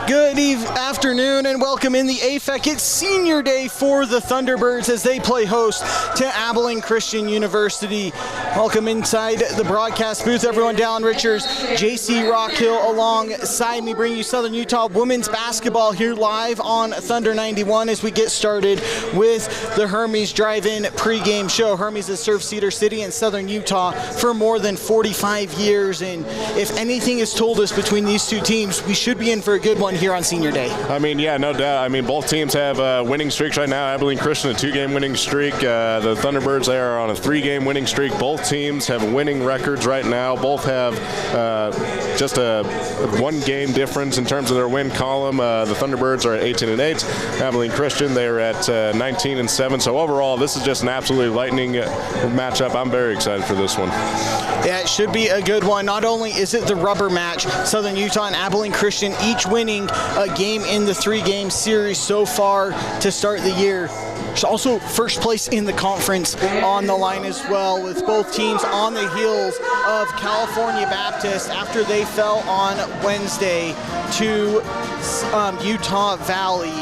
Good afternoon and welcome in the AFEC. It's senior day for the Thunderbirds as they play host to Abilene Christian University. Welcome inside the broadcast booth, everyone. Dallin Richards, JC Rockhill alongside me, bringing you Southern Utah women's basketball here live on Thunder 91 as we get started with the Hermes Drive-In pregame show. Hermes has served Cedar City and Southern Utah for more than 45 years, and if anything is told us between these two teams, we should be in for a good one here on senior day. I mean, yeah, no doubt. I mean, both teams have winning streaks right now. Abilene Christian, a 2-game winning streak. The Thunderbirds, they are on a 3-game winning streak. Both teams have winning records right now. Both have just a 1-game difference in terms of their win column. The Thunderbirds are at 18-8. Abilene Christian, they're at 19-7. So overall, this is just an absolutely lightning matchup. I'm very excited for this one. Yeah, it should be a good one. Not only is it the rubber match, Southern Utah and Abilene Christian each winning a game in the 3-game series so far to start the year. There's also first place in the conference on the line as well, with both teams on the heels of California Baptist after they fell on Wednesday to Utah Valley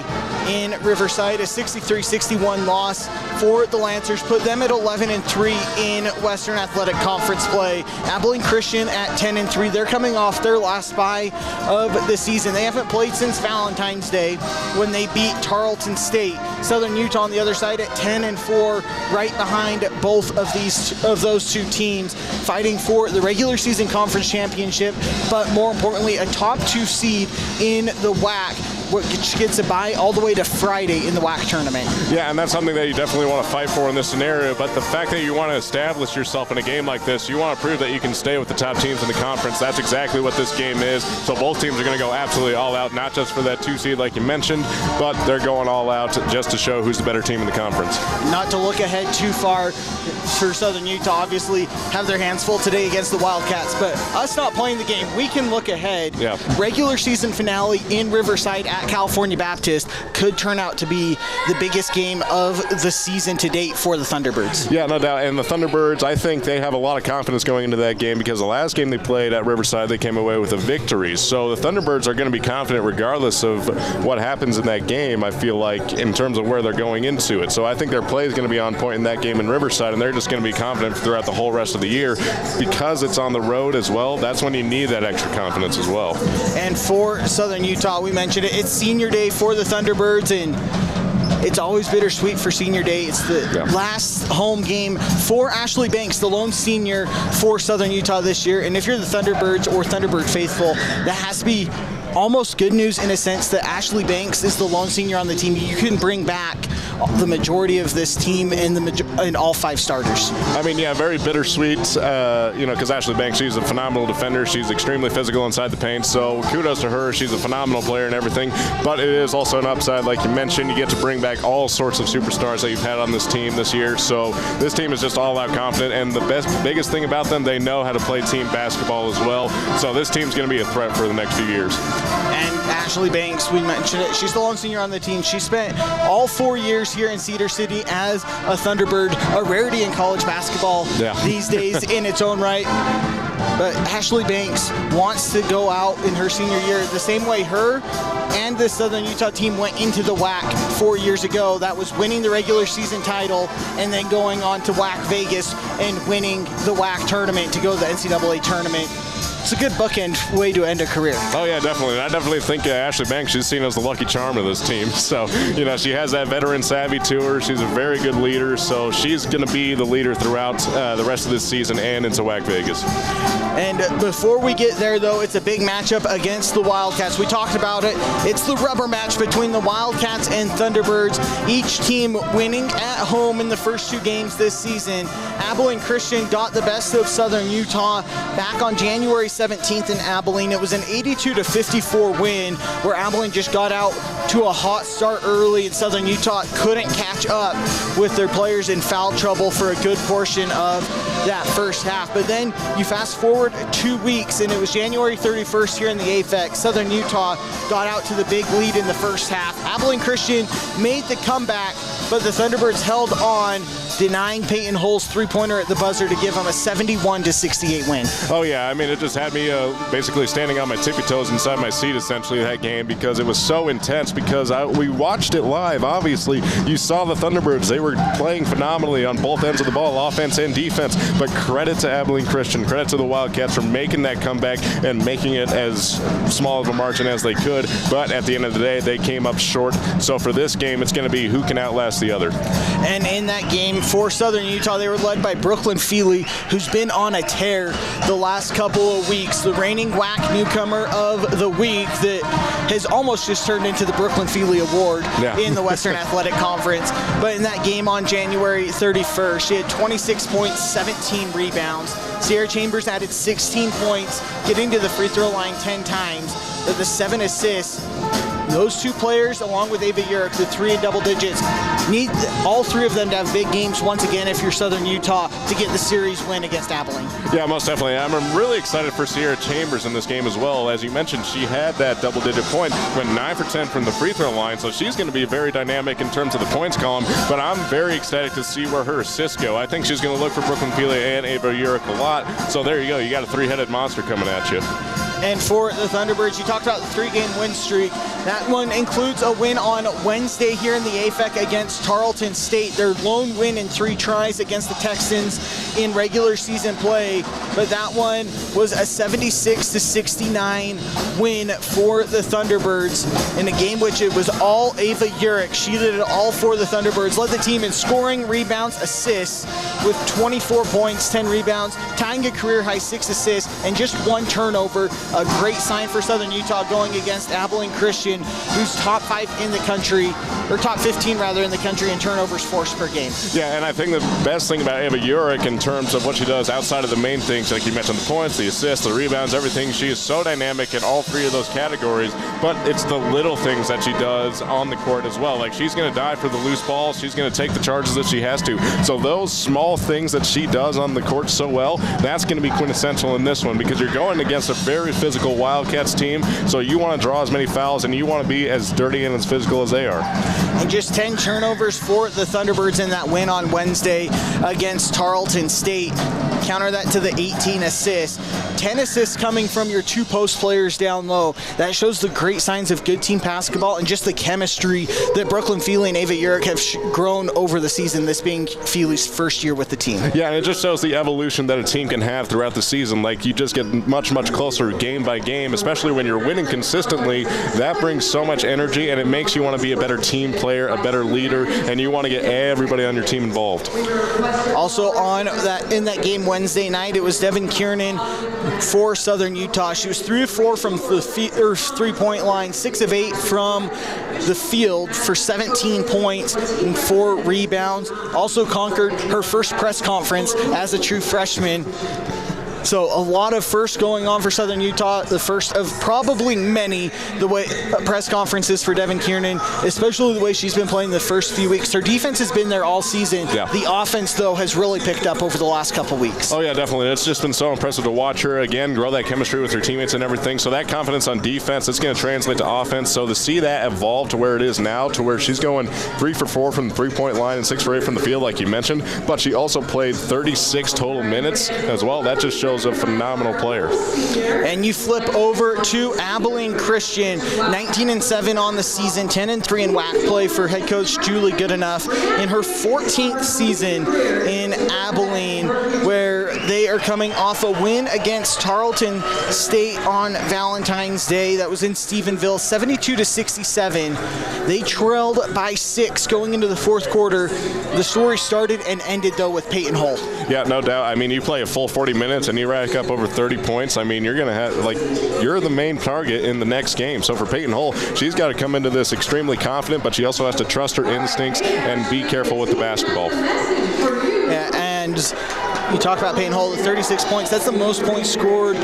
in Riverside. A 63-61 loss for the Lancers put them at 11-3 in Western Athletic Conference play. Abilene Christian at 10-3. They're coming off their last bye of the season. They haven't played since Valentine's Day when they beat Tarleton State. Southern Utah on the other side at 10-4, right behind both of those two teams, fighting for the regular season conference championship, but more importantly, a top 2 seed in the WAC, which gets a bye all the way to Friday in the WAC tournament. Yeah, and that's something that you definitely want to fight for in this scenario, but the fact that you want to establish yourself in a game like this, you want to prove that you can stay with the top teams in the conference. That's exactly what this game is. So both teams are going to go absolutely all out, not just for that 2 seed like you mentioned, but they're going all out just to show who's the better team in the conference. Not to look ahead too far for Southern Utah, obviously have their hands full today against the Wildcats, but us not playing the game, we can look ahead. Yeah. Regular season finale in Riverside at California Baptist could turn out to be the biggest game of the season to date for the Thunderbirds. Yeah, no doubt. And the Thunderbirds, I think they have a lot of confidence going into that game because the last game they played at Riverside, they came away with a victory. So the Thunderbirds are going to be confident regardless of what happens in that game, I feel like, in terms of where they're going into it. So I think their play is going to be on point in that game in Riverside, and they're just going to be confident throughout the whole rest of the year. Because it's on the road as well, that's when you need that extra confidence as well. And for Southern Utah, we mentioned it, it's senior day for the Thunderbirds, and it's always bittersweet for senior day. It's the last home game for Ashley Banks, the lone senior for Southern Utah this year. And if you're the Thunderbirds or Thunderbird faithful, that has to be almost good news in a sense that Ashley Banks is the lone senior on the team. You can bring back the majority of this team and all 5 starters. I mean, yeah, very bittersweet, because Ashley Banks, she's a phenomenal defender. She's extremely physical inside the paint, so kudos to her. She's a phenomenal player and everything, but it is also an upside. Like you mentioned, you get to bring back all sorts of superstars that you've had on this team this year, so this team is just all-out confident, and the biggest thing about them, they know how to play team basketball as well, so this team's going to be a threat for the next few years. And Ashley Banks, we mentioned it, she's the lone senior on the team. She spent all 4 years here in Cedar City as a Thunderbird, a rarity in college basketball these days in its own right. But Ashley Banks wants to go out in her senior year the same way her and the Southern Utah team went into the WAC 4 years ago. That was winning the regular season title and then going on to WAC Vegas and winning the WAC tournament to go to the NCAA tournament. It's a good bookend way to end a career. Oh, yeah, definitely. I definitely think Ashley Banks, she's seen as the lucky charm of this team. So, she has that veteran savvy to her. She's a very good leader. So she's going to be the leader throughout the rest of this season and into WAC Vegas. And before we get there, though, it's a big matchup against the Wildcats. We talked about it. It's the rubber match between the Wildcats and Thunderbirds. Each team winning at home in the first 2 games this season. Abilene Christian got the best of Southern Utah back on January 17th in Abilene. It was an 82-54 win where Abilene just got out to a hot start early and Southern Utah couldn't catch up with their players in foul trouble for a good portion of that first half. But then you fast forward 2 weeks and it was January 31st here in the AFEC. Southern Utah got out to the big lead in the first half. Abilene Christian made the comeback, but the Thunderbirds held on denying Peyton Hull's three-pointer at the buzzer to give them a 71-68 win. Oh, yeah. I mean, it just had me basically standing on my tippy toes inside my seat, essentially, that game, because it was so intense, because we watched it live. Obviously, you saw the Thunderbirds. They were playing phenomenally on both ends of the ball, offense and defense, but credit to Abilene Christian, credit to the Wildcats for making that comeback and making it as small of a margin as they could, but at the end of the day, they came up short. So for this game, it's going to be who can outlast the other. And in that game for Southern Utah, they were led by Brooklyn Feely, who's been on a tear the last couple of weeks. The reigning WAC newcomer of the week that has almost just turned into the Brooklyn Feely Award in the Western Athletic Conference. But in that game on January 31st, she had 26 points, 17 rebounds. Sierra Chambers added 16 points, getting to the free throw line 10 times. The 7 assists. Those two players, along with Ava Urick, the 3 in double digits, need all three of them to have big games once again if you're Southern Utah to get the series win against Abilene. Yeah, most definitely. I'm really excited for Sierra Chambers in this game as well. As you mentioned, she had that double-digit point, went 9 for 10 from the free throw line, so she's going to be very dynamic in terms of the points column, but I'm very excited to see where her assists go. I think she's going to look for Brooklyn Feely and Ava Urick a lot, so there you go. You got a three-headed monster coming at you. And for the Thunderbirds, you talked about the 3-game win streak. That one includes a win on Wednesday here in the AFEC against Tarleton State. Their lone win in 3 tries against the Texans in regular season play. But that one was a 76-69 win for the Thunderbirds in a game which it was all Ava Urick. She did it all for the Thunderbirds. Led the team in scoring, rebounds, assists with 24 points, 10 rebounds, tying a career-high 6 assists, and just 1 turnover. A great sign for Southern Utah going against Abilene Christian, who's top 5 in the country, or top 15 rather in the country in turnovers forced per game. Yeah, and I think the best thing about Ava Urick in terms of what she does outside of the main things, like you mentioned, the points, the assists, the rebounds, everything, she is so dynamic in all 3 of those categories, but it's the little things that she does on the court as well. Like, she's going to die for the loose ball. She's going to take the charges that she has to. So those small things that she does on the court so well, that's going to be quintessential in this one, because you're going against a very physical Wildcats team, so you want to draw as many fouls and you want to be as dirty and as physical as they are. And just 10 turnovers for the Thunderbirds in that win on Wednesday against Tarleton State. Counter that to the 18 assists. 10 assists coming from your 2 post players down low. That shows the great signs of good team basketball and just the chemistry that Brooklyn Feely and Ava Urick have grown over the season, this being Feely's first year with the team. Yeah, and it just shows the evolution that a team can have throughout the season. Like, you just get much, much closer game by game, especially when you're winning consistently. That brings so much energy, and it makes you want to be a better team player, a better leader, and you want to get everybody on your team involved. Also in that game Wednesday night, it was Devin Kiernan for Southern Utah. She was 3 of 4 from the three-point line, 6 of 8 from the field for 17 points and 4 rebounds. Also conquered her first press conference as a true freshman. So a lot of firsts going on for Southern Utah, the first of probably many, the way press conferences for Devin Kiernan, especially the way she's been playing the first few weeks. Her defense has been there all season. Yeah. The offense, though, has really picked up over the last couple weeks. Oh, yeah, definitely. It's just been so impressive to watch her, again, grow that chemistry with her teammates and everything. So that confidence on defense, it's going to translate to offense. So to see that evolve to where it is now, to where she's going 3 for 4 from the three-point line and 6 for 8 from the field, like you mentioned, but she also played 36 total minutes as well. That just shows a phenomenal player. And you flip over to Abilene Christian, 19-7 on the season, 10-3 in WAC play for head coach Julie Goodenough in her 14th season in Abilene, where they are coming off a win against Tarleton State on Valentine's Day. That was in Stephenville, 72-67. They trailed by 6 going into the 4th quarter. The story started and ended, though, with Peyton Hull. Yeah, no doubt. I mean, you play a full 40 minutes and you rack up over 30 points. I mean, you're going to have, like, you're the main target in the next game. So for Peyton Hull, she's got to come into this extremely confident, but she also has to trust her instincts and be careful with the basketball. Yeah, and You talk about Peyton Hull, 36 points. That's the most points scored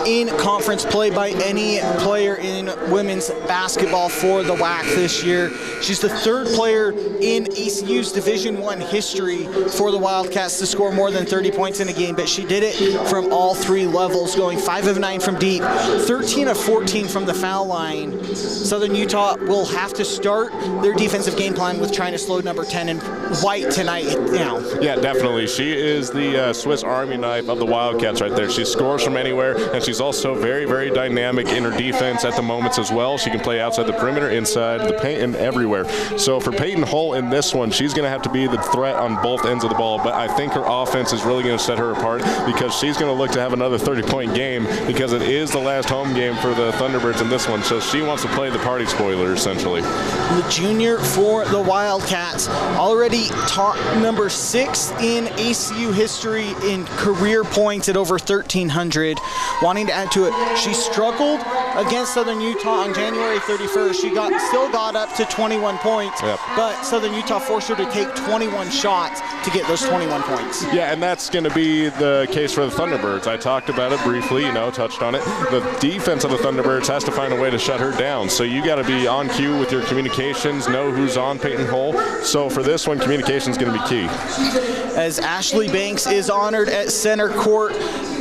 in conference play by any player in women's basketball for the WAC this year. She's the third player in ECU's Division I history for the Wildcats to score more than 30 points in a game, but she did it from all three levels, going 5 of 9 from deep, 13 of 14 from the foul line. Southern Utah will have to start their defensive game plan with trying to slow number 10 and White tonight. Yeah, definitely. She is the Swiss Army knife of the Wildcats right there. She scores from anywhere, and she's also very, very dynamic in her defense at the moments as well. She can play outside the perimeter, inside the paint, and everywhere. So for Peyton Hull in this one, she's going to have to be the threat on both ends of the ball, but I think her offense is really going to set her apart because she's going to look to have another 30-point game because it is the last home game for the Thunderbirds in this one, so she wants to play the party spoiler, essentially. The junior for the Wildcats, already top number 6 in ACU history in career points at over 1,300. Wanting to add to it, she struggled against Southern Utah on January 31st. She still got up to 21 points, but Southern Utah forced her to take 21 shots to get those 21 points. Yeah, and that's going to be the case for the Thunderbirds. I talked about it briefly, touched on it. The defense of the Thunderbirds has to find a way to shut her down. So you got to be on cue with your communications, know who's on Peyton Hull. So for this one, communication is going to be key. As Ashley Banks is honored at center court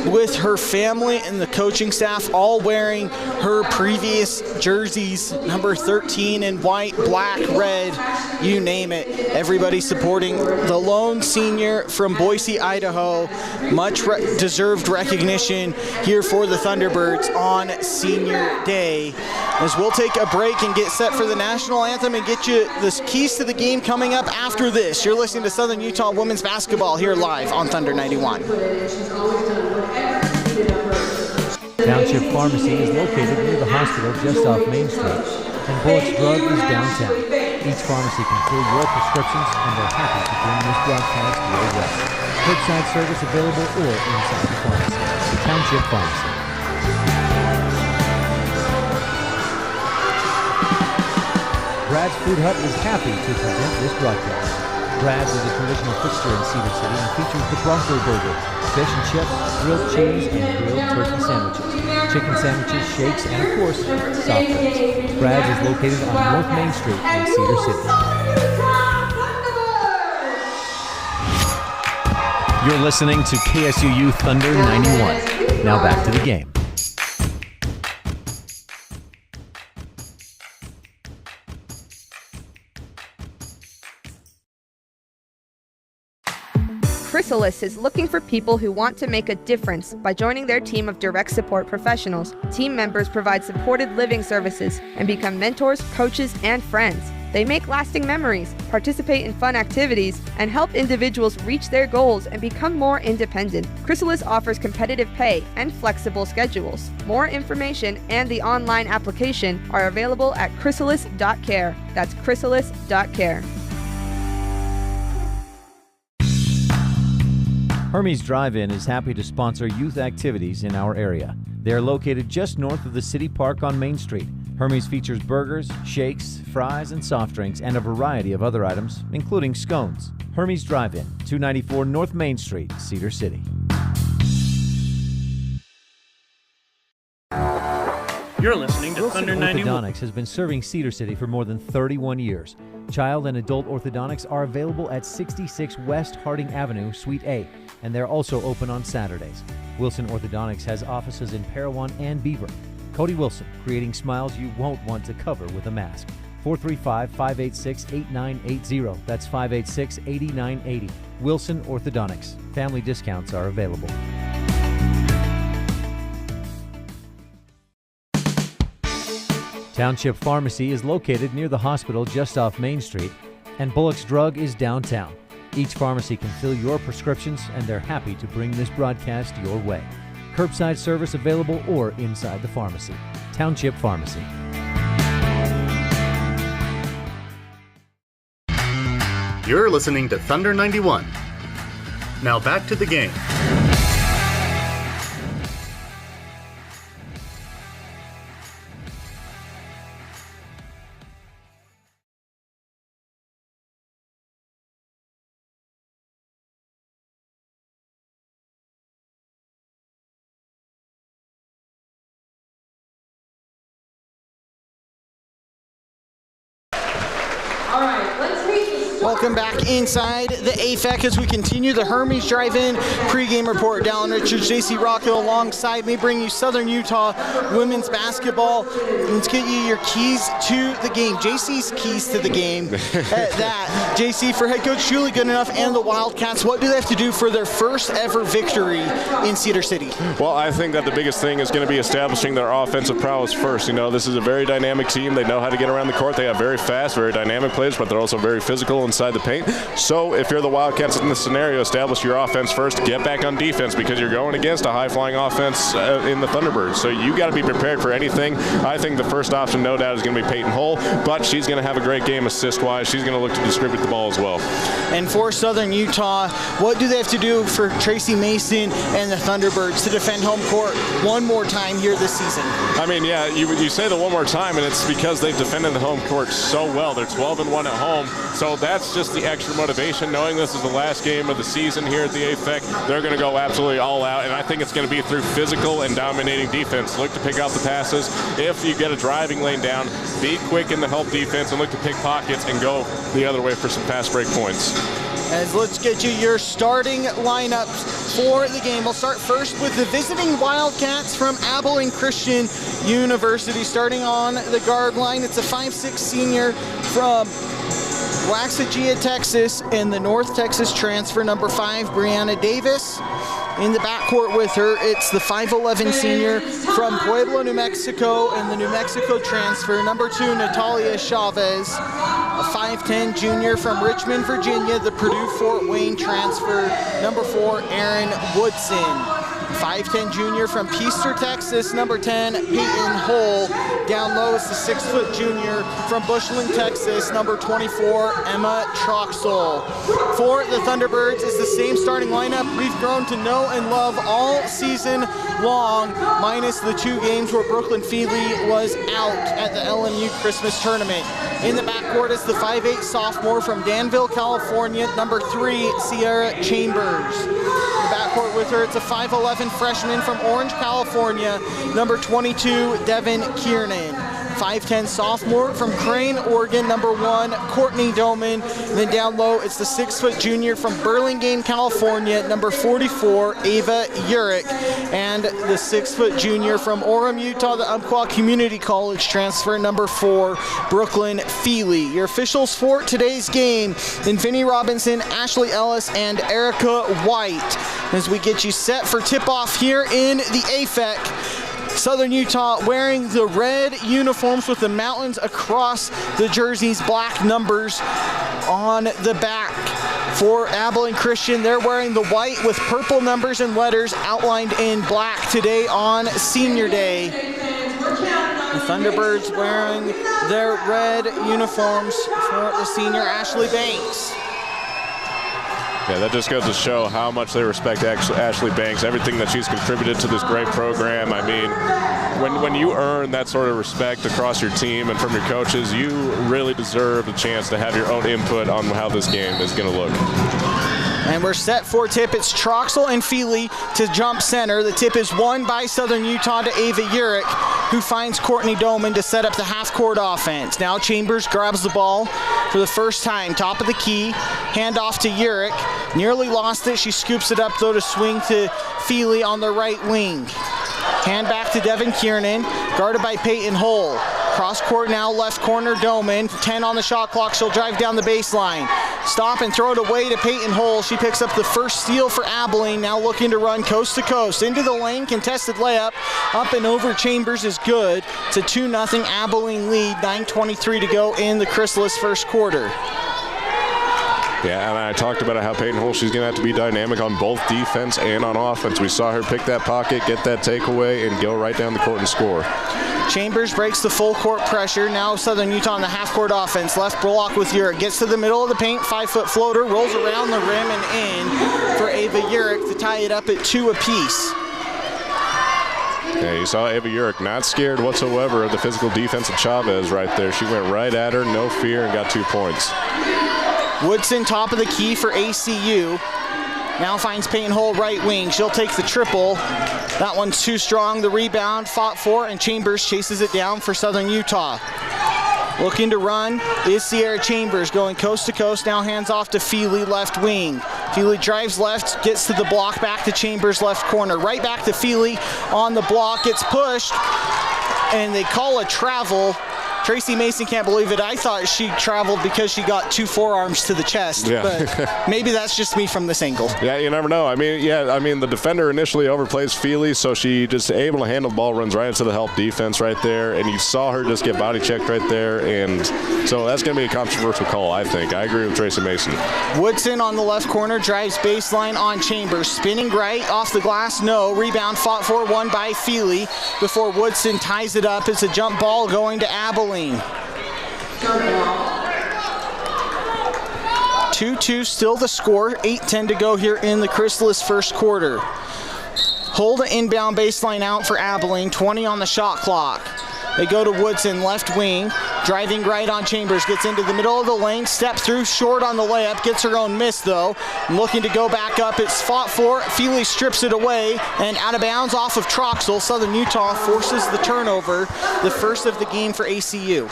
with her family and the coaching staff, all wearing her previous jerseys, number 13 in white, black, red, you name it. Everybody supporting the lone senior from Boise, Idaho. Much deserved recognition here for the Thunderbirds on Senior Day. As we'll take a break and get set for the national anthem and get you the keys to the game coming up after this. You're listening to Southern Utah Women's Basketball here live on Thunder 91. Township Pharmacy is located near the hospital just off Main Street, and Bullock's Drug is downtown. Each pharmacy can fill your prescriptions, and they're happy to bring this broadcast your way. Curbside service available or inside the pharmacy. Township Pharmacy. Brad's Food Hut is happy to present this broadcast. Brad's is a traditional fixture in Cedar City and features the Bronco Burger, fish and chips, grilled cheese, and grilled turkey sandwiches, chicken sandwiches, shakes, and of course, soft drinks. Brad's is located on North Main Street in Cedar City. You're listening to KSUU Thunder 91. Now back to the game. Chrysalis is looking for people who want to make a difference by joining their team of direct support professionals. Team members provide supported living services and become mentors, coaches, and friends. They make lasting memories, participate in fun activities, and help individuals reach their goals and become more independent. Chrysalis offers competitive pay and flexible schedules. More information and the online application are available at chrysalis.care. That's chrysalis.care. Hermes Drive-In is happy to sponsor youth activities in our area. They are located just north of the City Park on Main Street. Hermes features burgers, shakes, fries, and soft drinks, and a variety of other items, including scones. Hermes Drive-In, 294 North Main Street, Cedar City. You're listening to Wilson Thunder 91. Orthodontics has been serving Cedar City for more than 31 years. Child and adult orthodontics are available at 66 West Harding Avenue, Suite A, and they're also open on Saturdays. Wilson Orthodontics has offices in Parowan and Beaver. Cody Wilson, creating smiles you won't want to cover with a mask. 435-586-8980. That's 586-8980. Wilson Orthodontics. Family discounts are available. Township Pharmacy is located near the hospital just off Main Street, and Bullock's Drug is downtown. Each pharmacy can fill your prescriptions, and they're happy to bring this broadcast your way. Curbside service available or inside the pharmacy. Township Pharmacy. You're listening to Thunder 91. Now back to the game. Welcome back inside the AFEC as we continue the Hermes Drive-In pregame report. Dallin Richards, JC Rocket alongside me, bring you Southern Utah women's basketball. Let's get you your keys to the game. JC's keys to the game. At that, JC, for head coach Julie Goodenough and the Wildcats, what do they have to do for their first ever victory in Cedar City? Well, I think that the biggest thing is going to be establishing their offensive prowess first. You know, this is a very dynamic team. They know how to get around the court. They have very fast, very dynamic players, but they're also very physical inside the paint. So if you're the Wildcats in this scenario, establish your offense first, get back on defense because you're going against a high-flying offense in the Thunderbirds. So you got to be prepared for anything. I think the first option, no doubt, is going to be Peyton Hull, but she's going to have a great game assist-wise. She's going to look to distribute the ball as well. And for Southern Utah, what do they have to do for Tracy Mason and the Thunderbirds to defend home court one more time here this season? I mean, yeah, you say the one more time, and it's because they've defended the home court so well. They're 12-1 at home, so that's just the extra motivation. Knowing this is the last game of the season here at the AFEC, they're going to go absolutely all out, and I think it's going to be through physical and dominating defense. Look to pick out the passes. If you get a driving lane down, be quick in the help defense and look to pick pockets and go the other way for some fast break points. As let's get you your starting lineups for the game. We'll start first with the visiting Wildcats from Abilene Christian University. Starting on the guard line, it's a 5'6" senior from Waxahachie, Texas, and the North Texas transfer, number 5, Brianna Davis. In the backcourt with her, it's the 5'11" senior from Pueblo, New Mexico, and the New Mexico transfer, number 2, Natalia Chavez. A 5'10" junior from Richmond, Virginia, the Purdue Fort Wayne transfer, number 4, Aaron Woodson. 5'10" junior from Peaster, Texas, number 10, Peyton Hull. Down low is the 6' junior from Bushland, Texas, number 24, Emma Troxel. For the Thunderbirds, is the same starting lineup we've grown to know and love all season long, minus the 2 games where Brooklyn Feely was out at the LMU Christmas tournament. In the backcourt is the 5'8" sophomore from Danville, California, number 3, Sierra Chambers. In the backcourt with her, it's a 5'11" freshman from Orange, California, number 22, Devin Kiernan. 5'10" sophomore from Crane, Oregon, number 1, Courtney Doman. And then down low, it's the 6' junior from Burlingame, California, number 44, Ava Urich. And the 6' junior from Orem, Utah, the Umpqua Community College transfer, number 4, Brooklyn Feely. Your officials for today's game, then Vinnie Robinson, Ashley Ellis, and Erica White. As we get you set for tip-off here in the AFEC. Southern Utah wearing the red uniforms with the mountains across the jerseys, black numbers on the back. For Abilene Christian, they're wearing the white with purple numbers and letters outlined in black today on Senior Day. The Thunderbirds wearing their red uniforms for the senior Ashley Banks. Yeah, that just goes to show how much they respect Ashley Banks, everything that she's contributed to this great program. I mean, when you earn that sort of respect across your team and from your coaches, you really deserve a chance to have your own input on how this game is going to look. And we're set for tip. It's Troxel and Feely to jump center. The tip is won by Southern Utah to Ava Urich, who finds Courtney Doman to set up the half-court offense. Now Chambers grabs the ball for the first time. Top of the key, hand off to Urich. Nearly lost it. She scoops it up, though, to swing to Feely on the right wing. Hand back to Devin Kiernan, guarded by Peyton Hull. Cross court now, left corner, Doman. 10 on the shot clock. She'll drive down the baseline. Stop and throw it away to Peyton Hull. She picks up the first steal for Abilene, now looking to run coast to coast. Into the lane, contested layup. Up and over Chambers is good. It's a 2-0 Abilene lead, 9:23 to go in the Chrysalis first quarter. Yeah, and I talked about how Peyton Hull, she's going to have to be dynamic on both defense and on offense. We saw her pick that pocket, get that takeaway, and go right down the court and score. Chambers breaks the full court pressure. Now Southern Utah on the half-court offense. Left block with Urich. Gets to the middle of the paint. 5-foot floater. Rolls around the rim and in for Ava Urich to tie it up at 2 apiece. Yeah, you saw Ava Urich not scared whatsoever of the physical defense of Chavez right there. She went right at her, no fear, and got 2 points. Woodson top of the key for ACU. Now finds Peyton Hull right wing. She'll take the triple. That one's too strong. The rebound fought for, and Chambers chases it down for Southern Utah. Looking to run is Sierra Chambers, going coast to coast, now hands off to Feely, left wing. Feely drives left, gets to the block, back to Chambers, left corner. Right back to Feely on the block, gets pushed, and they call a travel. Tracy Mason can't believe it. I thought she traveled because she got 2 forearms to the chest, but maybe that's just me from this angle. Yeah, you never know. I mean, the defender initially overplays Feely, so she just able to handle the ball, runs right into the help defense right there, and you saw her just get body checked right there, and so that's going to be a controversial call, I think. I agree with Tracy Mason. Woodson on the left corner, drives baseline on Chambers, spinning right, off the glass, no. Rebound fought for, won by Feely before Woodson ties it up. It's a jump ball going to Abilene. 2-2 still the score, 8:10 to go here in the Chrysalis first quarter. Hold an inbound baseline out for Abilene, 20 on the shot clock. They go to Woodson, left wing, driving right on Chambers, gets into the middle of the lane, step through, short on the layup, gets her own miss though. Looking to go back up, it's fought for, Feely strips it away, and out of bounds off of Troxel. Southern Utah forces the turnover, the first of the game for ACU.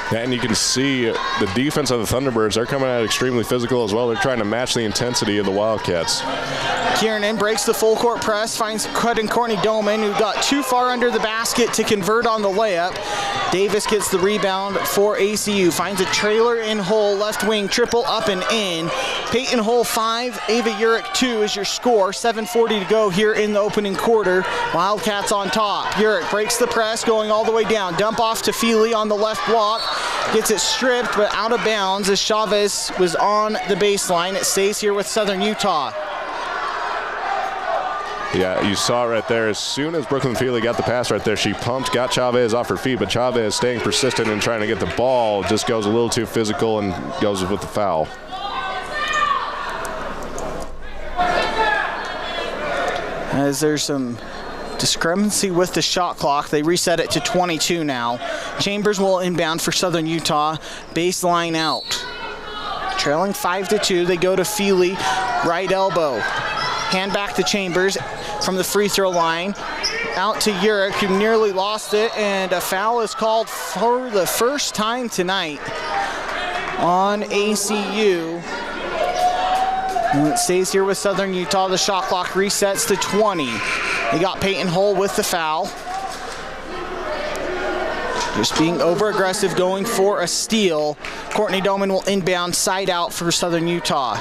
Yeah, and you can see the defense of the Thunderbirds, they're coming out extremely physical as well. They're trying to match the intensity of the Wildcats. Kiernan breaks the full court press, finds Courtney Doman, who got too far under the basket to convert on the layup. Davis gets the rebound for ACU, finds a trailer in hole, left wing, triple up and in. Peyton Hole 5, Ava Urich 2 is your score. 7:40 to go here in the opening quarter. Wildcats on top. Urich breaks the press, going all the way down. Dump off to Feely on the left block. Gets it stripped, but out of bounds as Chavez was on the baseline. It stays here with Southern Utah. Yeah, you saw it right there. As soon as Brooklyn Feely got the pass right there, she pumped, got Chavez off her feet, but Chavez staying persistent and trying to get the ball, just goes a little too physical and goes with the foul. As there's some discrepancy with the shot clock, they reset it to 22 now. Chambers will inbound for Southern Utah, baseline out. Trailing 5-2, they go to Feely, right elbow. Hand back to Chambers from the free throw line. Out to Urich, who nearly lost it, and a foul is called for the first time tonight on ACU. And it stays here with Southern Utah. The shot clock resets to 20. They got Peyton Hole with the foul. Just being over-aggressive, going for a steal. Courtney Doman will inbound side out for Southern Utah.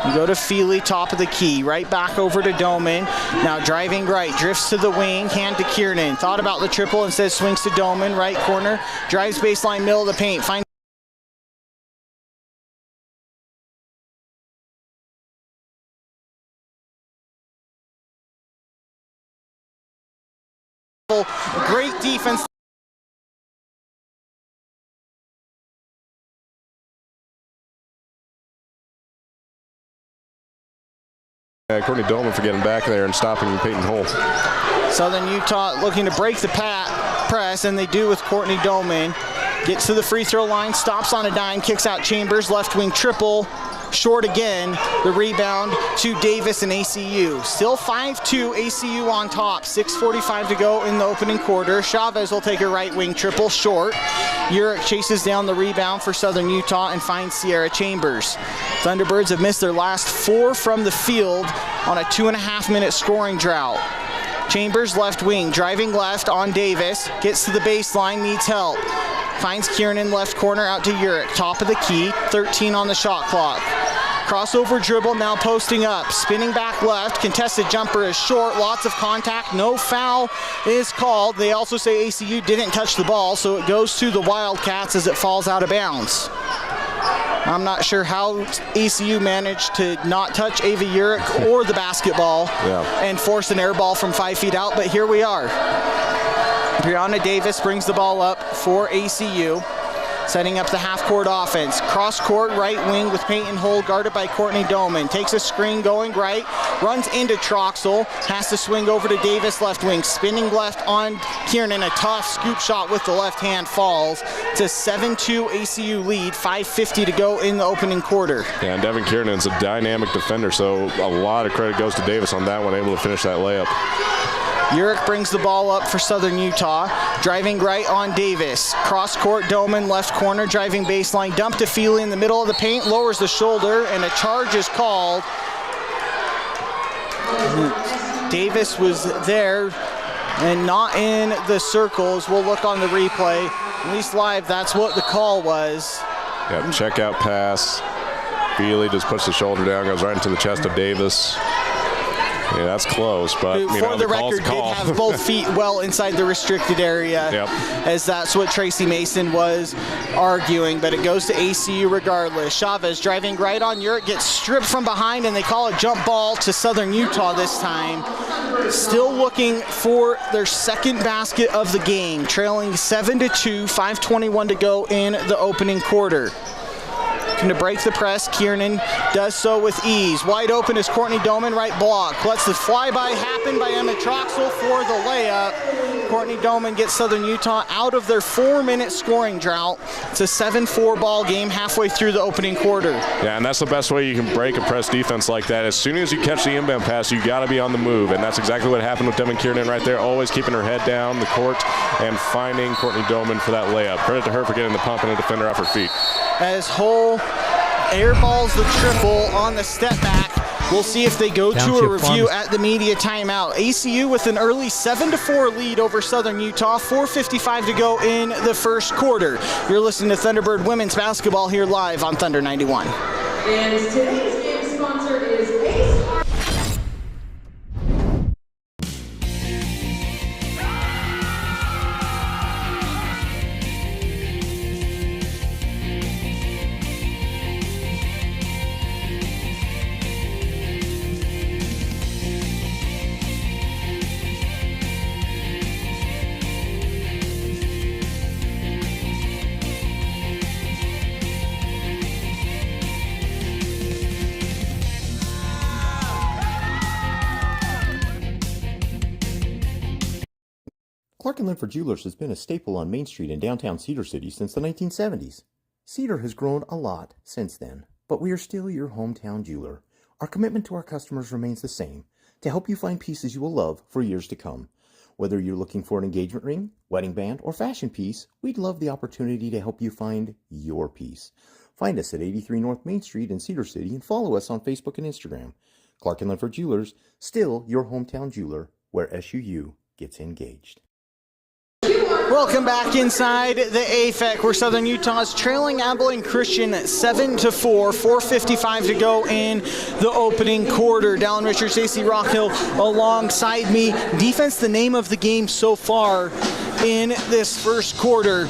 You go to Feely, top of the key, right back over to Doman. Now driving right, drifts to the wing, hand to Kiernan. Thought about the triple, instead swings to Doman, right corner. Drives baseline, middle of the paint, finds great defense. Courtney Doman for getting back there and stopping Peyton Hole. Southern Utah looking to break the press, and they do with Courtney Doman. Gets to the free throw line, stops on a dime, kicks out Chambers, left wing triple, short again. The rebound to Davis and ACU. Still 5-2, ACU on top. 6:45 to go in the opening quarter. Chavez will take a right wing triple, short. Urich chases down the rebound for Southern Utah and finds Sierra Chambers. Thunderbirds have missed their last 4 from the field on a 2.5-minute scoring drought. Chambers left wing, driving left on Davis, gets to the baseline, needs help. Finds Kiernan left corner out to Urich, top of the key, 13 on the shot clock. Crossover dribble, now posting up, spinning back left, contested jumper is short, lots of contact, no foul is called. They also say ACU didn't touch the ball, so it goes to the Wildcats as it falls out of bounds. I'm not sure how ACU managed to not touch Ava Urich or the basketball and force an air ball from 5 feet out, but here we are. Brianna Davis brings the ball up for ACU, setting up the half-court offense. Cross-court right wing with Peyton Hole guarded by Courtney Doman. Takes a screen going right, runs into Troxel, has to swing over to Davis left wing, spinning left on Kiernan. A tough scoop shot with the left hand falls. It's a 7-2 ACU lead, 5:50 to go in the opening quarter. Yeah, and Devin Kiernan's a dynamic defender, so a lot of credit goes to Davis on that one, able to finish that layup. Urick brings the ball up for Southern Utah. Driving right on Davis. Cross court, Doman, left corner, driving baseline. Dump to Feely in the middle of the paint, lowers the shoulder, and a charge is called. Davis was there and not in the circles. We'll look on the replay. At least live, that's what the call was. Yep, checkout pass. Feely just puts the shoulder down, goes right into the chest of Davis. Yeah, that's close, but for the record, did have both feet well inside the restricted area, as that's what Tracy Mason was arguing, but it goes to ACU regardless. Chavez driving right on Urick, gets stripped from behind, and they call a jump ball to Southern Utah this time. Still looking for their second basket of the game, trailing 7-2, 5:21 to go in the opening quarter. To break the press, Kiernan does so with ease. Wide open is Courtney Doman, right block. Lets the flyby happen by Emma Troxel for the layup. Courtney Doman gets Southern Utah out of their 4-minute scoring drought. It's a 7-4 ball game halfway through the opening quarter. Yeah, and that's the best way you can break a press defense like that. As soon as you catch the inbound pass, you got to be on the move, and that's exactly what happened with Devin Kiernan right there, always keeping her head down the court and finding Courtney Doman for that layup. Credit to her for getting the pump and a defender off her feet. As Hull airballs the triple on the step back. We'll see if they go to a review at the media timeout. ACU with an early 7-4 lead over Southern Utah. 4:55 to go in the first quarter. You're listening to Thunderbird Women's Basketball here live on Thunder 91. And today's game sponsor is Ace. Clark & Linford Jewelers has been a staple on Main Street in downtown Cedar City since the 1970s. Cedar has grown a lot since then, but we are still your hometown jeweler. Our commitment to our customers remains the same, to help you find pieces you will love for years to come. Whether you're looking for an engagement ring, wedding band, or fashion piece, we'd love the opportunity to help you find your piece. Find us at 83 North Main Street in Cedar City and follow us on Facebook and Instagram. Clark & Linford Jewelers, still your hometown jeweler, where SUU gets engaged. Welcome back inside the AFEC, where Southern Utah is trailing Abilene Christian 7-4, 4:55 to go in the opening quarter. Dallin Richards, Stacey Rockhill alongside me. Defense, the name of the game so far in this first quarter,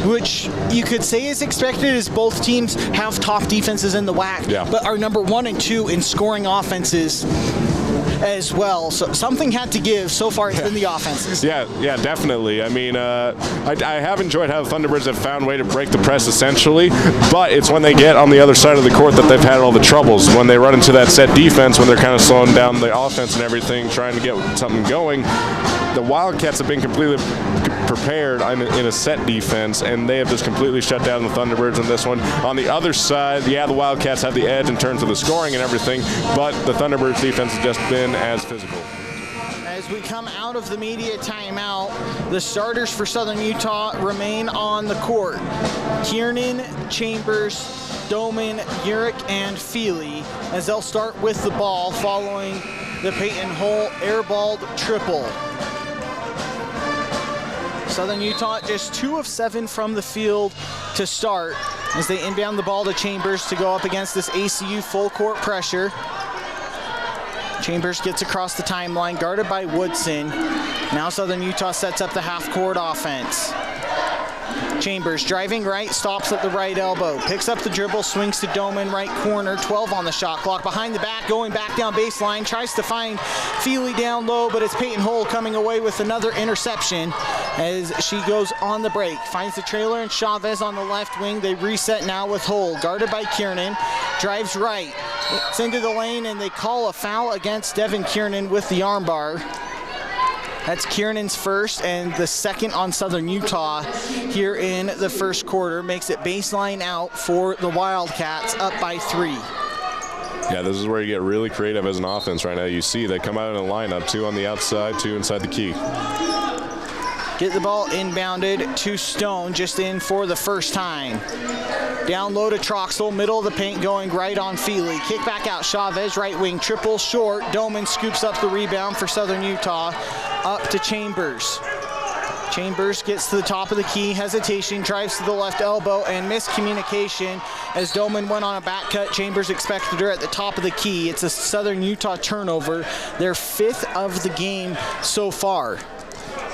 which you could say is expected, as both teams have top defenses in the WAC, but are number 1 and 2 in scoring offenses as well. So something had to give. So far it's been the offenses. Yeah, definitely. I mean, I have enjoyed how the Thunderbirds have found a way to break the press essentially, but it's when they get on the other side of the court that they've had all the troubles. When they run into that set defense, when they're kind of slowing down the offense and everything, trying to get something going, the Wildcats have been completely prepared in a set defense, and they have just completely shut down the Thunderbirds in this one. On the other side, the Wildcats have the edge in terms of the scoring and everything, but the Thunderbirds defense has just been as physical. As we come out of the media timeout, the starters for Southern Utah remain on the court. Kiernan, Chambers, Doman, Urick, and Feely, as they'll start with the ball following the Peyton Hull airballed triple. Southern Utah just 2 of 7 from the field to start, as they inbound the ball to Chambers to go up against this ACU full court pressure. Chambers gets across the timeline, guarded by Woodson. Now Southern Utah sets up the half-court offense. Chambers driving right, stops at the right elbow, picks up the dribble, swings to Doman, right corner, 12 on the shot clock, behind the back, going back down baseline, tries to find Feely down low, but it's Peyton Hull coming away with another interception as she goes on the break. Finds the trailer and Chavez on the left wing. They reset now with Hull, guarded by Kiernan, drives right. It's into the lane, and they call a foul against Devin Kiernan with the armbar. That's Kiernan's first and the second on Southern Utah here in the first quarter. Makes it baseline out for the Wildcats, up by 3. Yeah, this is where you get really creative as an offense right now. You see they come out in a lineup, 2 on the outside, 2 inside the key. Get the ball inbounded to Stone, just in for the first time. Down low to Troxel, middle of the paint, going right on Feely. Kick back out, Chavez, right wing, triple short. Doman scoops up the rebound for Southern Utah, up to Chambers. Chambers gets to the top of the key, hesitation, drives to the left elbow, and miscommunication as Doman went on a back cut. Chambers expected her at the top of the key. It's a Southern Utah turnover, their 5th of the game so far.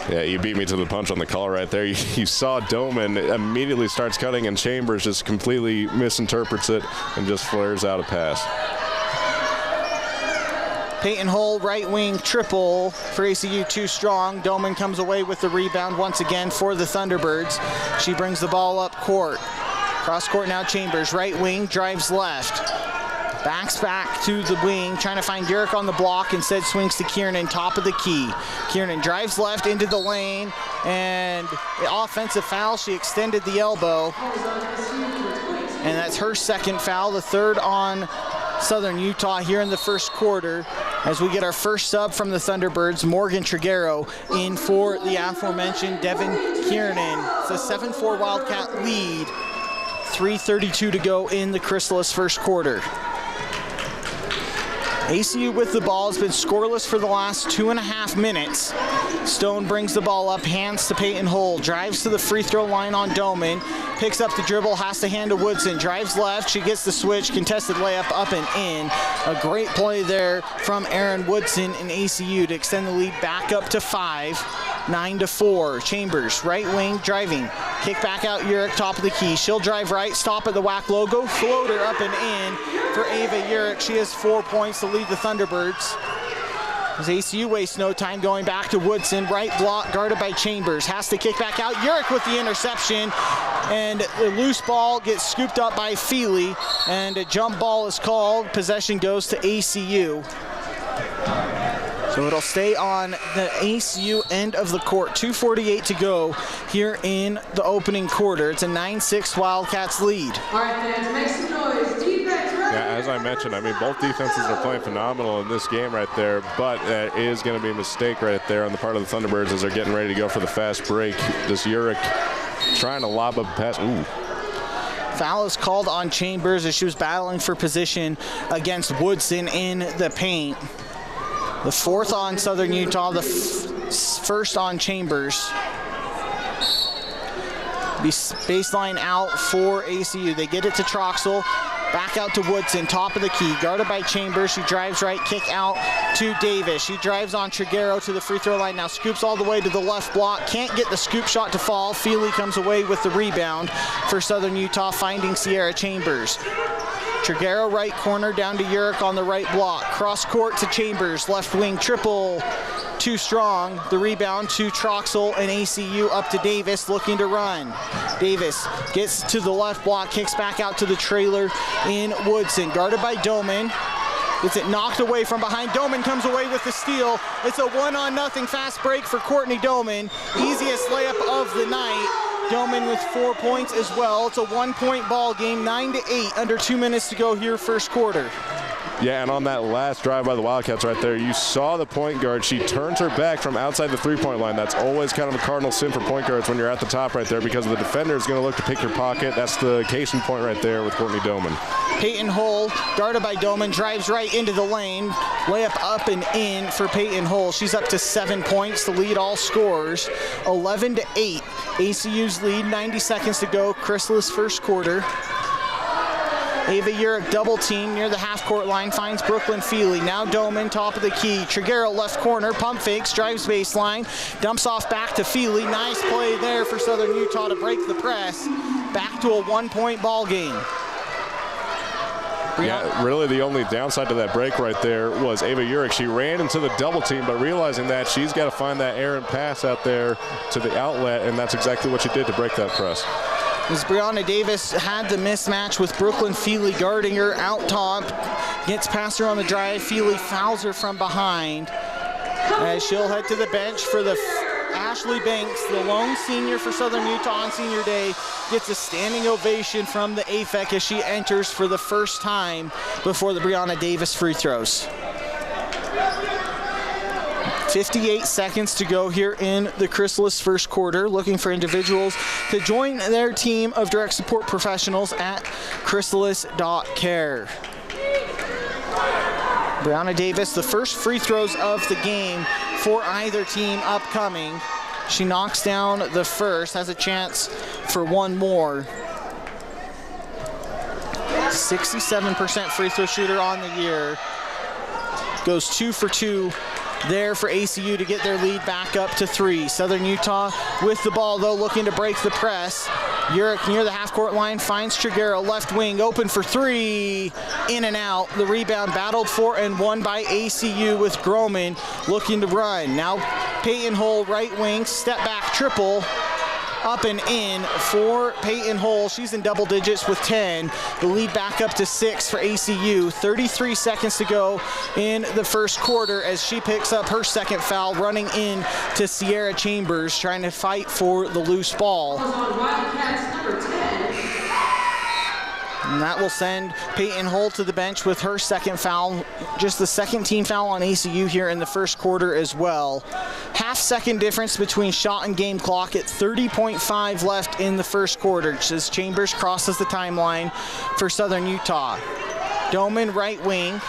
Yeah, you beat me to the punch on the call right there. You saw Doman immediately starts cutting, and Chambers just completely misinterprets it and just flares out a pass. Peyton Hull, right wing triple for ACU, too strong. Doman comes away with the rebound once again for the Thunderbirds. She brings the ball up court. Cross court now, Chambers, right wing, drives left. Backs back to the wing, trying to find Derek on the block, instead swings to Kiernan, top of the key. Kiernan drives left into the lane, and the offensive foul. She extended the elbow, and that's her 2nd foul, the 3rd on Southern Utah here in the first quarter, as we get our first sub from the Thunderbirds, Morgan Triguero, in for the aforementioned Devin Kiernan. It's a 7-4 Wildcat lead, 3:32 to go in the Chrysalis first quarter. ACU with the ball has been scoreless for the last 2.5 minutes. Stone brings the ball up, hands to Peyton Hull, drives to the free throw line on Doman, picks up the dribble, has to hand to Woodson, drives left, she gets the switch, contested layup up and in. A great play there from Aaron Woodson in ACU to extend the lead back up to 5, 9-4. Chambers, right wing, driving. Kick back out, Urick, top of the key. She'll drive right, stop at the WAC logo, floater up and in for Ava Urick. She has 4 points to lead the Thunderbirds. As ACU wastes no time going back to Woodson, right block guarded by Chambers. Has to kick back out, Urick with the interception, and the loose ball gets scooped up by Feely, and a jump ball is called. Possession goes to ACU. So it'll stay on the ACU end of the court. 2:48 to go here in the opening quarter. It's a 9-6 Wildcats lead. All right, fans, make some noise. Defense, ready? Yeah, as I mentioned, I mean, both defenses are playing phenomenal in this game right there, but that is going to be a mistake right there on the part of the Thunderbirds as they're getting ready to go for the fast break. This Urick trying to lob up a pass. Ooh. Foul is called on Chambers as she was battling for position against Woodson in the paint. The 4th on Southern Utah, the 1st on Chambers. Baseline out for ACU. They get it to Troxel. Back out to Woodson, top of the key, guarded by Chambers. She drives right, kick out to Davis. She drives on Triguero to the free throw line. Now scoops all the way to the left block. Can't get the scoop shot to fall. Feely comes away with the rebound for Southern Utah, finding Sierra Chambers. Triguero right corner down to Urick on the right block. Cross court to Chambers, left wing triple, too strong. The rebound to Troxel and ACU up to Davis, looking to run. Davis gets to the left block, kicks back out to the trailer in Woodson, guarded by Doman. Gets it knocked away from behind. Doman comes away with the steal. It's a 1-0 fast break for Courtney Doman. Easiest layup of the night. Doman with 4 points as well. It's a 1-point ball game, 9-8, under 2 minutes to go here first quarter. Yeah, and on that last drive by the Wildcats right there, you saw the point guard. She turns her back from outside the three-point line. That's always kind of a cardinal sin for point guards when you're at the top right there, because the defender is going to look to pick your pocket. That's the case in point right there with Courtney Doman. Peyton Hull, guarded by Doman, drives right into the lane. Layup up and in for Peyton Hull. She's up to 7 points to lead all scorers. 11-8. ACU's lead, 90 seconds to go. Chrysalis first quarter. Ava Urick double team near the half-court line, finds Brooklyn Feely. Now Doman, top of the key. Triguero left corner, pump fakes, drives baseline, dumps off back to Feely. Nice play there for Southern Utah to break the press. Back to a 1-point ball game. Yeah, really the only downside to that break right there was Ava Urick. She ran into the double team, but realizing that she's got to find that errant pass out there to the outlet, and that's exactly what she did to break that press. As Brianna Davis had the mismatch with Brooklyn Feely guarding her out top, gets past her on the drive. Feely fouls her from behind as she'll head to the bench for the Ashley Banks, the lone senior for Southern Utah on Senior Day, gets a standing ovation from the AFEC as she enters for the first time before the Brianna Davis free throws. 58 seconds to go here in the Chrysalis first quarter. Looking for individuals to join their team of direct support professionals at chrysalis.care. Brianna Davis, the first free throws of the game for either team upcoming. She knocks down the first, has a chance for one more. 67% free throw shooter on the year. Goes 2 for 2 there for ACU to get their lead back up to 3. Southern Utah with the ball, though, looking to break the press. Urick near the half-court line finds Triguero, left wing, open for 3, in and out. The rebound battled for and won by ACU with Groman looking to run. Now Peyton Hull, right wing, step back triple. Up and in for Peyton Hull. She's in double digits with 10. The lead back up to 6 for ACU. 33 seconds to go in the first quarter as she picks up her second foul, running in to Sierra Chambers, trying to fight for the loose ball. Wildcats number 10. And that will send Peyton Hull to the bench with her second foul, just the second team foul on ACU here in the first quarter as well. Half-second difference between shot and game clock at 30.5 left in the first quarter as Chambers crosses the timeline for Southern Utah. Doman, right wing,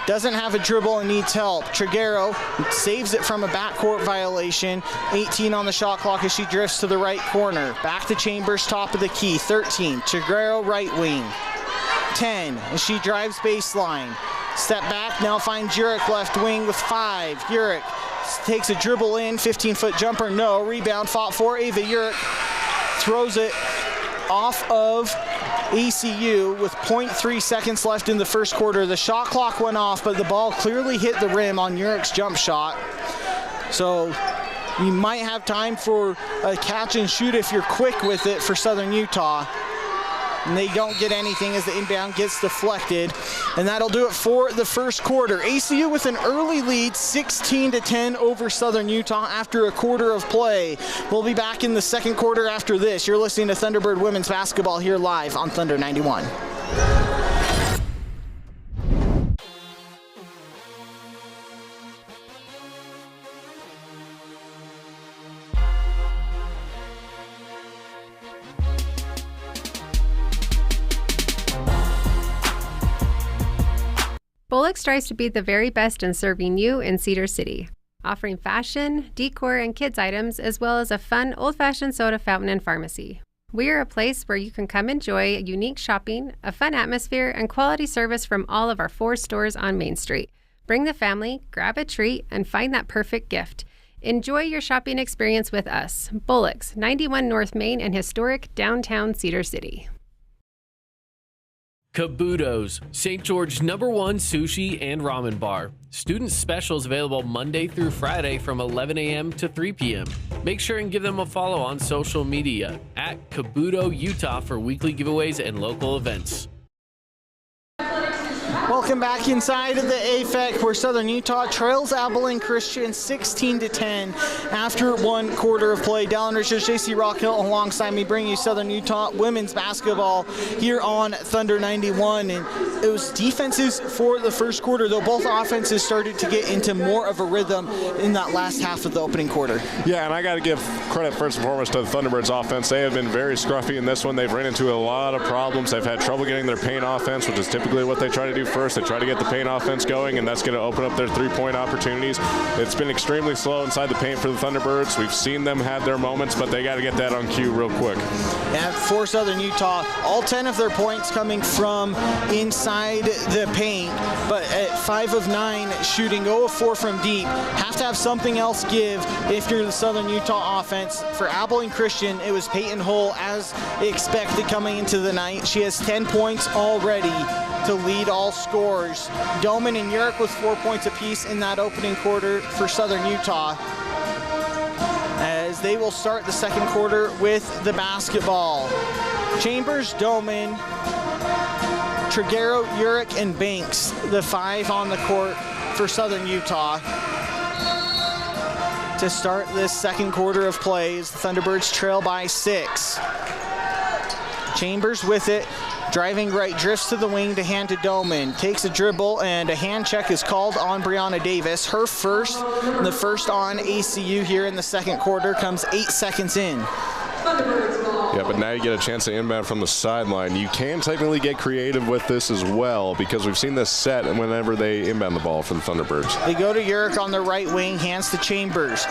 doesn't have a dribble and needs help. Triguero saves it from a backcourt violation. 18 on the shot clock as she drifts to the right corner. Back to Chambers, top of the key. 13, Triguero, right wing. 10, as she drives baseline. Step back, now finds Urick left wing with 5. Urick takes a dribble in, 15-foot jumper, no. Rebound fought for. Ava Urick throws it off of ACU with 0.3 seconds left in the first quarter. The shot clock went off, but the ball clearly hit the rim on Urick's jump shot. So you might have time for a catch and shoot if you're quick with it for Southern Utah. And they don't get anything as the inbound gets deflected. And that'll do it for the first quarter. ACU with an early lead, 16-10 over Southern Utah after a quarter of play. We'll be back in the second quarter after this. You're listening to Thunderbird Women's Basketball here live on Thunder 91. Bullock strives to be the very best in serving you in Cedar City, offering fashion, decor, and kids items, as well as a fun old-fashioned soda fountain and pharmacy. We are a place where you can come enjoy unique shopping, a fun atmosphere, and quality service from all of our 4 stores on Main Street. Bring the family, grab a treat, and find that perfect gift. Enjoy your shopping experience with us, Bullock's, 91 North Main in historic downtown Cedar City. Kabuto's, St. George's #1 sushi and ramen bar. Student specials available Monday through Friday from 11 a.m. to 3 p.m. Make sure and give them a follow on social media at Kabuto Utah for weekly giveaways and local events. Welcome back inside of the AFEC where Southern Utah trails Abilene Christian 16-10 after one quarter of play. Dallin Richards, JC Rockhill alongside me bringing you Southern Utah women's basketball here on Thunder 91. And it was defenses for the first quarter, though both offenses started to get into more of a rhythm in that last half of the opening quarter. Yeah, and I got to give credit first and foremost to the Thunderbirds offense. They have been very scruffy in this one. They've run into a lot of problems. They've had trouble getting their paint offense, which is typically what they try to do first. They try to get the paint offense going, and that's going to open up their three-point opportunities. It's been extremely slow inside the paint for the Thunderbirds. We've seen them have their moments, but they got to get that on cue real quick. And for Southern Utah, all 10 of their points coming from inside the paint, but at 5 of 9 shooting, 0 of 4 from deep. Have to have something else give if you're the Southern Utah offense. For Abilene Christian, it was Peyton Hull as expected coming into the night. She has 10 points already to lead all scores. Doman and Urick with 4 points apiece in that opening quarter for Southern Utah, as they will start the second quarter with the basketball. Chambers, Doman, Triguero, Urick, and Banks, the 5 on the court for Southern Utah. to start this second quarter of play as the Thunderbirds trail by 6. Chambers with it, driving right, drifts to the wing to hand to Doman, takes a dribble, and a hand check is called on Brianna Davis. Her first, the first on ACU here in the second quarter, comes 8 seconds in. Yeah, but now you get a chance to inbound from the sideline. You can technically get creative with this as well because we've seen this set whenever they inbound the ball for the Thunderbirds. They go to Urick on the right wing, hands to Chambers.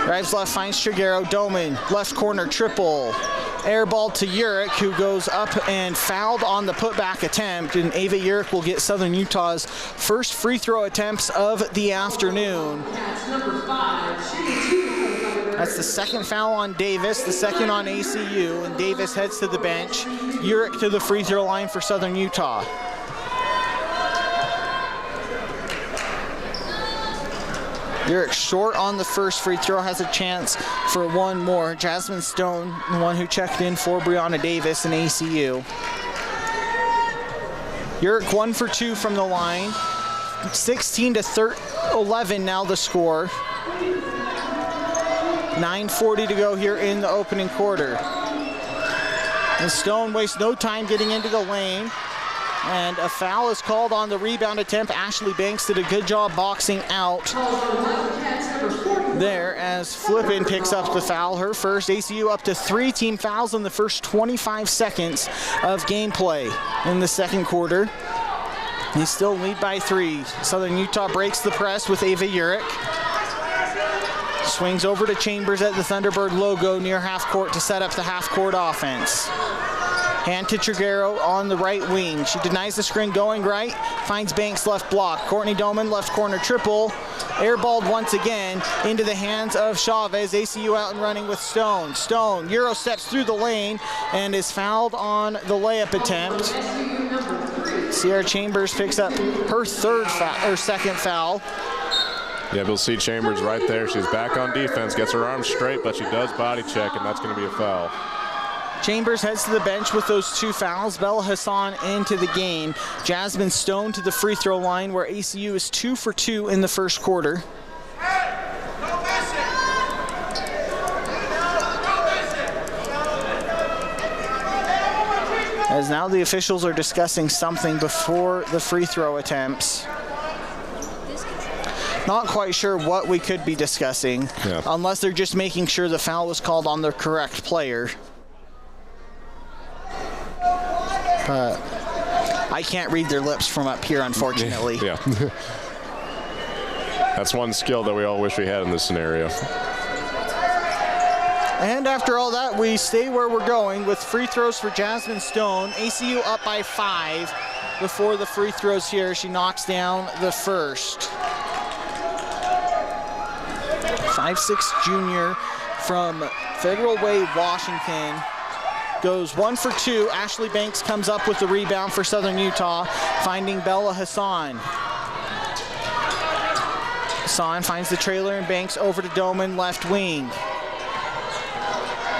Drives left, finds Triguero. Doman, left corner, triple. Air ball to Urick, who goes up and fouled on the putback attempt, and Ava Urick will get Southern Utah's first free throw attempts of the afternoon. That's the second foul on Davis, the second on ACU, and Davis heads to the bench. Urick to the free throw line for Southern Utah. Urick short on the first free throw, has a chance for one more. Jasmine Stone, the one who checked in for Brianna Davis in ACU. Urick 1 for 2 from the line. 16-11 now the score. 9:40 to go here in the opening quarter. And Stone wastes no time getting into the lane. And a foul is called on the rebound attempt. Ashley Banks did a good job boxing out there as Flippin picks up the foul. Her first. ACU up to 3 team fouls in the first 25 seconds of gameplay in the second quarter. They still lead by 3. Southern Utah breaks the press with Ava Urick. Swings over to Chambers at the Thunderbird logo near half court to set up the half court offense. Hand to Triguero on the right wing. She denies the screen going right, finds Banks left block. Courtney Doman left corner triple. Airballed once again into the hands of Chavez. ACU out and running with Stone. Stone Euro steps through the lane and is fouled on the layup attempt. Sierra Chambers picks up her second foul. Yeah, we'll see Chambers right there. She's back on defense, gets her arms straight, but she does body check, and that's going to be a foul. Chambers heads to the bench with those 2 fouls. Bella Hassan into the game. Jasmine Stone to the free throw line, where ACU is 2 for 2 in the first quarter. As now the officials are discussing something before the free throw attempts. Not quite sure what we could be discussing, unless they're just making sure the foul was called on the correct player. I can't read their lips from up here, unfortunately. Yeah. That's one skill that we all wish we had in this scenario. And after all that, we stay where we're going with free throws for Jasmine Stone. ACU up by 5 before the free throws here. She knocks down the first. 5'6" junior from Federal Way, Washington. Goes 1 for 2. Ashley Banks comes up with the rebound for Southern Utah, finding Bella Hassan. Hassan finds the trailer and Banks over to Doman, left wing.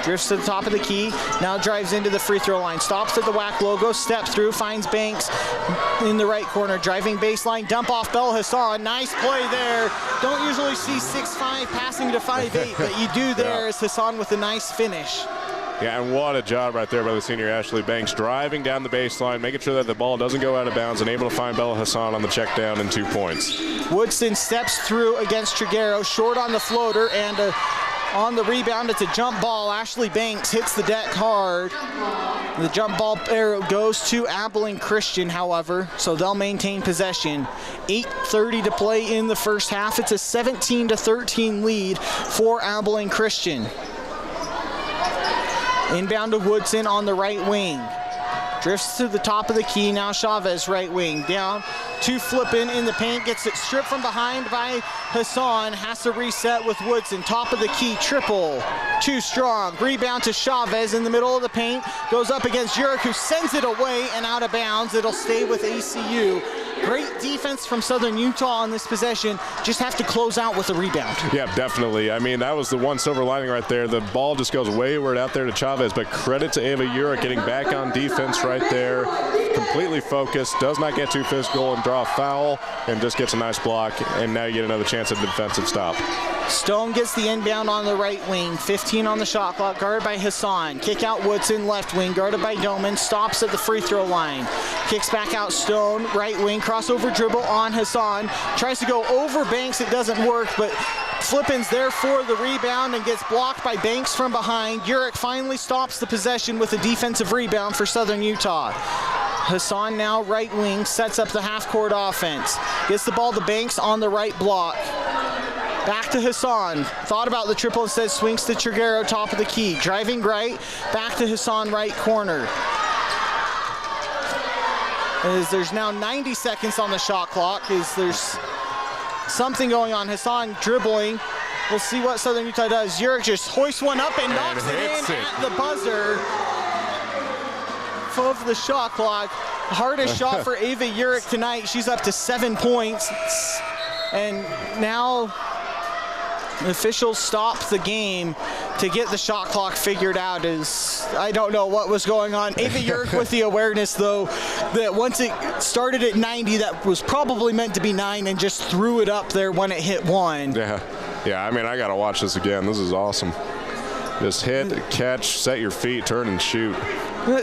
Drifts to the top of the key, now drives into the free throw line. Stops at the WAC logo, step through, finds Banks in the right corner. Driving baseline, dump off Bella Hassan. Nice play there. Don't usually see 6'5" passing to 5'8", but you do there as Hassan with a nice finish. Yeah, and what a job right there by the senior Ashley Banks, driving down the baseline, making sure that the ball doesn't go out of bounds, and able to find Bella Hassan on the check down and 2 points. Woodson steps through against Triguero, short on the floater, and on the rebound, it's a jump ball. Ashley Banks hits the deck hard. The jump ball arrow goes to Abilene Christian, however, so they'll maintain possession. 8:30 to play in the first half. It's a 17-13 lead for Abilene Christian. Inbound to Woodson on the right wing. Drifts to the top of the key, now Chavez right wing. Down to Flippin in the paint, gets it stripped from behind by Hassan. Has to reset with Woodson. Top of the key, triple. Too strong. Rebound to Chavez in the middle of the paint. Goes up against Urick, who sends it away and out of bounds. It'll stay with ACU. Great defense from Southern Utah on this possession. Just have to close out with a rebound. Yeah, definitely. I mean, that was the one silver lining right there. The ball just goes wayward out there to Chavez, but credit to Ava Urick getting back on defense right there. completely focused, does not get too physical and draw a foul, and just gets a nice block, and now you get another chance at a defensive stop. Stone gets the inbound on the right wing, 15 on the shot clock, guarded by Hassan. Kick out Woodson, left wing, guarded by Doman, stops at the free throw line. Kicks back out Stone, right wing, crossover dribble on Hassan. Tries to go over Banks, it doesn't work, but Flippin's there for the rebound and gets blocked by Banks from behind. Urich finally stops the possession with a defensive rebound for Southern Utah. Hassan now right wing, sets up the half-court offense. Gets the ball to Banks on the right block. Back to Hassan. Thought about the triple, instead swings to Triguero, top of the key. Driving right, back to Hassan, right corner. As there's now 90 seconds on the shot clock, as there's something going on. Hassan dribbling. We'll see what Southern Utah does. Urich just hoists one up and knocks it in at the buzzer of the shot clock. Hardest shot for Ava Urich tonight. She's up to 7 points. And now the officials stopped the game to get the shot clock figured out. As I don't know what was going on. Ava Urich with the awareness, though, that once it started at 90, that was probably meant to be 9, and just threw it up there when it hit 1. Yeah, I mean, I got to watch this again. This is awesome. Just hit, catch, set your feet, turn and shoot.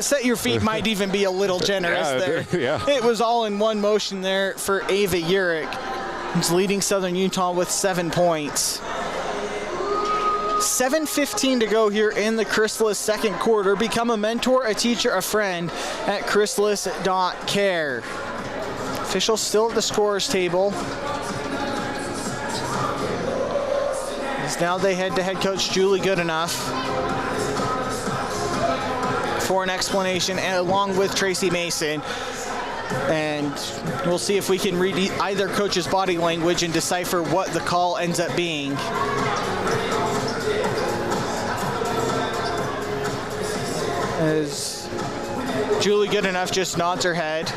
Set your feet might even be a little generous there. Yeah. It was all in one motion there for Ava Urich, who's leading Southern Utah with 7 points. 7:15 to go here in the Chrysalis second quarter. Become a mentor, a teacher, a friend at chrysalis.care. Officials still at the scorer's table. As now they head to head coach Julie Goodenough for an explanation, and along with Tracy Mason. And we'll see if we can read either coach's body language and decipher what the call ends up being. As Julie Goodenough just nods her head.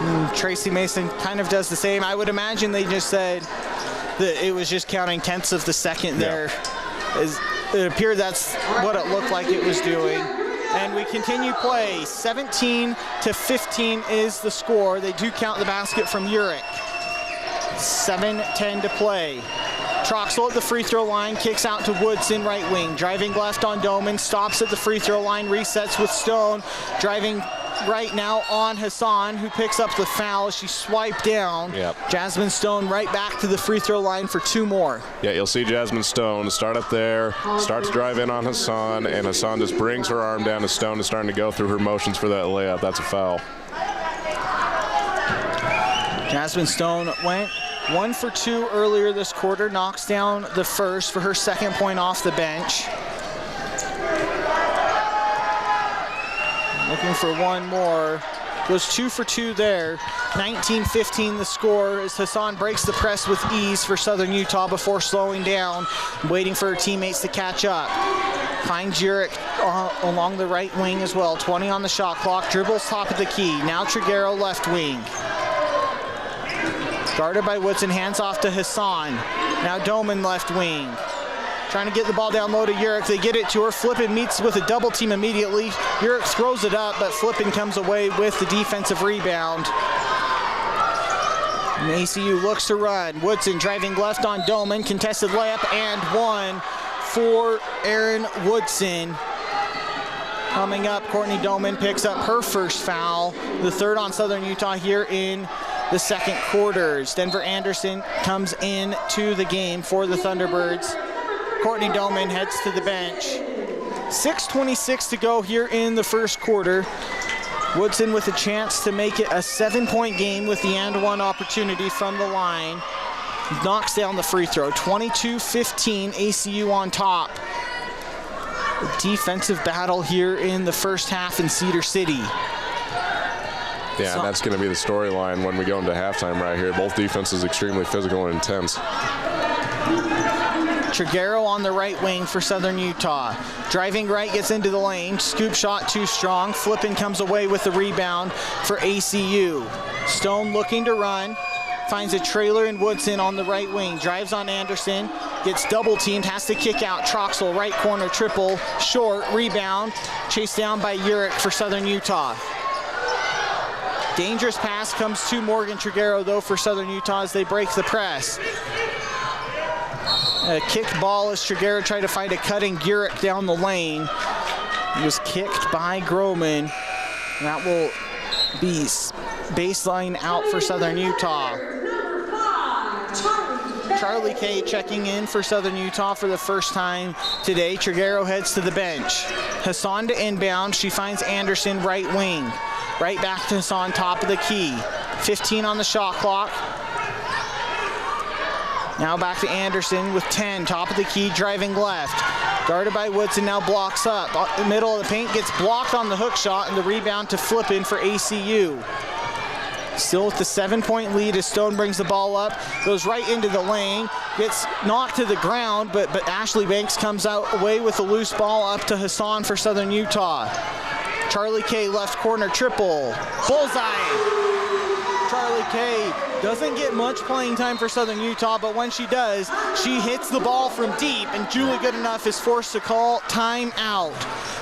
And Tracy Mason kind of does the same. I would imagine they just said that it was just counting tenths of the second there. As it appeared that's what it looked like it was doing. And we continue play. 17-15 is the score. They do count the basket from Urich. 7:10 to play. Troxel at the free throw line, kicks out to Woodson, right wing. Driving left on Doman, stops at the free throw line, resets with Stone. Driving right now on Hassan, who picks up the foul. She swiped down. Jasmine Stone right back to the free throw line for 2 more. Yeah, you'll see Jasmine Stone start up there, start to drive in on Hassan, and Hassan just brings her arm down to Stone and starting to go through her motions for that layup. That's a foul. Jasmine Stone went 1 for 2 earlier this quarter, knocks down the first for her second point off the bench. Looking for one more. Goes 2 for 2 there. 19-15 the score as Hassan breaks the press with ease for Southern Utah before slowing down, waiting for her teammates to catch up. Finds Urich along the right wing as well. 20 on the shot clock. Dribbles top of the key. Now Triguero left wing. Guarded by Woodson, hands off to Hassan. Now Doman left wing. Trying to get the ball down low to Urich. They get it to her. Flippin meets with a double team immediately. Urich throws it up, but Flippin comes away with the defensive rebound. And ACU looks to run. Woodson driving left on Doman. Contested layup and 1 for Erin Woodson. Coming up, Courtney Doman picks up her first foul. The third on Southern Utah here in the second quarters. Denver Anderson comes in to the game for the Thunderbirds. Courtney Doman heads to the bench. 6:26 to go here in the first quarter. Woodson with a chance to make it a 7-point game with the and one opportunity from the line. Knocks down the free throw. 22-15, ACU on top. A defensive battle here in the first half in Cedar City. Yeah, that's going to be the storyline when we go into halftime right here. Both defenses extremely physical and intense. Triguero on the right wing for Southern Utah. Driving right, gets into the lane. Scoop shot too strong. Flippin comes away with the rebound for ACU. Stone looking to run. Finds a trailer in Woodson on the right wing. Drives on Anderson. gets double teamed, has to kick out. Troxel, right corner, triple, short, rebound, chased down by Urick for Southern Utah. Dangerous pass comes to Morgan Triguero, though, for Southern Utah as they break the press. A kicked ball as Triguero tried to find a cutting Urick down the lane. He was kicked by Groman. That will be baseline out for Southern Utah. Charlie Kay checking in for Southern Utah for the first time today. Triguero heads to the bench. Hassan to inbound. She finds Anderson right wing. Right back to Hassan, top of the key. 15 on the shot clock. Now back to Anderson with 10, top of the key, driving left. Guarded by Woodson, now blocks up. The middle of the paint, gets blocked on the hook shot, and the rebound to Flippin for ACU. Still with the 7-point lead as Stone brings the ball up, goes right into the lane, gets knocked to the ground, but Ashley Banks comes out away with a loose ball up to Hassan for Southern Utah. Charlie Kay, left corner, triple, bullseye. Charlie Kay doesn't get much playing time for Southern Utah, but when she does, she hits the ball from deep, and Julie Goodenough is forced to call timeout.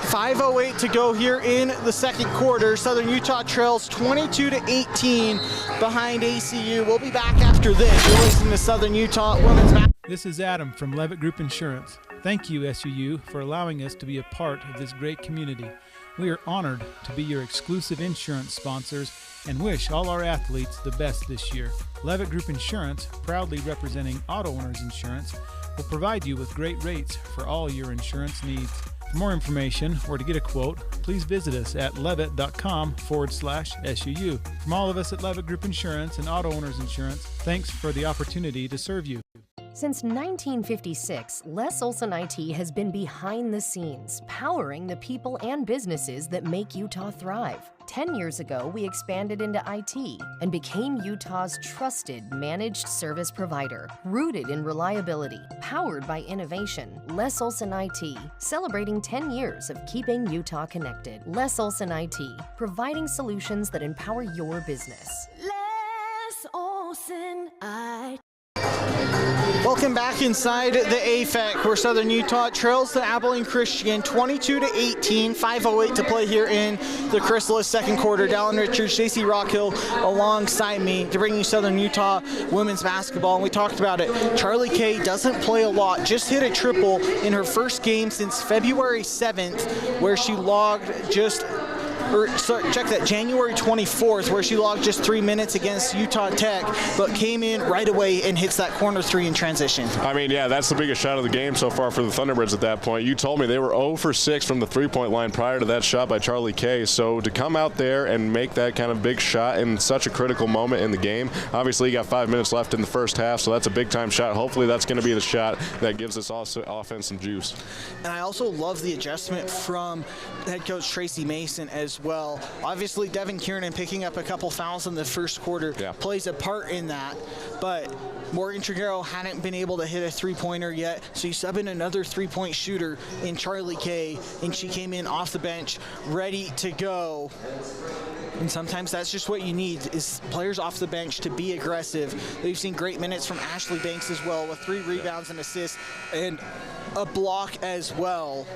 5:08 to go here in the second quarter. Southern Utah trails 22-18 behind ACU. We'll be back after this. You're listening to Southern Utah Women's Basketball. This is Adam from Levitt Group Insurance. Thank you, SUU, for allowing us to be a part of this great community. We are honored to be your exclusive insurance sponsors and wish all our athletes the best this year. Levitt Group Insurance, proudly representing auto owners insurance, will provide you with great rates for all your insurance needs. For more information or to get a quote, please visit us at levitt.com/SUU. From all of us at Levitt Group Insurance and Auto Owners Insurance, thanks for the opportunity to serve you. Since 1956, Les Olson IT has been behind the scenes, powering the people and businesses that make Utah thrive. 10 years ago, we expanded into IT and became Utah's trusted managed service provider, rooted in reliability, powered by innovation. Les Olson IT, celebrating 10 years of keeping Utah connected. Les Olson IT, providing solutions that empower your business. Les Olson IT. Welcome back inside the AFEC, where Southern Utah trails the Abilene Christian 22-18, 5:08 to play here in the Chrysalis second quarter. Dallin Richards, JC Rockhill alongside me to bring you Southern Utah women's basketball. And we talked about it. Charlie Kay doesn't play a lot, just hit a triple in her first game since February 7th, where she logged January 24th, where she logged just 3 minutes against Utah Tech, but came in right away and hits that corner three in transition. I mean, yeah, that's the biggest shot of the game so far for the Thunderbirds at that point. You told me they were 0 for 6 from the three-point line prior to that shot by Charlie Kay. So to come out there and make that kind of big shot in such a critical moment in the game, obviously you got 5 minutes left in the first half, so that's a big-time shot. Hopefully that's going to be the shot that gives this offense some juice. And I also love the adjustment from head coach Tracy Mason as well. Obviously, Devin Kiernan picking up a couple fouls in the first quarter plays a part in that, but Morgan Triguero hadn't been able to hit a three-pointer yet, so you sub in another three-point shooter in Charlie Kay, and she came in off the bench ready to go. And sometimes that's just what you need, is players off the bench to be aggressive. We've seen great minutes from Ashley Banks as well, with 3 rebounds and assists and a block as well.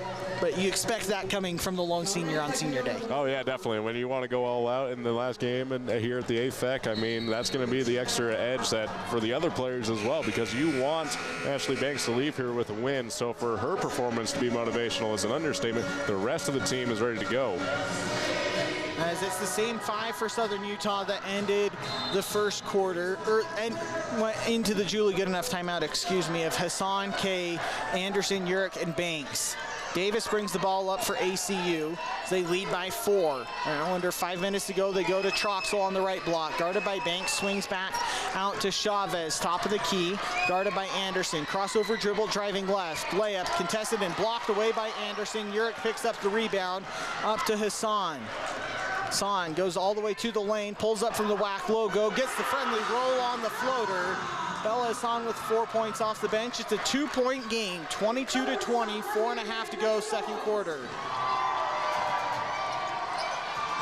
But you expect that coming from the lone senior on senior day. Oh, yeah, definitely. When you want to go all out in the last game and here at the AFEC, I mean, that's going to be the extra edge that for the other players as well, because you want Ashley Banks to leave here with a win. So for her performance to be motivational is an understatement. The rest of the team is ready to go. As it's the same 5 for Southern Utah that ended the first quarter, and went into the Julie Goodenough timeout, of Hassan, Kay, Anderson, Urick, and Banks. Davis brings the ball up for ACU. They lead by 4. And under 5 minutes to go, they go to Troxel on the right block. Guarded by Banks, swings back out to Chavez, top of the key. Guarded by Anderson. Crossover dribble, driving left. Layup contested and blocked away by Anderson. Urick picks up the rebound, up to Hassan. Hassan goes all the way to the lane, pulls up from the WAC logo, gets the friendly roll on the floater. Bella Hassan with 4 points off the bench. It's a 2-point game, 22-20, 4.5 to go, second quarter.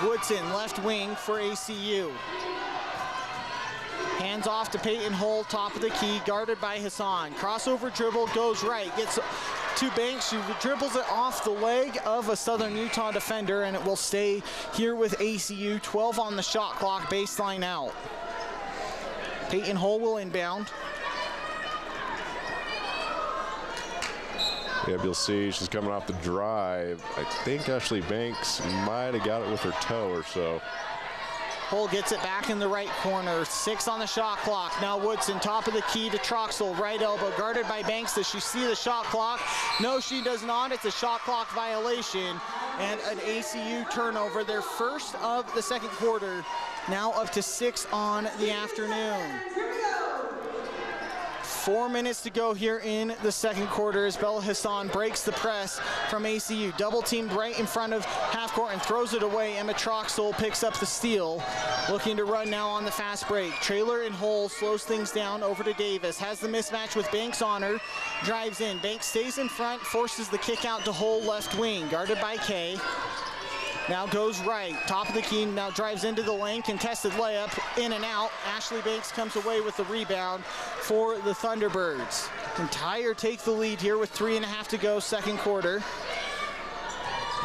Woodson, left wing for ACU. Hands off to Peyton Hull, top of the key, guarded by Hassan. Crossover dribble, goes right, gets to Banks. She dribbles it off the leg of a Southern Utah defender, and it will stay here with ACU. 12 on the shot clock, baseline out. Peyton Hull will inbound. Yep, you'll see she's coming off the drive. I think Ashley Banks might have got it with her toe or so. Hull gets it back in the right corner. 6 on the shot clock. Now Woodson, top of the key to Troxel. Right elbow, guarded by Banks. Does she see the shot clock? No, she does not. It's a shot clock violation and an ACU turnover. Their first of the second quarter. Now up to 6 on the afternoon. 4 minutes to go here in the second quarter as Bella Hassan breaks the press from ACU. Double teamed right in front of half court and throws it away. Emma Troxel picks up the steal. Looking to run now on the fast break. Trailer and Hull slows things down over to Davis. Has the mismatch with Banks on her. Drives in. Banks stays in front, forces the kick out to Hull left wing. Guarded by Kay. Now goes right, top of the key, now drives into the lane, contested layup, in and out. Ashley Banks comes away with the rebound for the Thunderbirds. And Tyre take the lead here with 3.5 to go, second quarter.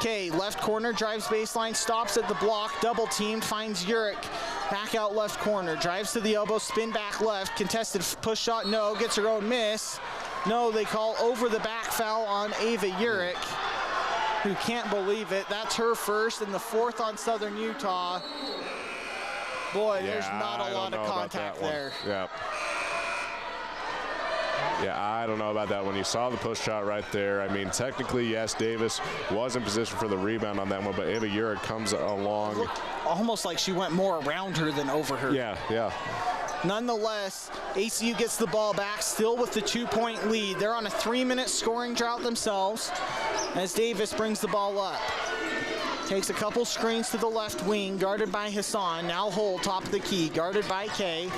Kay, left corner, drives baseline, stops at the block, double teamed, finds Urich. Back out left corner, drives to the elbow, spin back left, contested push shot, no, gets her own miss. No, they call over the back foul on Ava Urich, who can't believe it. That's her first and the fourth on Southern Utah. Boy, there's not a lot of contact there. Yeah, I don't know about that one. You saw the push shot right there. I mean, technically, yes, Davis was in position for the rebound on that one, but Ava Urich comes along. Almost like she went more around her than over her. Yeah. Nonetheless, ACU gets the ball back, still with the 2-point lead. They're on a 3-minute scoring drought themselves as Davis brings the ball up. Takes a couple screens to the left wing, guarded by Hassan. Now Hull, top of the key, guarded by Kay.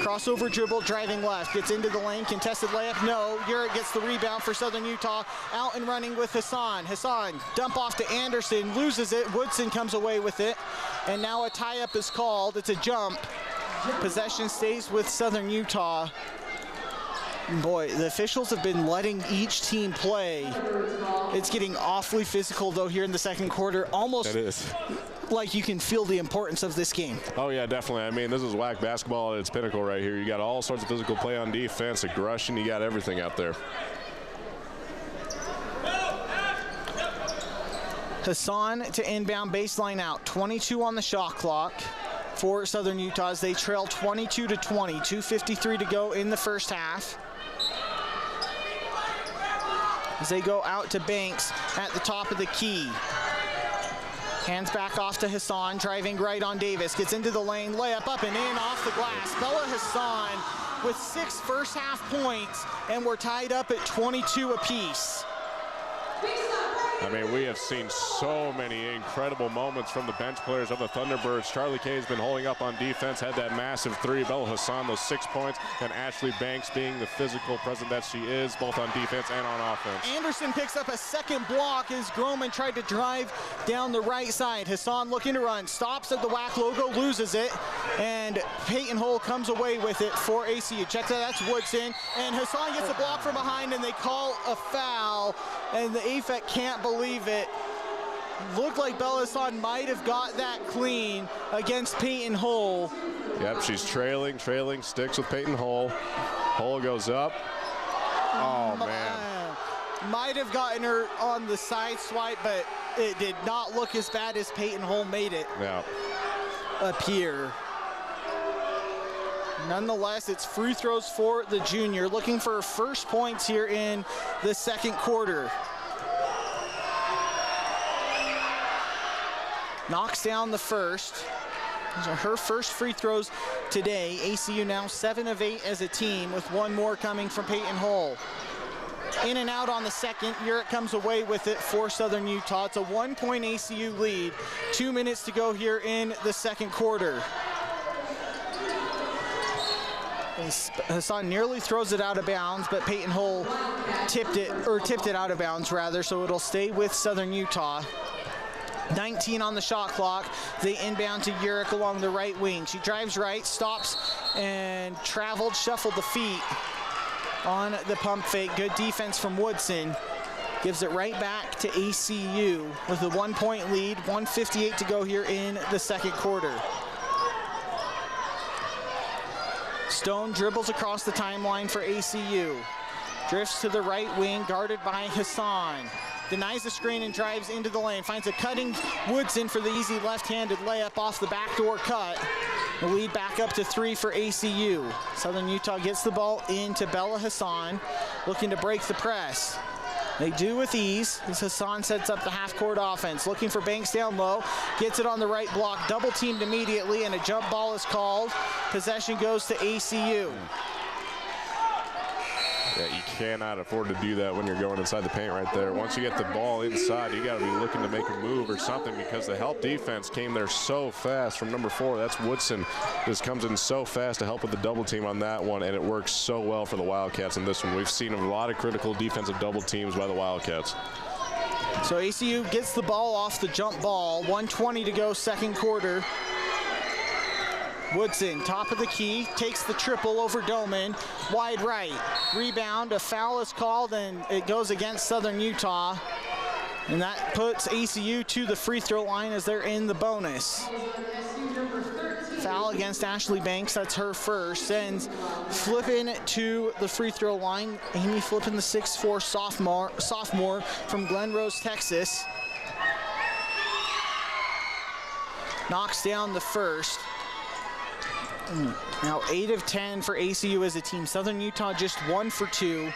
Crossover dribble, driving left, gets into the lane, contested layup, no. Urich gets the rebound for Southern Utah. Out and running with Hassan. Hassan, dump off to Anderson, loses it. Woodson comes away with it. And now a tie-up is called. It's a jump. Possession stays with Southern Utah. Boy, the officials have been letting each team play. It's getting awfully physical, though, here in the second quarter. Almost it is. Like you can feel the importance of this game. Oh, yeah, definitely. I mean, this is WAC basketball at its pinnacle right here. You got all sorts of physical play on defense, aggression. You got everything out there. Hassan to inbound, baseline out. 22 on the shot clock for Southern Utah as they trail 22-20. 2:53 to go in the first half. As they go out to Banks at the top of the key. Hands back off to Hassan, driving right on Davis. Gets into the lane, layup up and in off the glass. Bella Hassan with 6 first half points, and we're tied up at 22 apiece. I mean, we have seen so many incredible moments from the bench players of the Thunderbirds. Charlie Kay has been holding up on defense, had that massive 3. Bella Hassan, those 6 points, and Ashley Banks being the physical presence that she is, both on defense and on offense. Anderson picks up a second block as Groman tried to drive down the right side. Hassan looking to run, stops at the WAC logo, loses it, and Peyton Hull comes away with it for ACU. Check that, that's Woodson, and Hassan gets a block from behind, and they call a foul, and the AFEC can't believe it. Looked like Bella Hassan might have got that clean against Peyton Hull. Yep, she's trailing, sticks with Peyton Hull. Hull goes up. Oh, man. Might have gotten her on the side swipe, but it did not look as bad as Peyton Hull made it appear. Nonetheless, it's free throws for the junior, looking for her first points here in the second quarter. Knocks down the first. Those are her first free throws today. ACU now 7 of 8 as a team, with 1 more coming from Peyton Hull. In and out on the second. Urich comes away with it for Southern Utah. It's a 1-point ACU lead. 2 minutes to go here in the second quarter. Hassan nearly throws it out of bounds, but Peyton Hull tipped it out of bounds rather, so it'll stay with Southern Utah. 19 on the shot clock. They inbound to Urich along the right wing. She drives right, stops, and shuffled the feet on the pump fake. Good defense from Woodson. Gives it right back to ACU with a 1-point lead. 1:58 to go here in the second quarter. Stone dribbles across the timeline for ACU. Drifts to the right wing, guarded by Hassan. Denies the screen and drives into the lane. Finds a cutting Woodson for the easy left-handed layup off the backdoor cut. The lead back up to 3 for ACU. Southern Utah gets the ball into Bella Hassan, looking to break the press. They do with ease as Hassan sets up the half-court offense. Looking for Banks down low. Gets it on the right block. Double-teamed immediately, and a jump ball is called. Possession goes to ACU. Yeah, you cannot afford to do that when you're going inside the paint right there. Once you get the ball inside, you got to be looking to make a move or something, because the help defense came there so fast from number 4. That's Woodson. Just comes in so fast to help with the double team on that one, and it works so well for the Wildcats in this one. We've seen a lot of critical defensive double teams by the Wildcats. So ACU gets the ball off the jump ball. 1:20 to go, second quarter. Woodson, top of the key, takes the triple over Doman, wide right. Rebound, a foul is called, and it goes against Southern Utah. And that puts ACU to the free throw line as they're in the bonus. Foul against Ashley Banks, that's her first. Sends Flippin to the free throw line. Amy Flippin, the 6'4" sophomore from Glen Rose, Texas. Knocks down the first. Now 8 of 10 for ACU as a team. Southern Utah just 1 for 2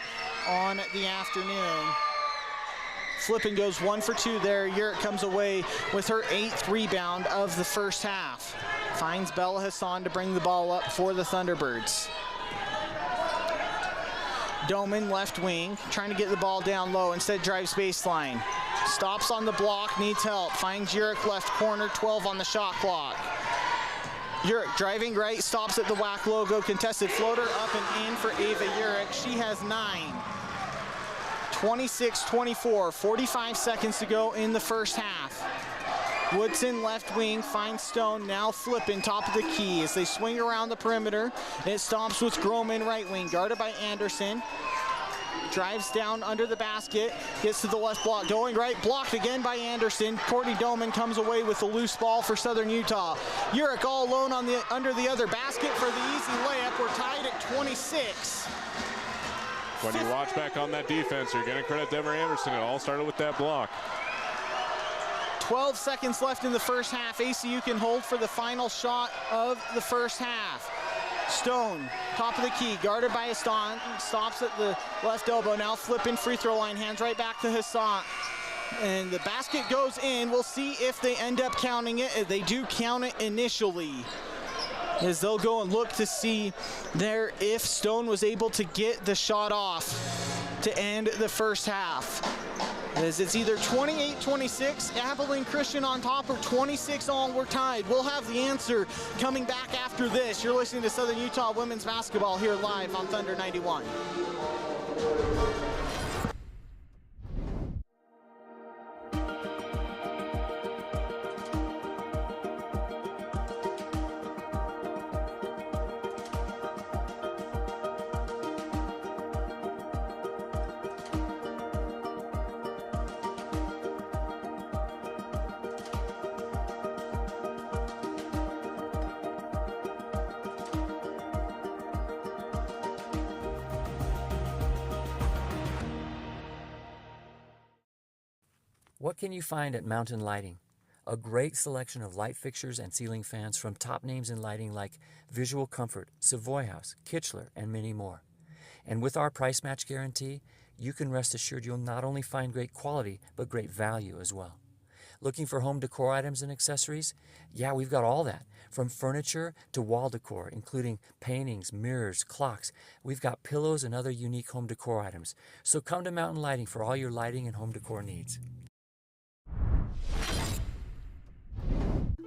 on the afternoon. Flippin goes 1 for 2 there. Urich comes away with her 8th rebound of the first half. Finds Bella Hassan to bring the ball up for the Thunderbirds. Doman, left wing, trying to get the ball down low. Instead drives baseline. Stops on the block, needs help. Finds Urich left corner, 12 on the shot clock. Urich driving right, stops at the WAC logo, contested floater up and in for Ava Urich. She has 9. 26-24, 45 seconds to go in the first half. Woodson left wing, finds Stone, now Flippin top of the key as they swing around the perimeter. It stops with Groman right wing, guarded by Anderson. Drives down under the basket, gets to the left block, going right, blocked again by Anderson. Courtney Doman comes away with the loose ball for Southern Utah. Urich all alone on under the other basket for the easy layup. We're tied at 26. When you watch back on that defense, you're going to credit Demer Anderson. It all started with that block. 12 seconds left in the first half. ACU can hold for the final shot of the first half. Stone, top of the key, guarded by Hassan, stops at the left elbow, now Flippin free throw line, hands right back to Hassan. And the basket goes in. We'll see if they end up counting it. They do count it initially, as they'll go and look to see there if Stone was able to get the shot off to end the first half. As it's either 28-26, Abilene Christian on top, or 26-all, we're tied. We'll have the answer coming back after this. You're listening to Southern Utah Women's Basketball here live on Thunder 91. What can you find at Mountain Lighting? A great selection of light fixtures and ceiling fans from top names in lighting like Visual Comfort, Savoy House, Kichler, and many more. And with our price match guarantee, you can rest assured you'll not only find great quality, but great value as well. Looking for home decor items and accessories? Yeah, we've got all that. From furniture to wall decor, including paintings, mirrors, clocks. We've got pillows and other unique home decor items. So come to Mountain Lighting for all your lighting and home decor needs.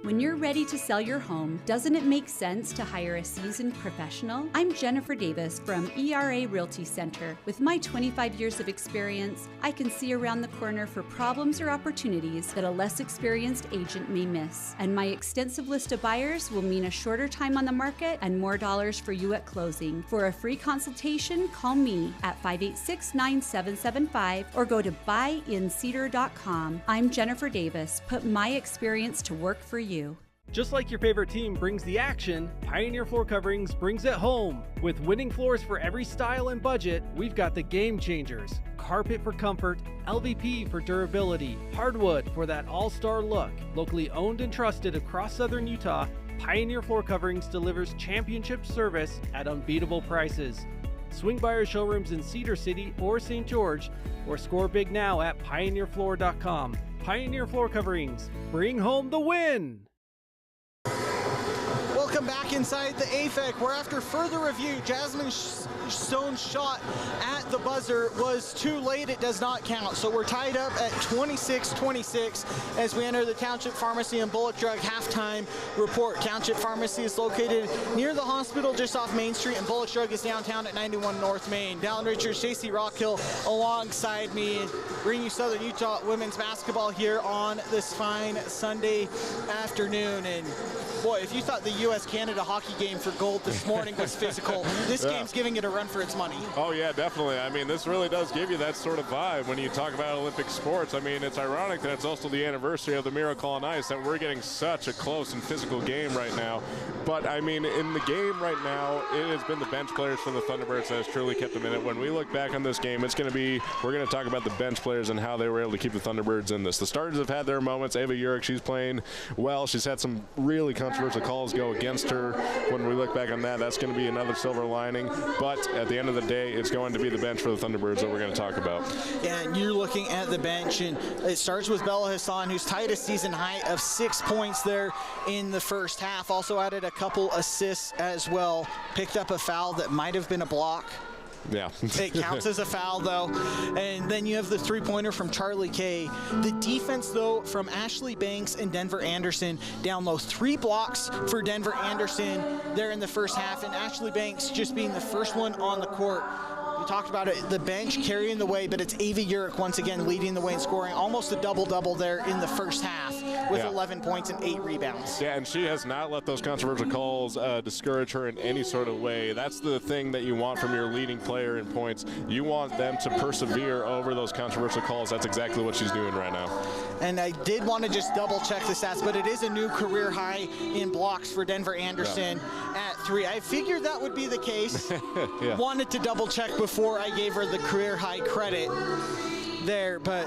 When you're ready to sell your home, doesn't it make sense to hire a seasoned professional? I'm Jennifer Davis from ERA Realty Center. With my 25 years of experience, I can see around the corner for problems or opportunities that a less experienced agent may miss. And my extensive list of buyers will mean a shorter time on the market and more dollars for you at closing. For a free consultation, call me at 586-9775 or go to buyincedar.com. I'm Jennifer Davis. Put my experience to work for you. Just like your favorite team brings the action, Pioneer Floor Coverings brings it home. With winning floors for every style and budget, we've got the game changers. Carpet for comfort, LVP for durability, hardwood for that all-star look. Locally owned and trusted across southern Utah, Pioneer Floor Coverings delivers championship service at unbeatable prices. Swing by our showrooms in Cedar City or St. George, or score big now at pioneerfloor.com. Pioneer Floor Coverings, bring home the win! Welcome back inside the AFEC, where after further review, Jasmine Stone's shot at the buzzer was too late. It does not count. So we're tied up at 26-26 as we enter the Township Pharmacy and Bullock Drug halftime report. Township Pharmacy is located near the hospital just off Main Street, and Bullock Drug is downtown at 91 North Main. Dallin Richards, JC Rockhill alongside me, bringing you Southern Utah women's basketball here on this fine Sunday afternoon. And boy, if you thought the U.S.-Canada hockey game for gold this morning was physical, this game's giving it a run for its money. Oh, yeah, definitely. I mean, this really does give you that sort of vibe when you talk about Olympic sports. I mean, it's ironic that it's also the anniversary of the Miracle on Ice, that we're getting such a close and physical game right now. But, I mean, in the game right now, it has been the bench players for the Thunderbirds that has truly kept them in it. When we look back on this game, it's going to be, we're going to talk about the bench players and how they were able to keep the Thunderbirds in this. The starters have had their moments. Ava Urick, she's playing well. She's had some really controversial calls go against her. When we look back on that, that's going to be another silver lining. But at the end of the day, it's going to be the bench for the Thunderbirds that we're going to talk about. Yeah, and you're looking at the bench, and it starts with Bella Hassan, who's tied a season high of 6 points there in the first half. Also added a couple assists as well. Picked up a foul that might have been a block. Yeah. It counts as a foul, though. And then you have the three-pointer from Charlie Kay. The defense, though, from Ashley Banks and Denver Anderson down low. 3 blocks for Denver Anderson there in the first half, and Ashley Banks just being the first one on the court. We talked about it, the bench carrying the way, but it's Ava Urick once again leading the way and scoring almost a double-double there in the first half with 11 points and 8 rebounds. Yeah, and she has not let those controversial calls discourage her in any sort of way. That's the thing that you want from your leading player in points. You want them to persevere over those controversial calls. That's exactly what she's doing right now. And I did want to just double-check the stats, but it is a new career high in blocks for Denver Anderson at 3. I figured that would be the case. Wanted to double-check before I gave her the career high credit there, but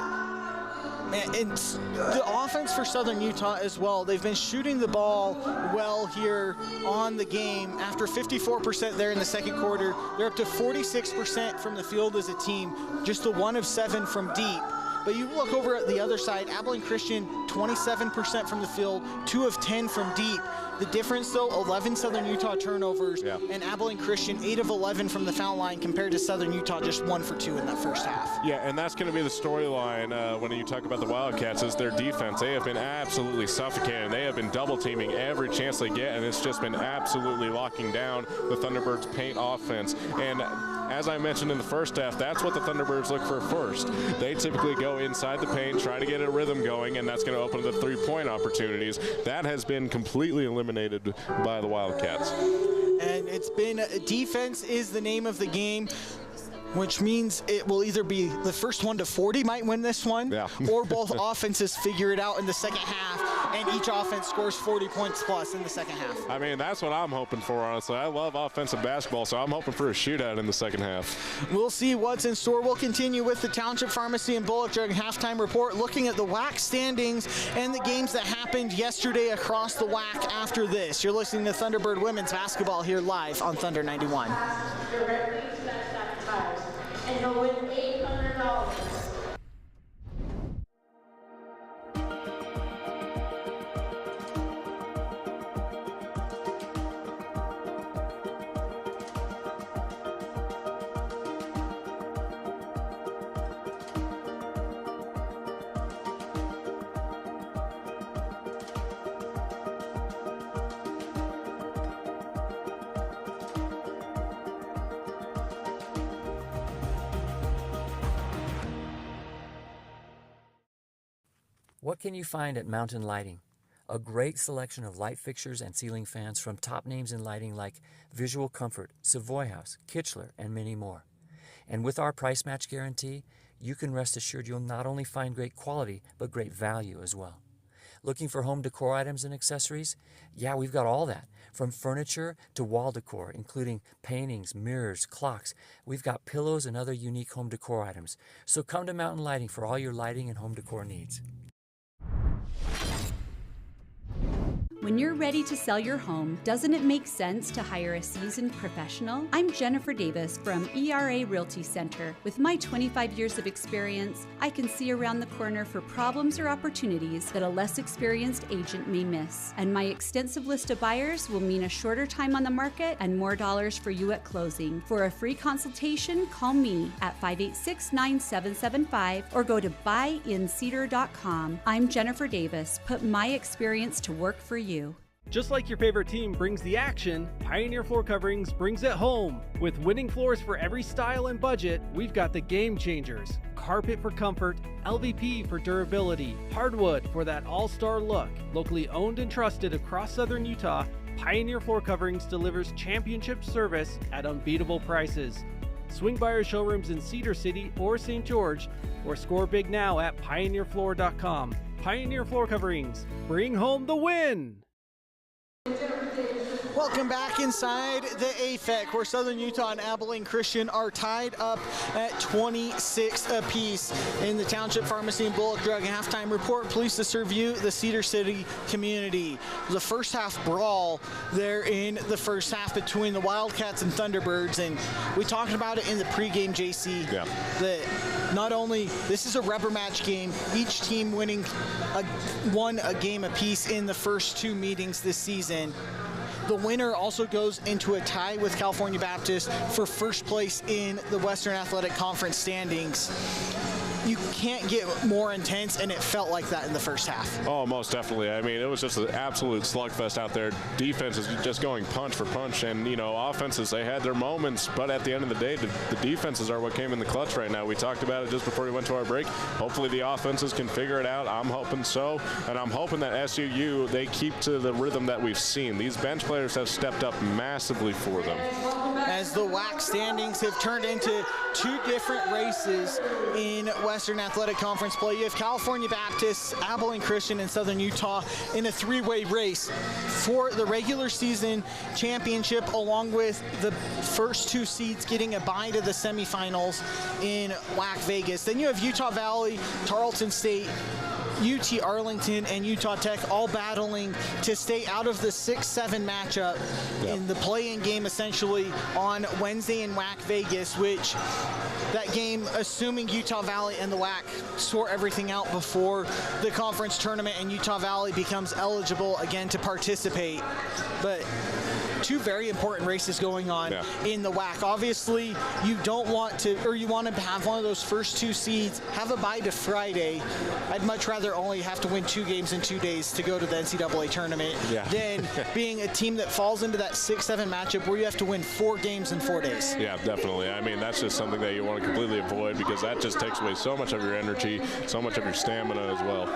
it's the offense for Southern Utah as well. They've been shooting the ball well here on the game. After 54% there in the second quarter, they're up to 46% from the field as a team, just a 1 of 7 from deep. But you look over at the other side, Abilene Christian, 27% from the field, 2 of 10 from deep. The difference, though, 11 Southern Utah turnovers, and Abilene Christian, 8 of 11 from the foul line compared to Southern Utah, just 1 for 2 in that first half. Yeah, and that's going to be the storyline when you talk about the Wildcats, is their defense. They have been absolutely suffocating. They have been double-teaming every chance they get, and it's just been absolutely locking down the Thunderbirds' paint offense. And as I mentioned in the first half, that's what the Thunderbirds look for first. They typically go inside the paint, try to get a rhythm going, and that's going to open the three-point opportunities. That has been completely eliminated by the Wildcats. And it's been defense is the name of the game, which means it will either be the first one to 40 might win this one, or both offenses figure it out in the second half, and each offense scores 40 points plus in the second half. I mean, that's what I'm hoping for, honestly. I love offensive basketball, so I'm hoping for a shootout in the second half. We'll see what's in store. We'll continue with the Township Pharmacy and Bullock Drug halftime report, looking at the WAC standings and the games that happened yesterday across the WAC after this. You're listening to Thunderbird Women's Basketball here live on Thunder 91. And he'll win $800. What can you find at Mountain Lighting? A great selection of light fixtures and ceiling fans from top names in lighting like Visual Comfort, Savoy House, Kitchler, and many more. And with our price match guarantee, you can rest assured you'll not only find great quality, but great value as well. Looking for home decor items and accessories? Yeah, we've got all that. From furniture to wall decor, including paintings, mirrors, clocks. We've got pillows and other unique home decor items. So come to Mountain Lighting for all your lighting and home decor needs. When you're ready to sell your home, doesn't it make sense to hire a seasoned professional? I'm Jennifer Davis from ERA Realty Center. With my 25 years of experience, I can see around the corner for problems or opportunities that a less experienced agent may miss. And my extensive list of buyers will mean a shorter time on the market and more dollars for you at closing. For a free consultation, call me at 586-9775 or go to buyincedar.com. I'm Jennifer Davis. Put my experience to work for you. Just like your favorite team brings the action, Pioneer Floor Coverings brings it home. With winning floors for every style and budget, we've got the game changers. Carpet for comfort, LVP for durability, hardwood for that all-star look. Locally owned and trusted across southern Utah, Pioneer Floor Coverings delivers championship service at unbeatable prices. Swing by our showrooms in Cedar City or St. George, or score big now at pioneerfloor.com. Pioneer Floor Coverings, bring home the win! Welcome back inside the AFEC, where Southern Utah and Abilene Christian are tied up at 26 apiece. In the Township Pharmacy and Bullock Drug halftime report, pleased to serve you the Cedar City community. The first half brawl there in the first half between the Wildcats and Thunderbirds, and we talked about it in the pregame, JC. Yeah. That not only this is a rubber match game, each team winning one a game apiece in the first two meetings this season. The winner also goes into a tie with California Baptist for first place in the Western Athletic Conference standings. You can't get more intense, and it felt like that in the first half. Oh, most definitely. I mean, it was just an absolute slugfest out there. Defense is just going punch for punch, and, you know, offenses, they had their moments, but at the end of the day, the defenses are what came in the clutch right now. We talked about it just before we went to our break. Hopefully the offenses can figure it out. I'm hoping so, and I'm hoping that SUU, they keep to the rhythm that we've seen. These bench players have stepped up massively for them. As the WAC standings have turned into two different races in Western Athletic Conference play. You have California Baptist, Abilene Christian, and Southern Utah in a three-way race for the regular season championship, along with the first two seeds getting a bye to the semifinals in WAC Vegas. Then you have Utah Valley, Tarleton State, UT Arlington, and Utah Tech all battling to stay out of the 6-7 matchup in the play-in game essentially on Wednesday in WAC Vegas, which that game, assuming Utah Valley and the WAC sort everything out before the conference tournament and Utah Valley becomes eligible again to participate. But two very important races going on in the WAC. Obviously, you don't want to, or you want to have one of those first two seeds have a bye to Friday. I'd much rather only have to win 2 games in 2 days to go to the NCAA tournament than being a team that falls into that 6-7 matchup where you have to win 4 games in 4 days. Yeah, definitely. I mean, that's just something that you want to completely avoid, because that just takes away so much of your energy, so much of your stamina as well.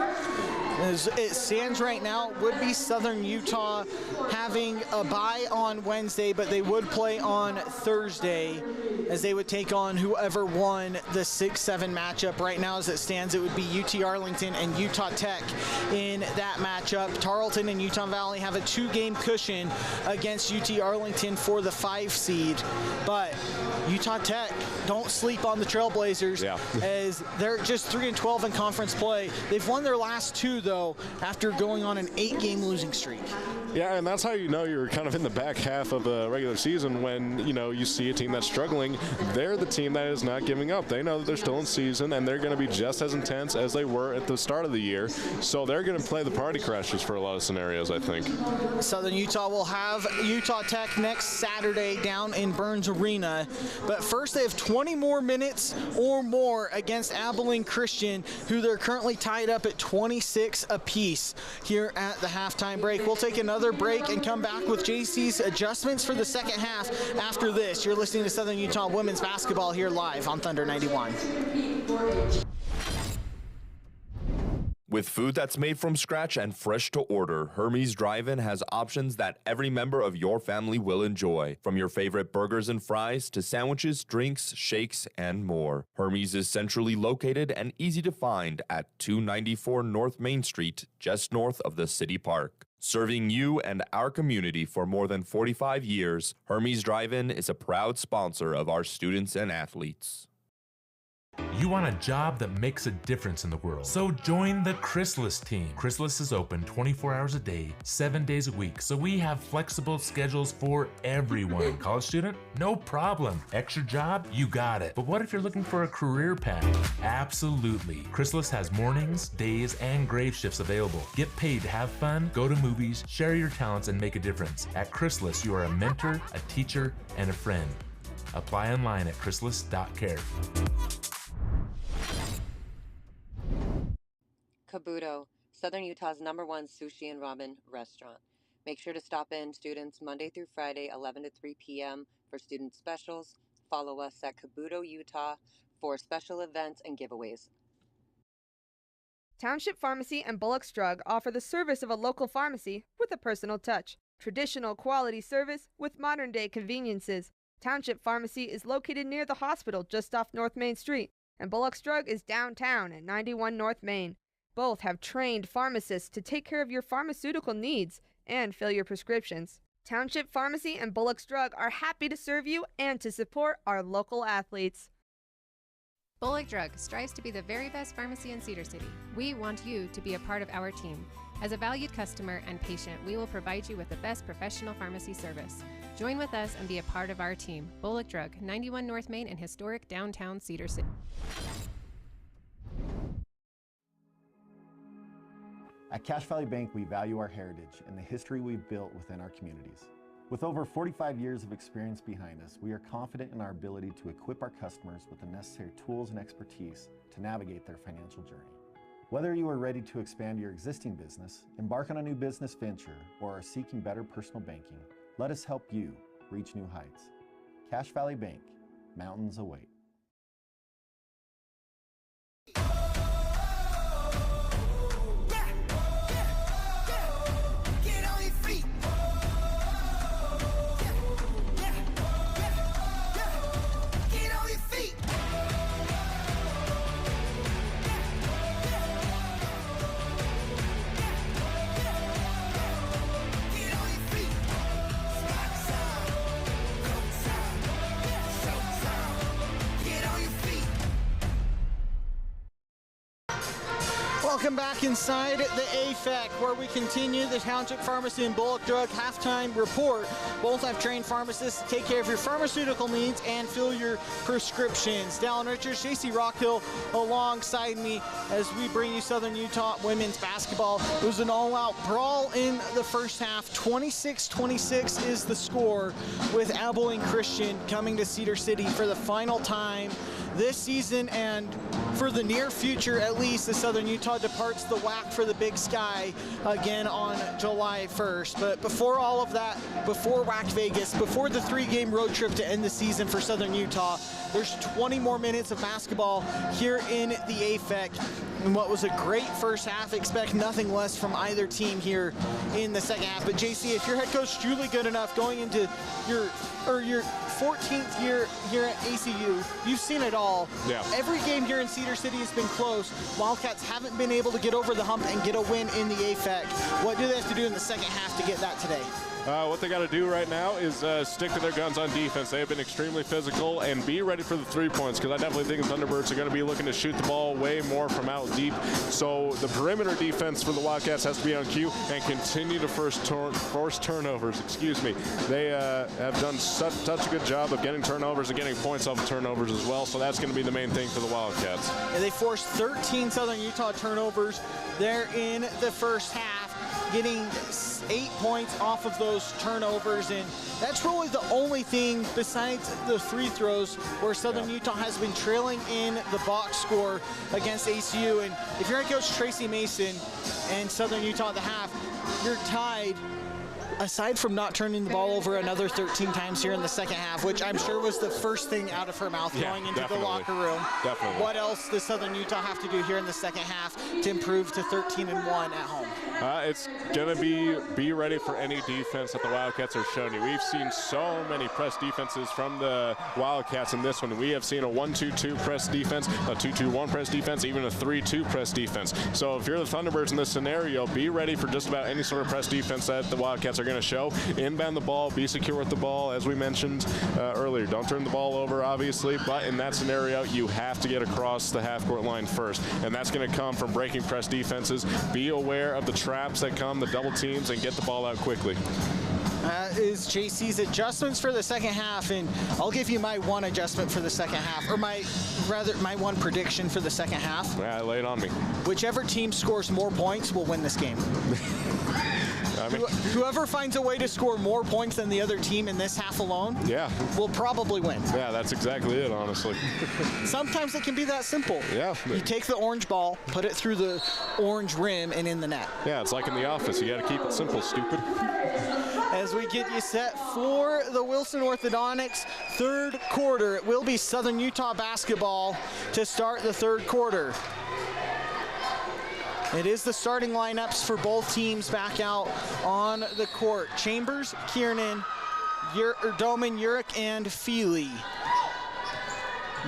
As it stands right now, would be Southern Utah having a bye on Wednesday, but they would play on Thursday as they would take on whoever won the 6-7 matchup. Right now, as it stands, it would be UT Arlington and Utah Tech in that matchup. Tarleton and Utah Valley have a 2-game cushion against UT Arlington for the 5 seed, but Utah Tech, don't sleep on the Trailblazers as they're just 3-12 in conference play. They've won their last 2, though, after going on an 8-game losing streak. Yeah, and that's how you know you're kind of in the back half of the regular season when, you know, you see a team that's struggling. They're the team that is not giving up. They know that they're still in season, and they're going to be just as intense as they were at the start of the year. So they're going to play the party crashers for a lot of scenarios, I think. Southern Utah will have Utah Tech next Saturday down in Burns Arena. But first, they have 20 more minutes or more against Abilene Christian, who they're currently tied up at 26 apiece here at the halftime break. We'll take another break and come back with JC's adjustments for the second half after this. You're listening to Southern Utah Women's Basketball here live on Thunder 91. With food that's made from scratch and fresh to order, Hermes Drive-In has options that every member of your family will enjoy. From your favorite burgers and fries to sandwiches, drinks, shakes, and more. Hermes is centrally located and easy to find at 294 North Main Street, just north of the City Park. Serving you and our community for more than 45 years, Hermes Drive-In is a proud sponsor of our students and athletes. You want a job that makes a difference in the world. So join the Chrysalis team. Chrysalis is open 24 hours a day, 7 days a week. So we have flexible schedules for everyone. College student? No problem. Extra job? You got it. But what if you're looking for a career path? Absolutely. Chrysalis has mornings, days, and grave shifts available. Get paid to have fun, go to movies, share your talents, and make a difference. At Chrysalis, you are a mentor, a teacher, and a friend. Apply online at chrysalis.care. Kabuto, Southern Utah's #1 sushi and ramen restaurant. Make sure to stop in, students, Monday through Friday, 11 to 3 p.m. for student specials. Follow us at Kabuto, Utah for special events and giveaways. Township Pharmacy and Bullock's Drug offer the service of a local pharmacy with a personal touch. Traditional quality service with modern-day conveniences. Township Pharmacy is located near the hospital just off North Main Street, and Bullock's Drug is downtown at 91 North Main. Both have trained pharmacists to take care of your pharmaceutical needs and fill your prescriptions. Township Pharmacy and Bullock's Drug are happy to serve you and to support our local athletes. Bullock Drug strives to be the very best pharmacy in Cedar City. We want you to be a part of our team. As a valued customer and patient, we will provide you with the best professional pharmacy service. Join with us and be a part of our team. Bullock Drug, 91 North Main in historic downtown Cedar City. At Cache Valley Bank, we value our heritage and the history we've built within our communities. With over 45 years of experience behind us, we are confident in our ability to equip our customers with the necessary tools and expertise to navigate their financial journey. Whether you are ready to expand your existing business, embark on a new business venture, or are seeking better personal banking, let us help you reach new heights. Cache Valley Bank, mountains await. Welcome back inside the AFEC, where we continue the Township Pharmacy and Bullock Drug halftime report. Both have trained pharmacists to take care of your pharmaceutical needs and fill your prescriptions. Dallin Richards, JC Rockhill alongside me as we bring you Southern Utah women's basketball. It was an all-out brawl in the first half. 26-26 is the score, with Abilene Christian coming to Cedar City for the final time this season, and for the near future at least, the Southern Utah departs the WAC for the Big Sky again on July 1st. But before all of that, before WAC Vegas, before the 3-game road trip to end the season for Southern Utah, there's 20 more minutes of basketball here in the AFEC. In what was a great first half, expect nothing less from either team here in the second half. But JC, if your head coach Julie good enough going into your 14th year here at ACU, you've seen it all. Yeah. Every game here in Cedar City has been close. Wildcats haven't been able to get over the hump and get a win in the AFEC. What do they have to do in the second half to get that today? What they got to do right now is stick to their guns on defense. They have been extremely physical, and be ready for the 3 points, because I definitely think the Thunderbirds are going to be looking to shoot the ball way more from out deep. So the perimeter defense for the Wildcats has to be on cue and continue to force turnovers. They have done such a good job of getting turnovers and getting points off of turnovers as well. So that's going to be the main thing for the Wildcats. And they forced 13 Southern Utah turnovers there in the first half, getting 8 points off of those turnovers, and that's really the only thing besides the free throws where Southern Utah has been trailing in the box score against ACU. And if you're head coach Tracy Mason and Southern Utah at the half, you're tied aside from not turning the ball over another 13 times here in the second half, which I'm sure was the first thing out of her mouth going into the locker room, what else does Southern Utah have to do here in the second half to improve to 13-1 at home? It's going to be ready for any defense that the Wildcats are showing you. We've seen so many press defenses from the Wildcats in this one. We have seen a 1-2-2 press defense, a 2-2-1 press defense, even a 3-2 press defense. So if you're the Thunderbirds in this scenario, be ready for just about any sort of press defense that the Wildcats are going to show. Inbound the ball, be secure with the ball, as we mentioned earlier. Don't turn the ball over, obviously, but in that scenario, you have to get across the half-court line first, and that's going to come from breaking press defenses. Be aware of the traps that come, the double teams, and get the ball out quickly. Is JC's adjustments for the second half, and I'll give you my one adjustment for the second half, or my one prediction for the second half. Yeah, lay it on me. Whichever team scores more points will win this game. Whoever finds a way to score more points than the other team in this half alone will probably win. Yeah, that's exactly it, honestly. Sometimes it can be that simple. Yeah. You take the orange ball, put it through the orange rim, and in the net. Yeah, it's like in The Office. You got to keep it simple, stupid. As we get you set for the Wilson Orthodontics third quarter, it will be Southern Utah basketball to start the third quarter. It is the starting lineups for both teams back out on the court. Chambers, Kiernan, Doman, Urich, and Feely.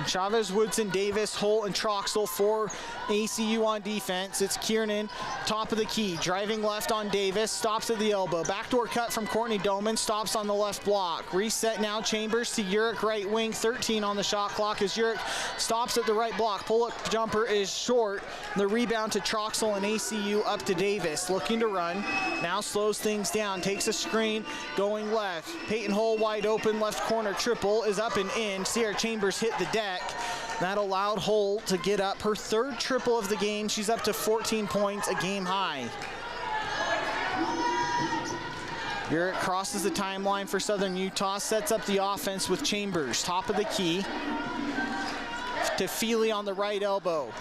Chavez, Woodson, Davis, Holt, and Troxel for ACU on defense. It's Kiernan, top of the key, driving left on Davis, stops at the elbow. Backdoor cut from Courtney Doman, stops on the left block. Reset now, Chambers to Urich, right wing, 13 on the shot clock as Urich stops at the right block. Pull-up jumper is short. The rebound to Troxel and ACU up to Davis, looking to run. Now slows things down, takes a screen, going left. Peyton Hull wide open, left corner triple is up and in. Sierra Chambers hit the deck. That allowed Hull to get up her third triple of the game. She's up to 14 points, a game high. Urich crosses the timeline for Southern Utah, sets up the offense with Chambers, top of the key. To Feely on the right elbow.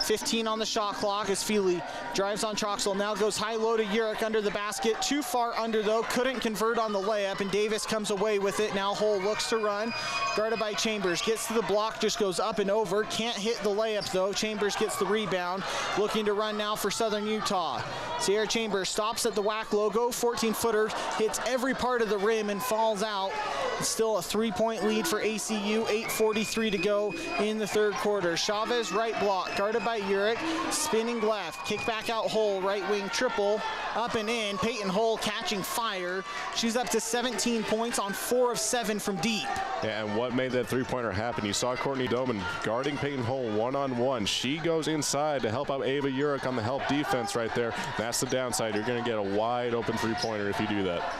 15 on the shot clock as Feely drives on Troxel. Now goes high-low to Urich under the basket. Too far under, though. Couldn't convert on the layup, and Davis comes away with it. Now Hull looks to run. Guarded by Chambers. Gets to the block, just goes up and over. Can't hit the layup, though. Chambers gets the rebound. Looking to run now for Southern Utah. Sierra Chambers stops at the WAC logo. 14-footer. Hits every part of the rim and falls out. It's still a 3-point lead for ACU. 8:43 to go in the third quarter. Chavez right block. Guarded by Urich, spinning left, kick back out Hull, right wing triple, up and in. Peyton Hull catching fire. She's up to 17 points on 4 of 7 from deep. Yeah, and what made that three-pointer happen? You saw Courtney Doman guarding Peyton Hull one-on-one. She goes inside to help out Ava Urich on the help defense right there. That's the downside. You're going to get a wide open three-pointer if you do that.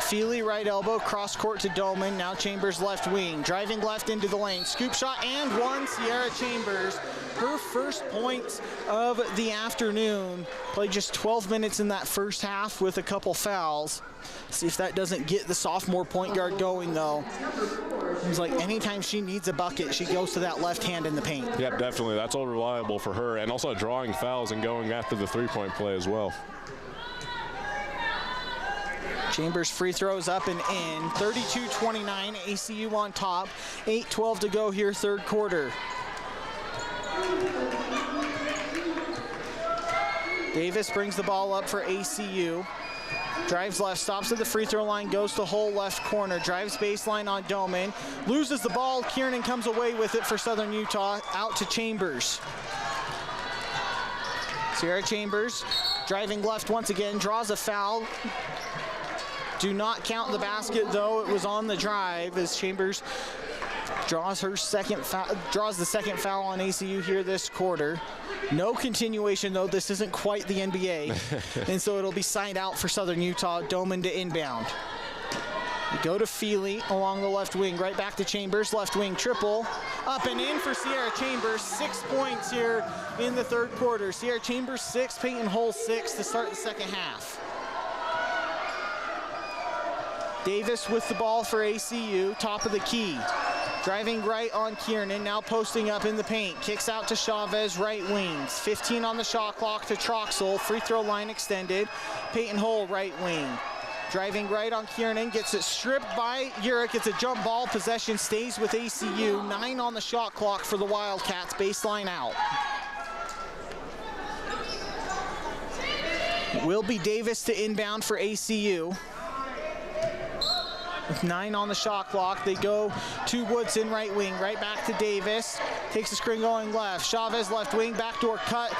Feely right elbow, cross court to Doman. Now Chambers left wing, driving left into the lane. Scoop shot and one. Sierra Chambers, her first points of the afternoon. Played just 12 minutes in that first half with a couple fouls. See if that doesn't get the sophomore point guard going, though. Seems like anytime she needs a bucket, she goes to that left hand in the paint. Yep, definitely. That's all reliable for her, and also drawing fouls and going after the three-point play as well. Chambers free throws up and in. 32-29, ACU on top. 8:12 to go here, third quarter. Davis brings the ball up for ACU. Drives left, stops at the free throw line, goes to Hull left corner, drives baseline on Doman, loses the ball. Kiernan comes away with it for Southern Utah, out to Chambers. Sierra Chambers driving left once again, draws a foul. Do not count the basket, though. It was on the drive as Chambers draws the second foul on ACU here this quarter. No continuation, though. This isn't quite the NBA. And so it'll be signed out for Southern Utah. Doman to inbound. You go to Feely along the left wing, right back to Chambers, left wing triple. Up and in for Sierra Chambers. 6 points here in the third quarter. Sierra Chambers 6, Peyton Hull 6 to start the second half. Davis with the ball for ACU, top of the key. Driving right on Kiernan, now posting up in the paint. Kicks out to Chavez, right wings. 15 on the shot clock to Troxel, free throw line extended. Peyton Hull, right wing. Driving right on Kiernan, gets it stripped by Urich. It's a jump ball. Possession stays with ACU. 9 on the shot clock for the Wildcats. Baseline out. It will be Davis to inbound for ACU. With 9 on the shot clock, they go to Woodson, right wing, right back to Davis. Takes the screen going left. Chavez left wing, backdoor cut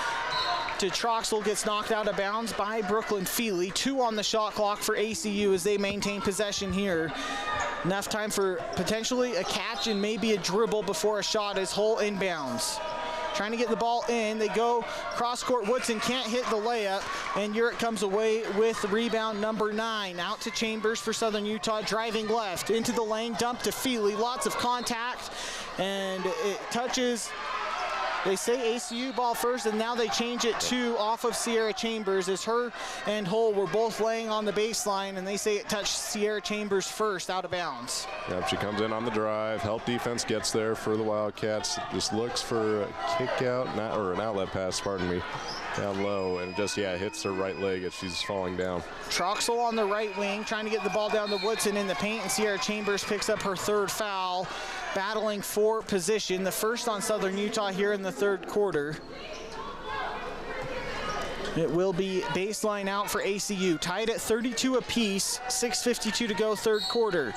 to Troxel, gets knocked out of bounds by Brooklyn Feely. 2 on the shot clock for ACU as they maintain possession here. Enough time for potentially a catch and maybe a dribble before a shot is Hull inbounds. Trying to get the ball in. They go cross court. Woodson can't hit the layup, and Urich comes away with rebound number 9. Out to Chambers for Southern Utah, driving left into the lane, dump to Feely. Lots of contact, and it touches. They say ACU ball first, and now they change it to off of Sierra Chambers as her and Hull were both laying on the baseline, and they say it touched Sierra Chambers first out of bounds. Yep, she comes in on the drive. Help defense gets there for the Wildcats. Just looks for a kick out, or an outlet pass, pardon me, down low, and just, hits her right leg as she's falling down. Troxel on the right wing, trying to get the ball down to Woodson in the paint, and Sierra Chambers picks up her 3rd foul, battling for position, the first on Southern Utah here in the 3rd quarter. It will be baseline out for ACU, tied at 32 apiece, 6:52 to go 3rd quarter.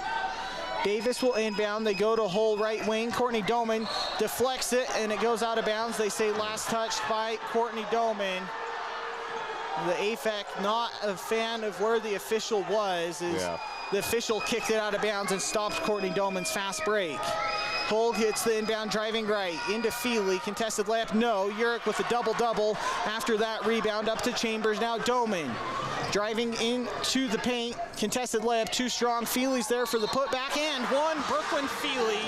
Davis will inbound. They go to Hull right wing. Courtney Doman deflects it, and it goes out of bounds. They say last touch by Courtney Doman. The AFEC not a fan of where the official was. The official kicked it out of bounds and stopped Courtney Doman's fast break. Hull hits the inbound, driving right into Feely. Contested layup, no. Urich with a double-double after that rebound up to Chambers. Now Doman driving into the paint. Contested layup, too strong. Feely's there for the putback, and one. Brooklyn Feely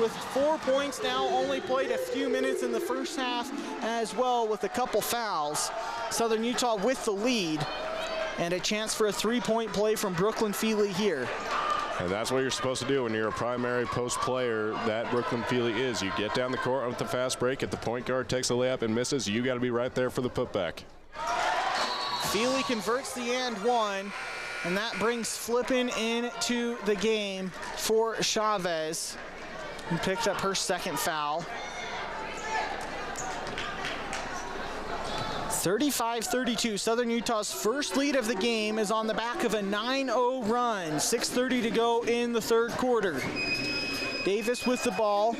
with 4 points now. Only played a few minutes in the first half as well with a couple fouls. Southern Utah with the lead, and a chance for a 3-point play from Brooklyn Feely here. And that's what you're supposed to do when you're a primary post player. That Brooklyn Feely is. You get down the court with the fast break. If the point guard takes a layup and misses, you got to be right there for the putback. Feely converts the and one, and that brings Flippin into the game for Chavez, who picked up her 2nd foul. 35-32, Southern Utah's first lead of the game is on the back of a 9-0 run. 6:30 to go in the 3rd quarter. Davis with the ball,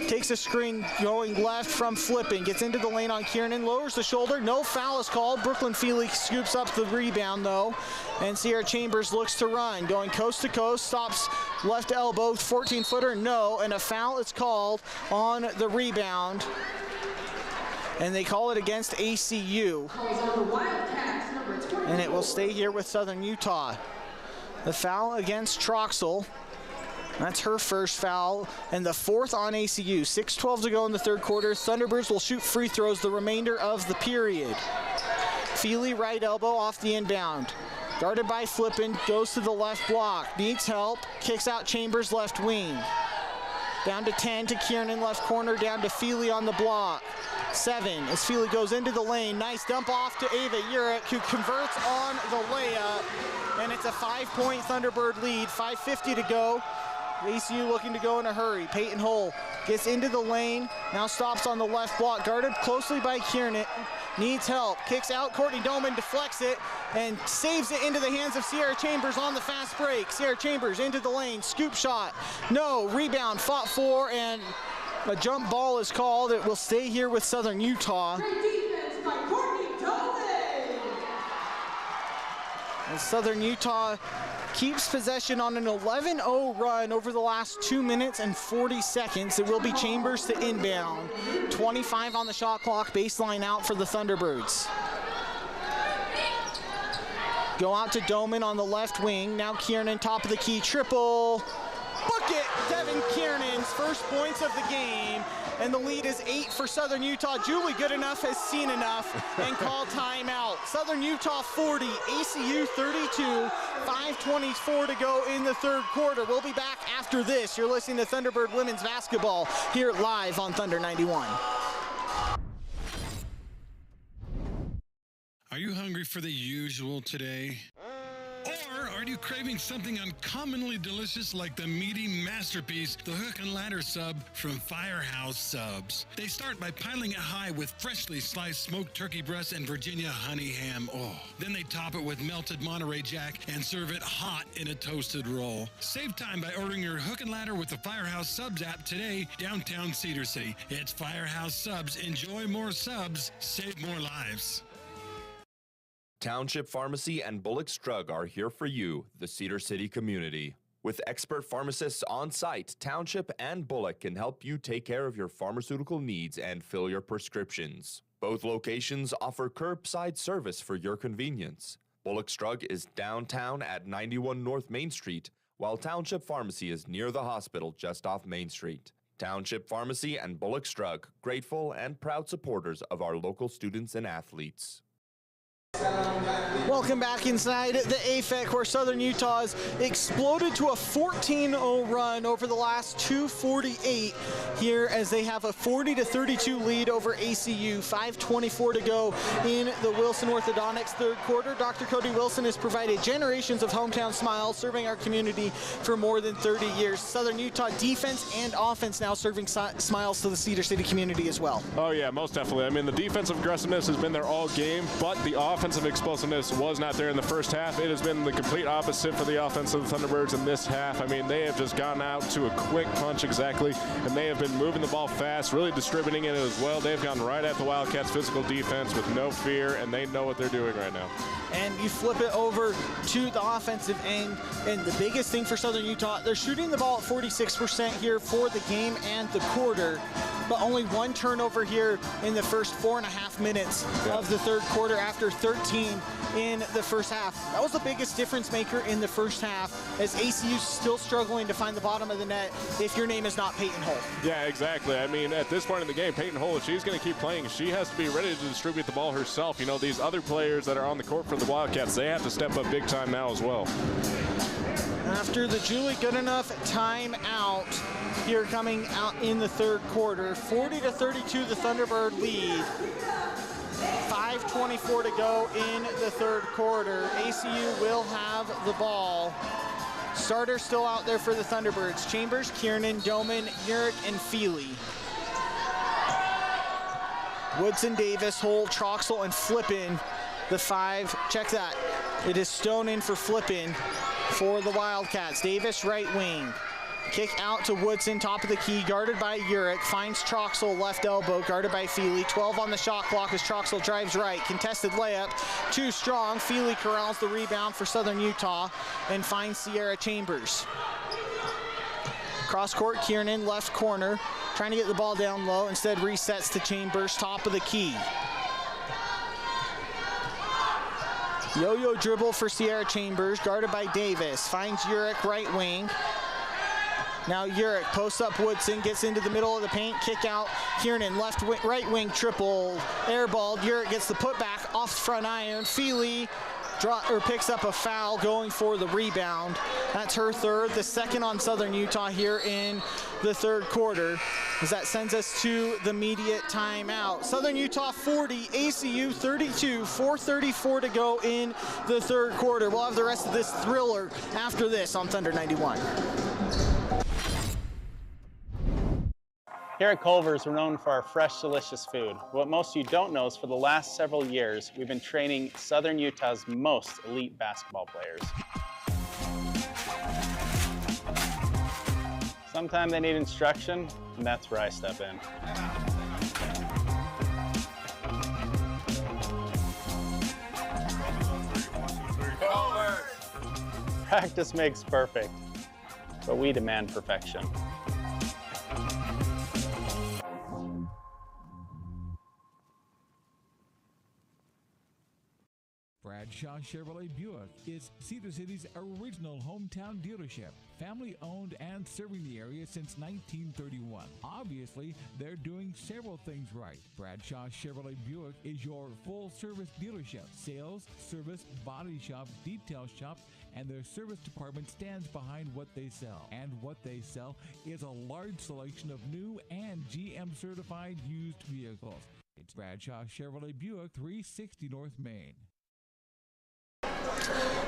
takes a screen going left from Flippin, gets into the lane on Kiernan, lowers the shoulder, no foul is called. Brooklyn Feely scoops up the rebound though, and Sierra Chambers looks to run, going coast to coast, stops left elbow, 14-footer, no, and a foul is called on the rebound. And they call it against ACU. And it will stay here with Southern Utah. The foul against Troxel. That's her first foul, and the 4th on ACU. 6:12 to go in the 3rd quarter. Thunderbirds will shoot free throws the remainder of the period. Feely right elbow off the inbound. Guarded by Flippin, goes to the left block. Needs help, kicks out Chambers left wing. Down to 10 to Kiernan left corner, down to Feely on the block. 7 as Feely goes into the lane. Nice dump off to Ava Urich, who converts on the layup. And it's a 5-point Thunderbird lead. 5:50 to go. ACU looking to go in a hurry. Peyton Hull gets into the lane, now stops on the left block, guarded closely by Kiernan. Needs help, kicks out, Courtney Doman deflects it and saves it into the hands of Sierra Chambers on the fast break. Sierra Chambers into the lane, scoop shot, no, rebound, fought for, and a jump ball is called. It will stay here with Southern Utah. Great defense by Courtney Doman. And Southern Utah keeps possession on an 11-0 run over the last 2 minutes and 40 seconds. It will be Chambers to inbound. 25 on the shot clock, baseline out for the Thunderbirds. Go out to Doman on the left wing. Now Kiernan, top of the key, triple. Bucket! Devin Kiernan's first points of the game. And the lead is 8 for Southern Utah. Julie Goodenough has seen enough and called timeout. Southern Utah 40, ACU 32, 5:24 to go in the 3rd quarter. We'll be back after this. You're listening to Thunderbird Women's Basketball here live on Thunder 91. Are you hungry for the usual today? Or Or are you craving something uncommonly delicious like the meaty masterpiece, the Hook and Ladder Sub from Firehouse Subs? They start by piling it high with freshly sliced smoked turkey breast and Virginia honey ham. Oh, then they top it with melted Monterey Jack and serve it hot in a toasted roll. Save time by ordering your Hook and Ladder with the Firehouse Subs app today, downtown Cedar City. It's Firehouse Subs. Enjoy more subs, save more lives. Township Pharmacy and Bullock's Drug are here for you, the Cedar City community. With expert pharmacists on site, Township and Bullock can help you take care of your pharmaceutical needs and fill your prescriptions. Both locations offer curbside service for your convenience. Bullock's Drug is downtown at 91 North Main Street, while Township Pharmacy is near the hospital just off Main Street. Township Pharmacy and Bullock's Drug, grateful and proud supporters of our local students and athletes. Welcome back inside the AFEC, where Southern Utah's exploded to a 14-0 run over the last 2:48 here as they have a 40-32 lead over ACU. 5:24 to go in the Wilson Orthodontics third quarter. Dr. Cody Wilson has provided generations of hometown smiles, serving our community for more than 30 years. Southern Utah defense and offense now serving smiles to the Cedar City community as well. Oh yeah, most definitely. I mean, the defensive aggressiveness has been there all game, but the offensive explosiveness was not there in the first half. It has been the complete opposite for the offense of the Thunderbirds in this half. I mean, they have just gone out to a quick punch exactly, and they have been moving the ball fast, really distributing it as well. They've gone right at the Wildcats' physical defense with no fear, and they know what they're doing right now. And you flip it over to the offensive end, and the biggest thing for Southern Utah, they're shooting the ball at 46% here for the game and the quarter, but only one turnover here in the first 4.5 minutes of the third quarter after 13 in the first half. That was the biggest difference maker in the first half, as ACU's still struggling to find the bottom of the net if your name is not Peyton Holt. Yeah, exactly. I mean, at this point in the game, Peyton Holt, if she's going to keep playing, she has to be ready to distribute the ball herself. You know, these other players that are on the court for the Wildcats, they have to step up big time now as well. After the Julie Goodenough timeout here coming out in the third quarter, 40-32 the Thunderbird lead. 5:24 to go in the third quarter. ACU will have the ball. Starters still out there for the Thunderbirds: Chambers, Kiernan, Doman, Urick, and Feely. Woodson, Davis, Hull, Troxel, and Flippin. The five, check that. It is Stonin for Flippin for the Wildcats. Davis, right wing. Kick out to Woodson, top of the key, guarded by Urick. Finds Troxel, left elbow, guarded by Feely. 12 on the shot clock as Troxel drives right. Contested layup, too strong. Feely corrals the rebound for Southern Utah and finds Sierra Chambers. Cross court, Kiernan, left corner, trying to get the ball down low. Instead resets to Chambers, top of the key. Yo-yo dribble for Sierra Chambers, guarded by Davis. Finds Urick, right wing. Now Urick posts up Woodson, gets into the middle of the paint, kick out. Kiernan, left wing, right wing triple, airballed. Urick gets the putback off the front iron. Feely picks up a foul, going for the rebound. That's her third, the second on Southern Utah here in the third quarter, as that sends us to the immediate timeout. Southern Utah 40, ACU 32, 4:34 to go in the third quarter. We'll have the rest of this thriller after this on Thunder 91. Here at Culver's, we're known for our fresh, delicious food. What most of you don't know is for the last several years, we've been training Southern Utah's most elite basketball players. Sometimes they need instruction, and that's where I step in. Practice makes perfect, but we demand perfection. Bradshaw Chevrolet Buick is Cedar City's original hometown dealership. Family owned and serving the area since 1931. Obviously, they're doing several things right. Bradshaw Chevrolet Buick is your full-service dealership. Sales, service, body shop, detail shop, and their service department stands behind what they sell. And what they sell is a large selection of new and GM-certified used vehicles. It's Bradshaw Chevrolet Buick, 360 North Main.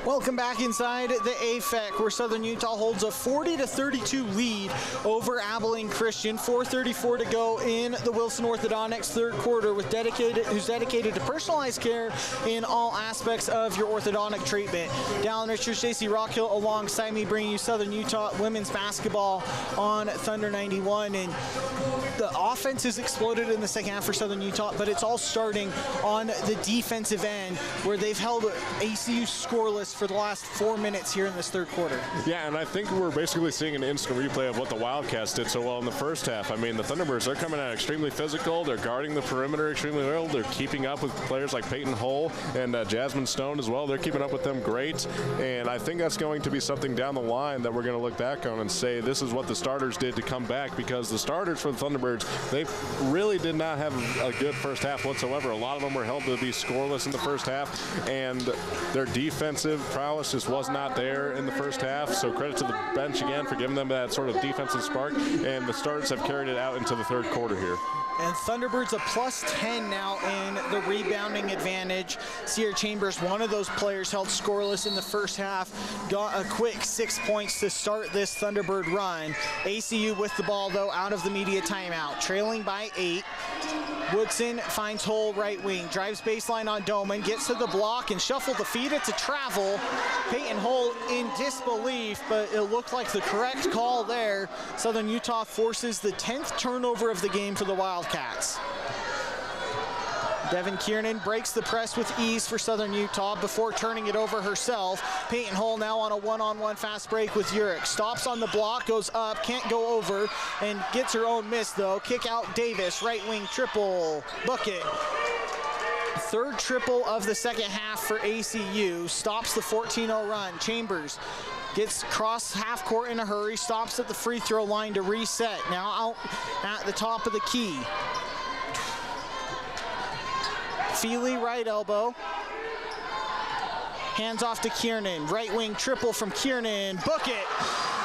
Welcome back inside the AFEC, where Southern Utah holds a 40-32 lead over Abilene Christian. 4:34 to go in the Wilson Orthodontics third quarter, who's dedicated to personalized care in all aspects of your orthodontic treatment. Dallin Richards, JC Rockhill alongside me, bringing you Southern Utah women's basketball on Thunder 91. And the offense has exploded in the second half for Southern Utah, but it's all starting on the defensive end, where they've held ACU scoreless for the last 4 minutes here in this third quarter. Yeah, and I think we're basically seeing an instant replay of what the Wildcats did so well in the first half. I mean, the Thunderbirds, they're coming out extremely physical. They're guarding the perimeter extremely well. They're keeping up with players like Peyton Hull and Jasmine Stone as well. They're keeping up with them great, and I think that's going to be something down the line that we're going to look back on and say this is what the starters did to come back, because the starters for the Thunderbirds, they really did not have a good first half whatsoever. A lot of them were held to be scoreless in the first half, and their defensive prowess just was not there in the first half. So credit to the bench again for giving them that sort of defensive spark, and the starters have carried it out into the third quarter here. And Thunderbirds a plus 10 now in the rebounding advantage. Sierra Chambers, one of those players, held scoreless in the first half, got a quick 6 points to start this Thunderbird run. ACU with the ball, though, out of the media timeout, trailing by 8. Woodson finds Hull right wing, drives baseline on Doman, gets to the block and shuffle the feet. It's a travel. Peyton Hull in disbelief, but it looked like the correct call there. Southern Utah forces the 10th turnover of the game for the Wildcats. Devin Kiernan breaks the press with ease for Southern Utah before turning it over herself. Peyton Hull now on a one-on-one fast break with Urich. Stops on the block, goes up, can't go over, and gets her own miss though. Kick out Davis, right wing triple, bucket. Third triple of the second half for ACU. Stops the 14-0 run. Chambers gets cross half court in a hurry, stops at the free throw line to reset. Now out at the top of the key. Feely right elbow. Hands off to Kiernan. Right wing triple from Kiernan. Book it.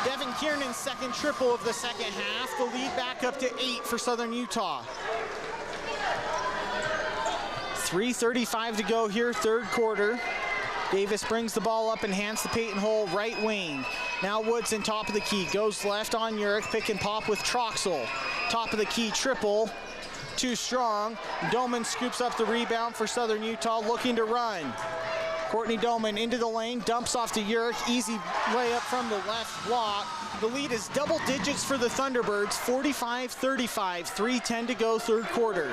Devin Kiernan's second triple of the second half. The lead back up to 8 for Southern Utah. 3:35 to go here, third quarter. Davis brings the ball up and hands to Peyton Hull, right wing. Now Woodson, top of the key, goes left on Urich, pick and pop with Troxel. Top of the key, triple. Too strong. Doman scoops up the rebound for Southern Utah, looking to run. Courtney Doman into the lane, dumps off to Urich, easy layup from the left block. The lead is double digits for the Thunderbirds, 45-35, 3:10 to go, third quarter.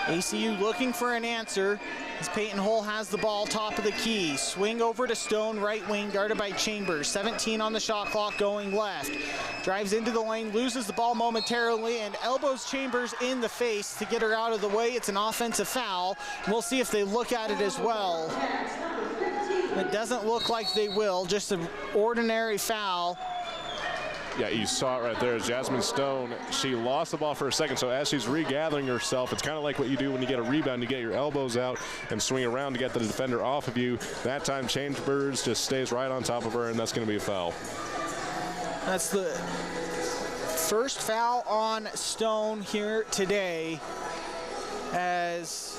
ACU looking for an answer as Peyton Hull has the ball, top of the key. Swing over to Stone, right wing, guarded by Chambers. 17 on the shot clock, going left. Drives into the lane, loses the ball momentarily, and elbows Chambers in the face to get her out of the way. It's an offensive foul. We'll see if they look at it as well. It doesn't look like they will, just an ordinary foul. Yeah, you saw it right there. Jasmine Stone, she lost the ball for a second, so as she's regathering herself, it's kind of like what you do when you get a rebound. You get your elbows out and swing around to get the defender off of you. That time, Chambers just stays right on top of her, and that's going to be a foul. That's the first foul on Stone here today, as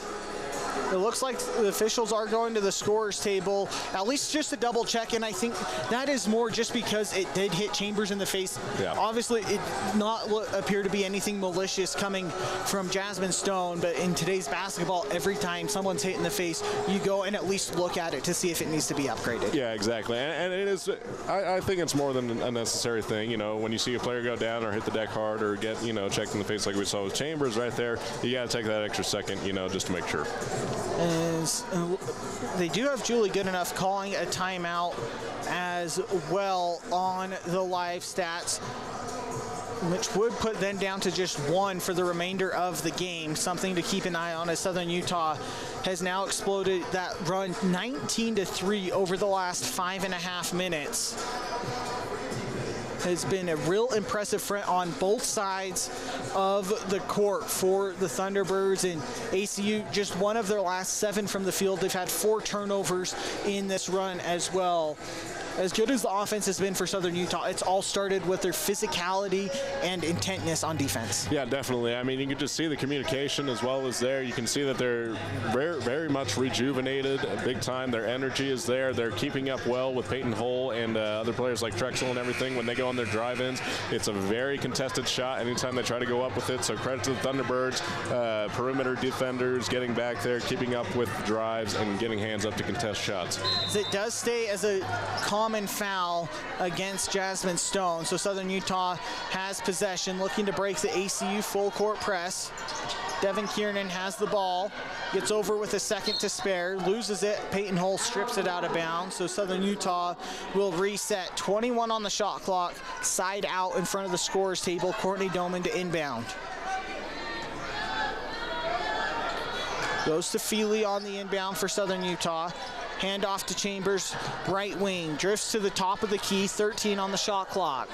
it looks like the officials are going to the scorer's table, at least just to double check, and I think that is more just because it did hit Chambers in the face. Yeah. Obviously, it not appear to be anything malicious coming from Jasmine Stone, but in today's basketball, every time someone's hit in the face, you go and at least look at it to see if it needs to be upgraded. Yeah, exactly, and it is, I think it's more than a necessary thing. You know, when you see a player go down or hit the deck hard or get, checked in the face like we saw with Chambers right there, you got to take that extra second, just to make sure. They do have Julie Goodenough calling a timeout as well on the live stats, which would put them down to just 1 for the remainder of the game. Something to keep an eye on, as Southern Utah has now exploded that run 19-3 over the last 5.5 minutes. Has been a real impressive front on both sides of the court for the Thunderbirds, and ACU just one of their last 7 from the field. They've had 4 turnovers in this run as well. as good as the offense has been for Southern Utah, it's all started with their physicality and intentness on defense. Yeah, definitely. I mean, you can just see the communication as well as there. You can see that they're very, very much rejuvenated big time. Their energy is there. They're keeping up well with Peyton Hull and other players like Trexel and everything. When they go on their drive-ins, it's a very contested shot anytime they try to go up with it. So credit to the Thunderbirds, perimeter defenders getting back there, keeping up with drives and getting hands up to contest shots. It does stay as a common foul against Jasmine Stone. So Southern Utah has possession, looking to break the ACU full court press. Devin Kiernan has the ball, gets over with a second to spare, loses it. Peyton Hull strips it out of bounds. So Southern Utah will reset. 21 on the shot clock, side out in front of the scorer's table. Courtney Doman to inbound. Goes to Feely on the inbound for Southern Utah. Hand off to Chambers, right wing. Drifts to the top of the key, 13 on the shot clock.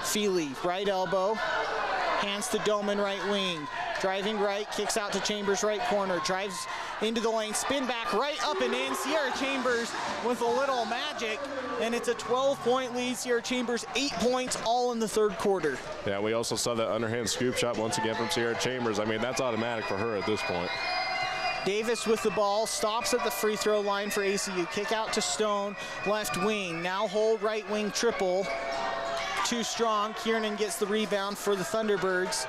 Feely, right elbow. Hands to Doman, right wing. Driving right, kicks out to Chambers, right corner. Drives into the lane, spin back, right up and in. Sierra Chambers with a little magic, and it's a 12-point lead. Sierra Chambers, 8 points, all in the third quarter. Yeah, we also saw that underhand scoop shot once again from Sierra Chambers. I mean, that's automatic for her at this point. Davis with the ball, stops at the free throw line for ACU. Kick out to Stone, left wing. Now hold right wing triple. Too strong. Kiernan gets the rebound for the Thunderbirds.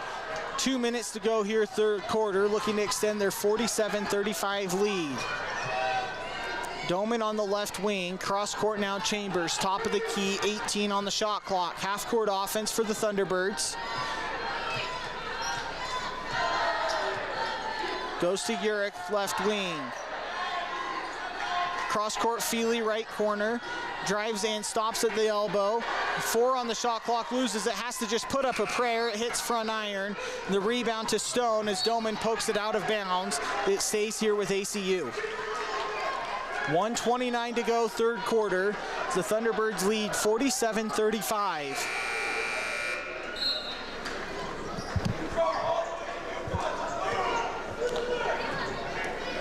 2 minutes to go here, third quarter, looking to extend their 47-35 lead. Doman on the left wing, cross court now Chambers, top of the key, 18 on the shot clock. Half court offense for the Thunderbirds. Goes to Urich, left wing. Cross court Feely, right corner. Drives in, stops at the elbow. 4 on the shot clock, loses it, has to just put up a prayer. It hits front iron. The rebound to Stone as Doman pokes it out of bounds. It stays here with ACU. 1:29 to go, third quarter. The Thunderbirds lead 47-35.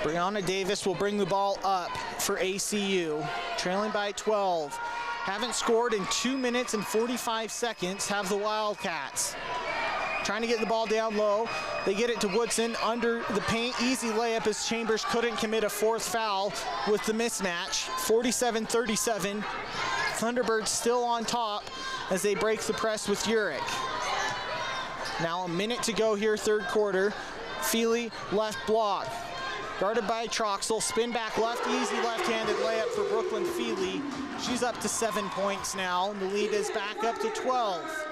Brianna Davis will bring the ball up for ACU, trailing by 12. Haven't scored in 2 minutes and 45 seconds, have the Wildcats. Trying to get the ball down low. They get it to Woodson under the paint. Easy layup as Chambers couldn't commit a fourth foul with the mismatch. 47-37. Thunderbirds still on top as they break the press with Urich. Now a minute to go here, third quarter. Feely, left block. Guarded by Troxel, spin back left, easy left-handed layup for Brooklyn Feely. She's up to 7 points now, and the lead is back up to 12.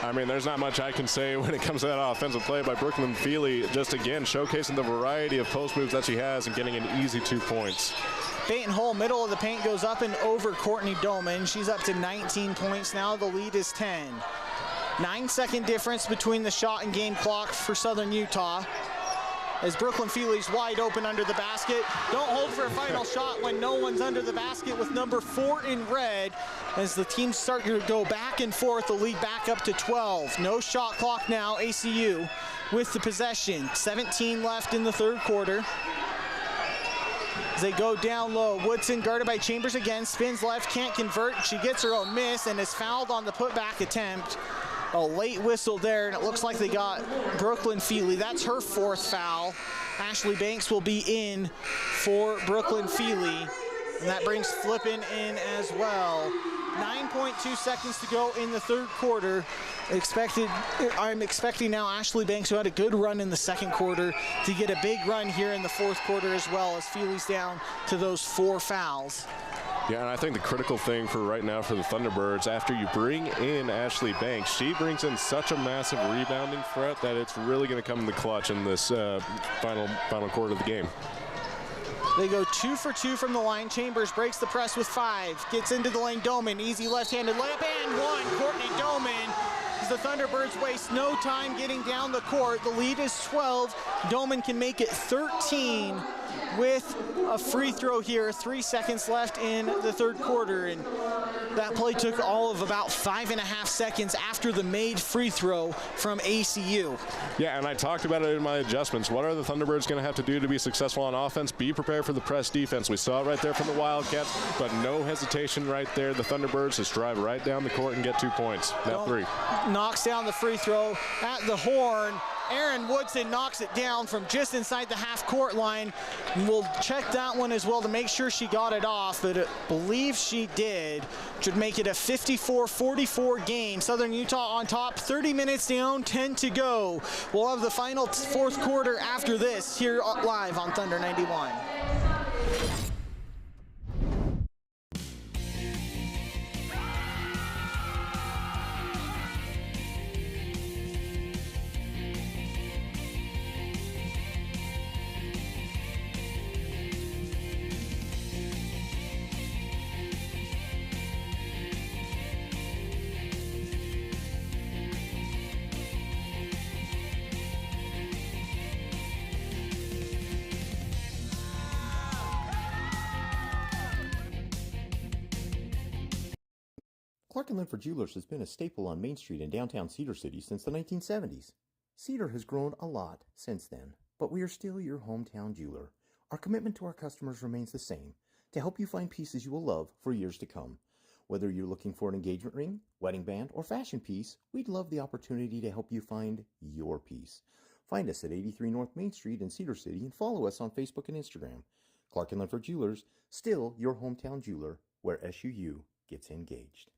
I mean, there's not much I can say when it comes to that offensive play by Brooklyn Feely. Just again, showcasing the variety of post moves that she has and getting an easy 2 points. Peyton Hull, middle of the paint, goes up and over Courtney Doman. She's up to 19 points now. The lead is 10. 9-second difference between the shot and game clock for Southern Utah. As Brooklyn Feely's wide open under the basket. Don't hold for a final shot when no one's under the basket with number 4 in red. As the teams start to go back and forth, the lead back up to 12. No shot clock now, ACU with the possession. 17 left in the third quarter. As they go down low, Woodson guarded by Chambers again, spins left, can't convert. She gets her own miss and is fouled on the putback attempt. A late whistle there, and it looks like they got Brooklyn Feely. That's her fourth foul. Ashley Banks will be in for Brooklyn Feely, and that brings Flippin in as well. 9.2 seconds to go in the third quarter. I'm expecting now Ashley Banks, who had a good run in the second quarter, to get a big run here in the fourth quarter as well, as Feely's down to those 4 fouls. Yeah, and I think the critical thing for right now for the Thunderbirds, after you bring in Ashley Banks, she brings in such a massive rebounding threat that it's really going to come in the clutch in this final quarter of the game. They go 2 for 2 from the line. Chambers breaks the press with 5. Gets into the lane. Doman, easy left-handed layup and 1. Courtney Doman. As the Thunderbirds waste no time getting down the court. The lead is 12. Doman can make it 13 with a free throw here, 3 seconds left in the third quarter, and that play took all of about 5.5 seconds after the made free throw from ACU. Yeah, and I talked about it in my adjustments. What are the Thunderbirds going to have to do to be successful on offense? Be prepared for the press defense. We saw it right there from the Wildcats, but no hesitation right there. The Thunderbirds just drive right down the court and get 2 points. That three. Knocks down the free throw at the horn. Aaron Woodson knocks it down from just inside the half-court line. We'll check that one as well to make sure she got it off, but I believe she did. Should make it a 54-44 game. Southern Utah on top, 30 minutes down, 10 to go. We'll have the final fourth quarter after this here live on Thunder 91. Clark & Linford Jewelers has been a staple on Main Street in downtown Cedar City since the 1970s. Cedar has grown a lot since then, but we are still your hometown jeweler. Our commitment to our customers remains the same, to help you find pieces you will love for years to come. Whether you're looking for an engagement ring, wedding band, or fashion piece, we'd love the opportunity to help you find your piece. Find us at 83 North Main Street in Cedar City and follow us on Facebook and Instagram. Clark & Linford Jewelers, still your hometown jeweler, where SUU gets engaged.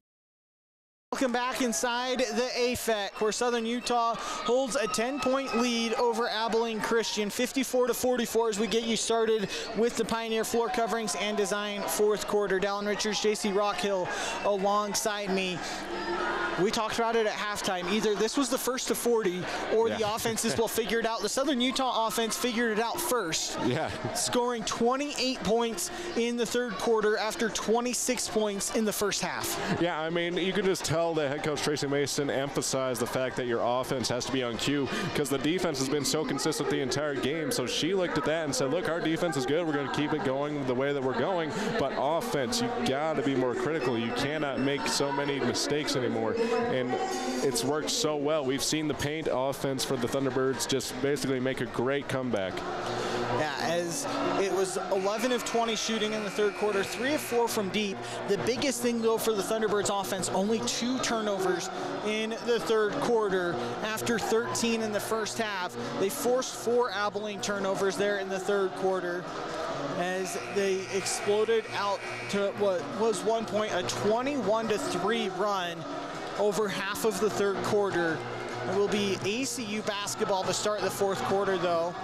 Welcome back inside the AFEC, where Southern Utah holds a 10-point lead over Abilene Christian, 54-44 as we get you started with the Pioneer floor coverings and design fourth quarter. Dallin Richards, JC Rockhill alongside me. We talked about it at halftime. Either this was the first to 40 or the offenses will figure it out. The Southern Utah offense figured it out first. Yeah. Scoring 28 points in the third quarter after 26 points in the first half. Yeah, I mean, you could just tell that head coach Tracy Mason emphasized the fact that your offense has to be on cue because the defense has been so consistent the entire game. So she looked at that and said, look, our defense is good. We're going to keep it going the way that we're going. But offense, you got to be more critical. You cannot make so many mistakes anymore. And it's worked so well. We've seen the paint offense for the Thunderbirds just basically make a great comeback. Yeah, as it was 11 of 20 shooting in the third quarter, 3 of 4 from deep. The biggest thing, though, for the Thunderbirds offense, only 2 turnovers in the third quarter after 13 in the first half. They forced 4 Abilene turnovers there in the third quarter as they exploded out to what was one point, a 21-3 run over half of the third quarter. It will be ACU basketball to start the fourth quarter, though.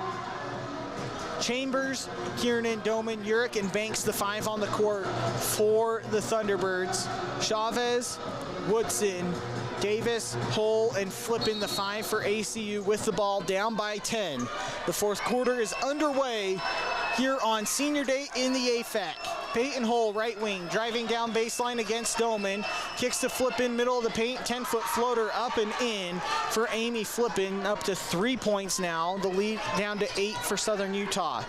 Chambers, Kiernan, Doman, Urick, and Banks, the 5 on the court for the Thunderbirds. Chavez, Woodson, Davis, Hull, and Flippin, the 5 for ACU with the ball down by 10. The fourth quarter is underway here on Senior Day in the AFEC. Peyton Hull, right wing, driving down baseline against Doman. Kicks to Flippin, middle of the paint, 10-foot floater up and in for Amy Flippin, up to 3 points now. The lead down to 8 for Southern Utah.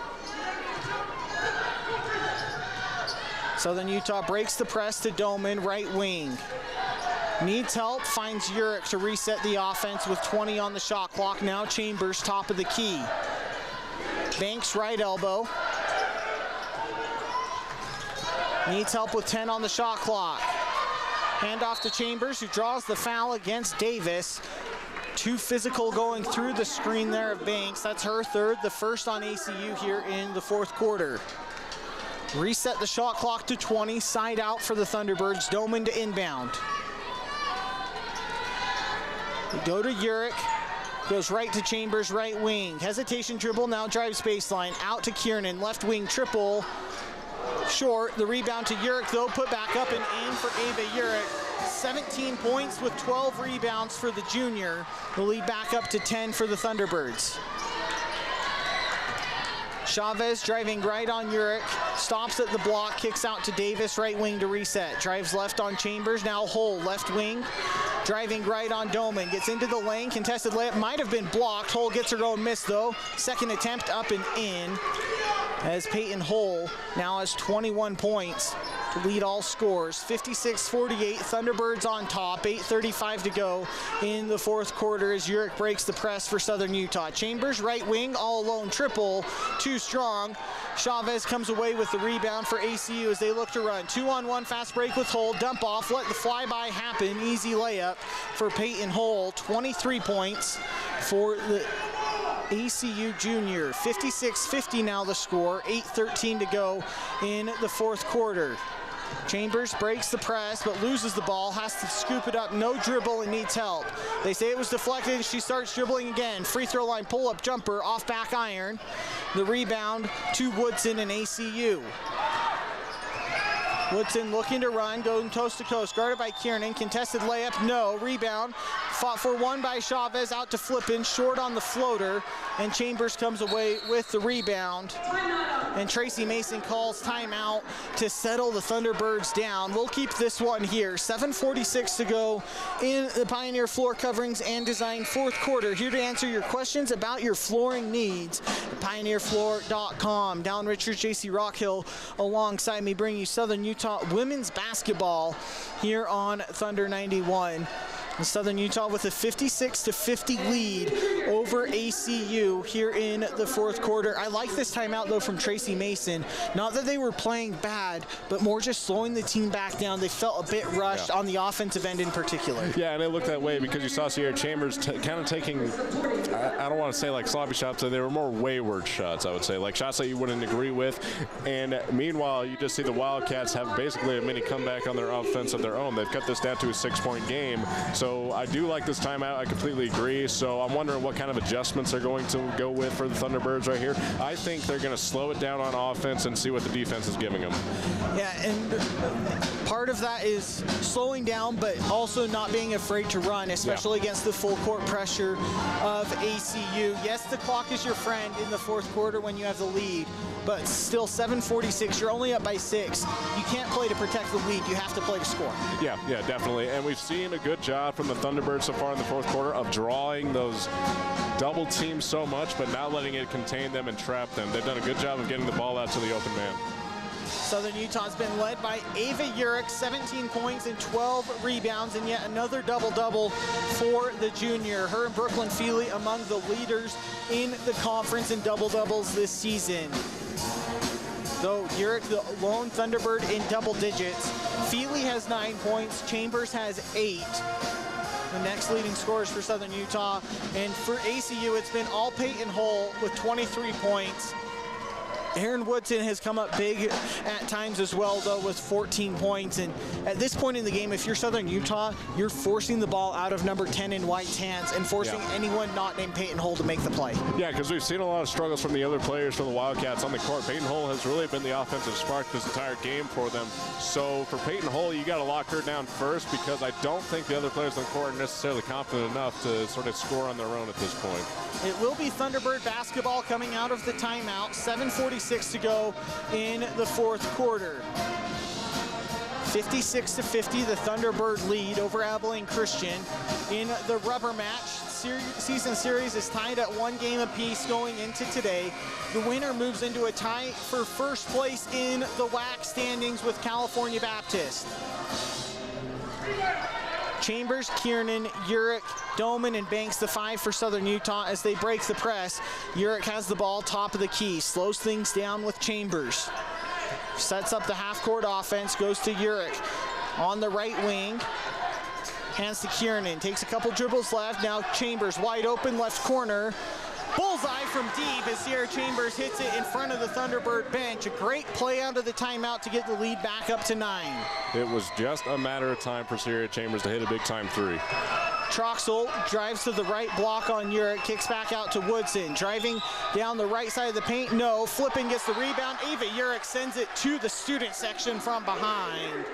Southern Utah breaks the press to Doman, right wing. Needs help, finds Urick to reset the offense with 20 on the shot clock. Now Chambers, top of the key. Banks, right elbow. Needs help with 10 on the shot clock. Hand off to Chambers, who draws the foul against Davis. Too physical going through the screen there of Banks. That's her third, the first on ACU here in the fourth quarter. Reset the shot clock to 20, side out for the Thunderbirds. Doman to inbound. We go to Urick. Goes right to Chambers, right wing. Hesitation dribble, now drives baseline. Out to Kiernan, left wing triple. Short, the rebound to Urick, though, put back up and in for Ava Urick. 17 points with 12 rebounds for the junior. The lead back up to 10 for the Thunderbirds. Chavez driving right on Urick, stops at the block, kicks out to Davis, right wing to reset. Drives left on Chambers, now Hull, left wing. Driving right on Doman, gets into the lane, contested layup, might have been blocked. Hull gets her own miss though. Second attempt up and in. as Peyton Hull now has 21 points to lead all scores. 56-48, Thunderbirds on top, 8:35 to go in the fourth quarter as Urick breaks the press for Southern Utah. Chambers, right wing, all alone triple, too strong. Chavez comes away with the rebound for ACU as they look to run. 2-on-1 fast break with Hull, dump off, let the flyby happen, easy layup for Peyton Hull. 23 points for the ACU junior. 56-50 now the score, 8:13 to go in the fourth quarter. Chambers breaks the press but loses the ball, has to scoop it up, no dribble and needs help. They say it was deflected, she starts dribbling again. Free throw line pull-up jumper, off back iron. The rebound to Woodson and ACU. Woodson looking to run, going coast to coast, guarded by Kiernan, contested layup, no, rebound, fought for one by Chavez, out to Flippin, short on the floater, and Chambers comes away with the rebound. And Tracy Mason calls timeout to settle the Thunderbirds down. We'll keep this one here. 7:46 to go in the Pioneer Floor Coverings and Design fourth quarter. Here to answer your questions about your flooring needs at pioneerfloor.com. Dallin Richards, JC Rockhill alongside me, bringing you Southern Utah women's basketball here on Thunder 91. And Southern Utah with a 56-50 lead over ACU here in the fourth quarter. I like this timeout though from Tracy Mason. Not that they were playing bad, but more just slowing the team back down. They felt a bit rushed on the offensive end in particular. Yeah, and it looked that way because you saw Sierra Chambers kind of taking, I don't want to say like sloppy shots, they were more wayward shots, I would say, like shots that you wouldn't agree with. And meanwhile, you just see the Wildcats have basically a mini comeback on their offense of their own. They've cut this down to a 6-point game. So I do like this timeout. I completely agree. So I'm wondering what kind of adjustments they're going to go with for the Thunderbirds right here. I think they're going to slow it down on offense and see what the defense is giving them. Yeah, and part of that is slowing down, but also not being afraid to run, especially against the full court pressure of ACU. Yes, the clock is your friend in the fourth quarter when you have the lead, but still 7:46, you're only up by 6. You can't play to protect the lead. You have to play to score. Yeah, definitely. And we've seen a good job from the Thunderbirds so far in the fourth quarter of drawing those double teams so much, but not letting it contain them and trap them. They've done a good job of getting the ball out to the open man. Southern Utah's been led by Ava Urick, 17 points and 12 rebounds, and yet another double-double for the junior. Her and Brooklyn Feely among the leaders in the conference in double-doubles this season. Though Urick, the lone Thunderbird in double digits. Feely has 9 points, Chambers has 8. The next leading scorers for Southern Utah. And for ACU, it's been all Peyton Hull with 23 points. Aaron Woodson has come up big at times as well, though, with 14 points. And at this point in the game, if you're Southern Utah, you're forcing the ball out of number 10 in White's hands and forcing anyone not named Peyton Hull to make the play. Yeah, because we've seen a lot of struggles from the other players for the Wildcats on the court. Peyton Hull has really been the offensive spark this entire game for them. So for Peyton Hull, you got to lock her down first, because I don't think the other players on the court are necessarily confident enough to sort of score on their own at this point. It will be Thunderbird basketball coming out of the timeout. 7:46 to go in the fourth quarter. 56-50, the Thunderbird lead over Abilene Christian. In the rubber match, season series is tied at 1 game apiece going into today. The winner moves into a tie for first place in the WAC standings with California Baptist. Chambers, Kiernan, Urick, Doman, and Banks, the 5 for Southern Utah as they break the press. Urick has the ball top of the key, slows things down with Chambers. Sets up the half-court offense, goes to Urick on the right wing. Hands to Kiernan, takes a couple dribbles left. Now Chambers wide open left corner. Bullseye from deep as Sierra Chambers hits it in front of the Thunderbird bench. A great play out of the timeout to get the lead back up to 9. It was just a matter of time for Sierra Chambers to hit a big-time 3. Troxel drives to the right block on Urick, kicks back out to Woodson. Driving down the right side of the paint, no. Flippin gets the rebound. Ava Urick sends it to the student section from behind.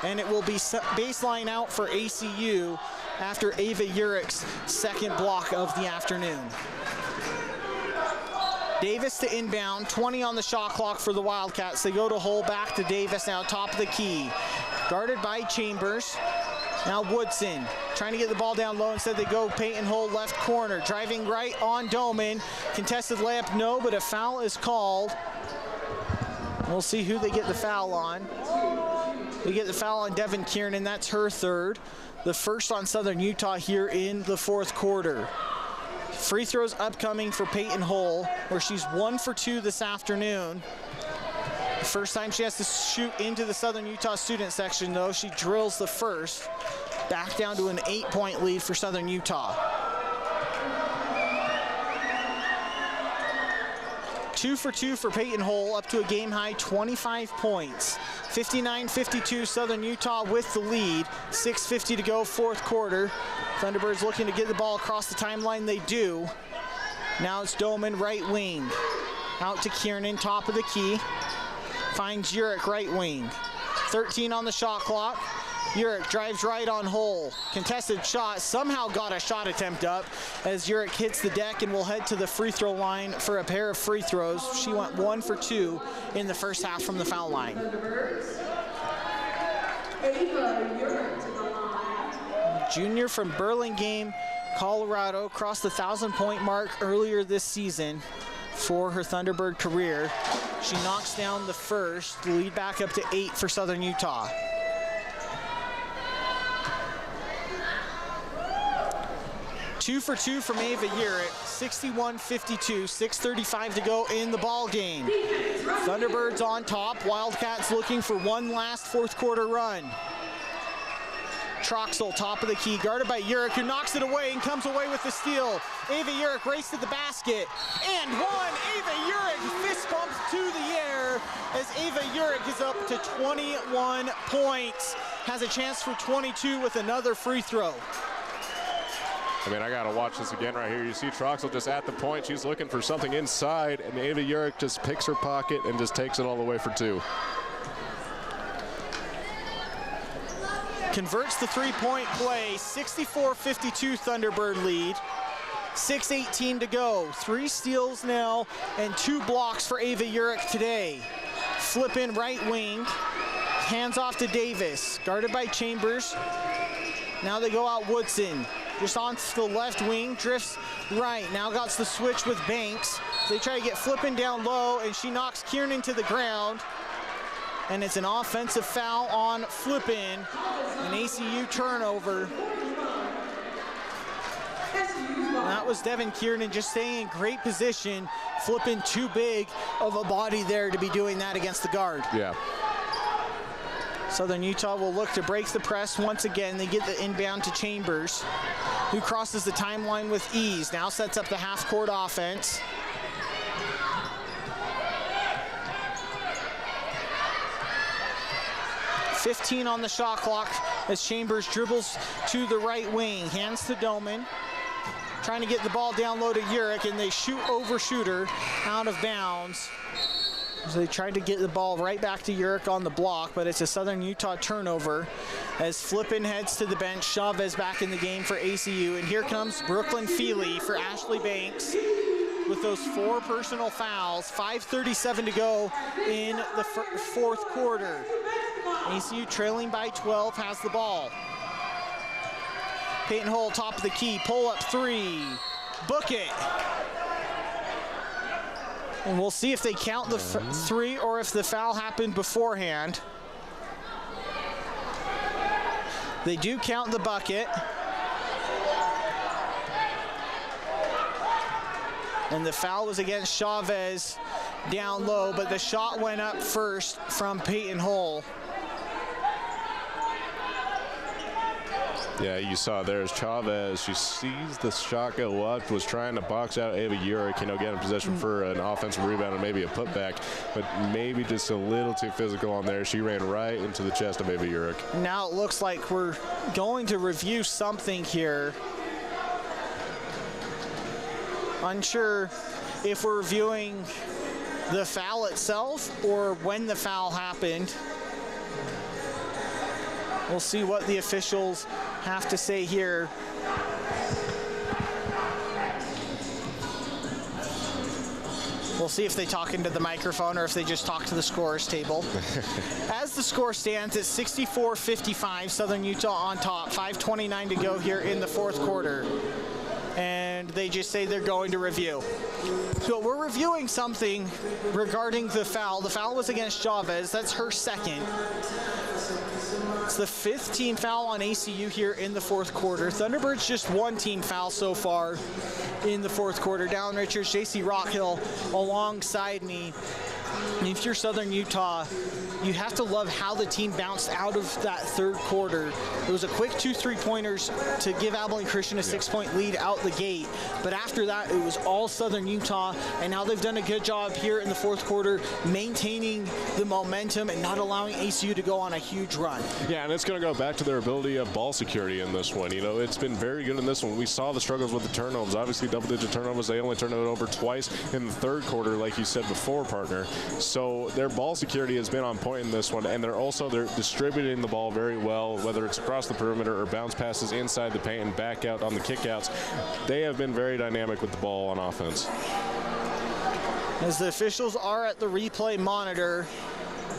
And it will be baseline out for ACU after Ava Urick's second block of the afternoon. Davis to inbound, 20 on the shot clock for the Wildcats. They go to Hull, back to Davis now, top of the key. Guarded by Chambers. Now Woodson trying to get the ball down low. Instead they go Peyton Hull left corner. Driving right on Doman. Contested layup, no, but a foul is called We'll see who they get the foul on. They get the foul on Devin Kiernan. That's her third. The first on Southern Utah here in the fourth quarter. Free throws upcoming for Peyton Hull, where she's 1 for 2 this afternoon. The first time she has to shoot into the Southern Utah student section, though, she drills the first. Back down to an 8-point lead for Southern Utah. 2 for 2 for Peyton Hull, up to a game-high 25 points. 59-52, Southern Utah with the lead. 6:50 to go, fourth quarter. Thunderbirds looking to get the ball across the timeline. They do. Now it's Doman, right wing. Out to Kiernan, top of the key. Finds Urich, right wing. 13 on the shot clock. Urich drives right on Hull. Contested shot, somehow got a shot attempt up as Urich hits the deck and will head to the free throw line for a pair of free throws. She went 1 for 2 in the first half from the foul line. Junior from Burlingame, Colorado, crossed the 1,000-point mark earlier this season for her Thunderbird career. She knocks down the first, the lead back up to 8 for Southern Utah. Two for 2 from Ava Urich, 61-52, 6:35 to go in the ball game. Thunderbirds on top, Wildcats looking for one last fourth quarter run. Troxel, top of the key, guarded by Urich, who knocks it away and comes away with the steal. Ava Urich races to the basket, and one. Ava Urich fist bumps to the air as Ava Urich is up to 21 points. Has a chance for 22 with another free throw. I mean, I got to watch this again right here. You see Troxel just at the point. She's looking for something inside, and Ava Urich just picks her pocket and just takes it all the way for 2. Converts the three-point play, 64-52 Thunderbird lead. 6:18 to go. 3 steals now and 2 blocks for Ava Urich today. Flip in right wing, hands off to Davis, guarded by Chambers. Now they go out Woodson. Just on to the left wing, drifts right. Now got the switch with Banks. They try to get Flippin down low, and she knocks Kiernan to the ground. And it's an offensive foul on Flippin, an ACU turnover. That was Devin Kiernan just staying in great position. Flippin too big of a body there to be doing that against the guard. Yeah. Southern Utah will look to break the press once again. They get the inbound to Chambers, who crosses the timeline with ease. Now sets up the half-court offense. .15 on the shot clock as Chambers dribbles to the right wing. Hands to Doman. Trying to get the ball down low to Urich, and they overshoot her out of bounds. So they tried to get the ball right back to Urich on the block, but it's a Southern Utah turnover as Flippin heads to the bench. Chavez back in the game for ACU, and here comes Brooklyn Feely for Ashley Banks with those 4 personal fouls. 5:37 to go in the fourth quarter. ACU trailing by 12 has the ball. Peyton Hull, top of the key, pull up 3, book it. And we'll see if they count the 3 or if the foul happened beforehand. They do count the bucket. And the foul was against Chavez down low, but the shot went up first from Peyton Hull. Yeah, you saw there's Chavez. She sees the shot go up, was trying to box out Ava Urich, get in position for an offensive rebound and maybe a putback, but maybe just a little too physical on there. She ran right into the chest of Ava Urich. Now it looks like we're going to review something here. Unsure if we're reviewing the foul itself or when the foul happened. We'll see what the officials have to say here. We'll see if they talk into the microphone or if they just talk to the scorer's table. As the score stands at 64-55, Southern Utah on top. 5:29 to go here in the fourth quarter. And they just say they're going to review. So we're reviewing something regarding the foul. The foul was against Chavez. That's her second. It's the 5th team foul on ACU here in the fourth quarter. Thunderbirds just 1 team foul so far in the fourth quarter. Dallin Richards, JC Rockhill alongside me. And if you're Southern Utah, you have to love how the team bounced out of that third quarter. It was a quick 2 3-pointers to give Abilene Christian a 6-point lead out the gate. But after that, it was all Southern Utah, and now they've done a good job here in the fourth quarter maintaining the momentum and not allowing ACU to go on a huge run. Yeah, and it's going to go back to their ability of ball security in this one. You know, it's been very good in this one. We saw the struggles with the turnovers. Obviously, double-digit turnovers. They only turned it over twice in the third quarter, like you said before, partner. So their ball security has been on point in this one, and they're distributing the ball very well, whether it's across the perimeter or bounce passes inside the paint and back out on the kickouts. They have been very dynamic with the ball on offense. As the officials are at the replay monitor,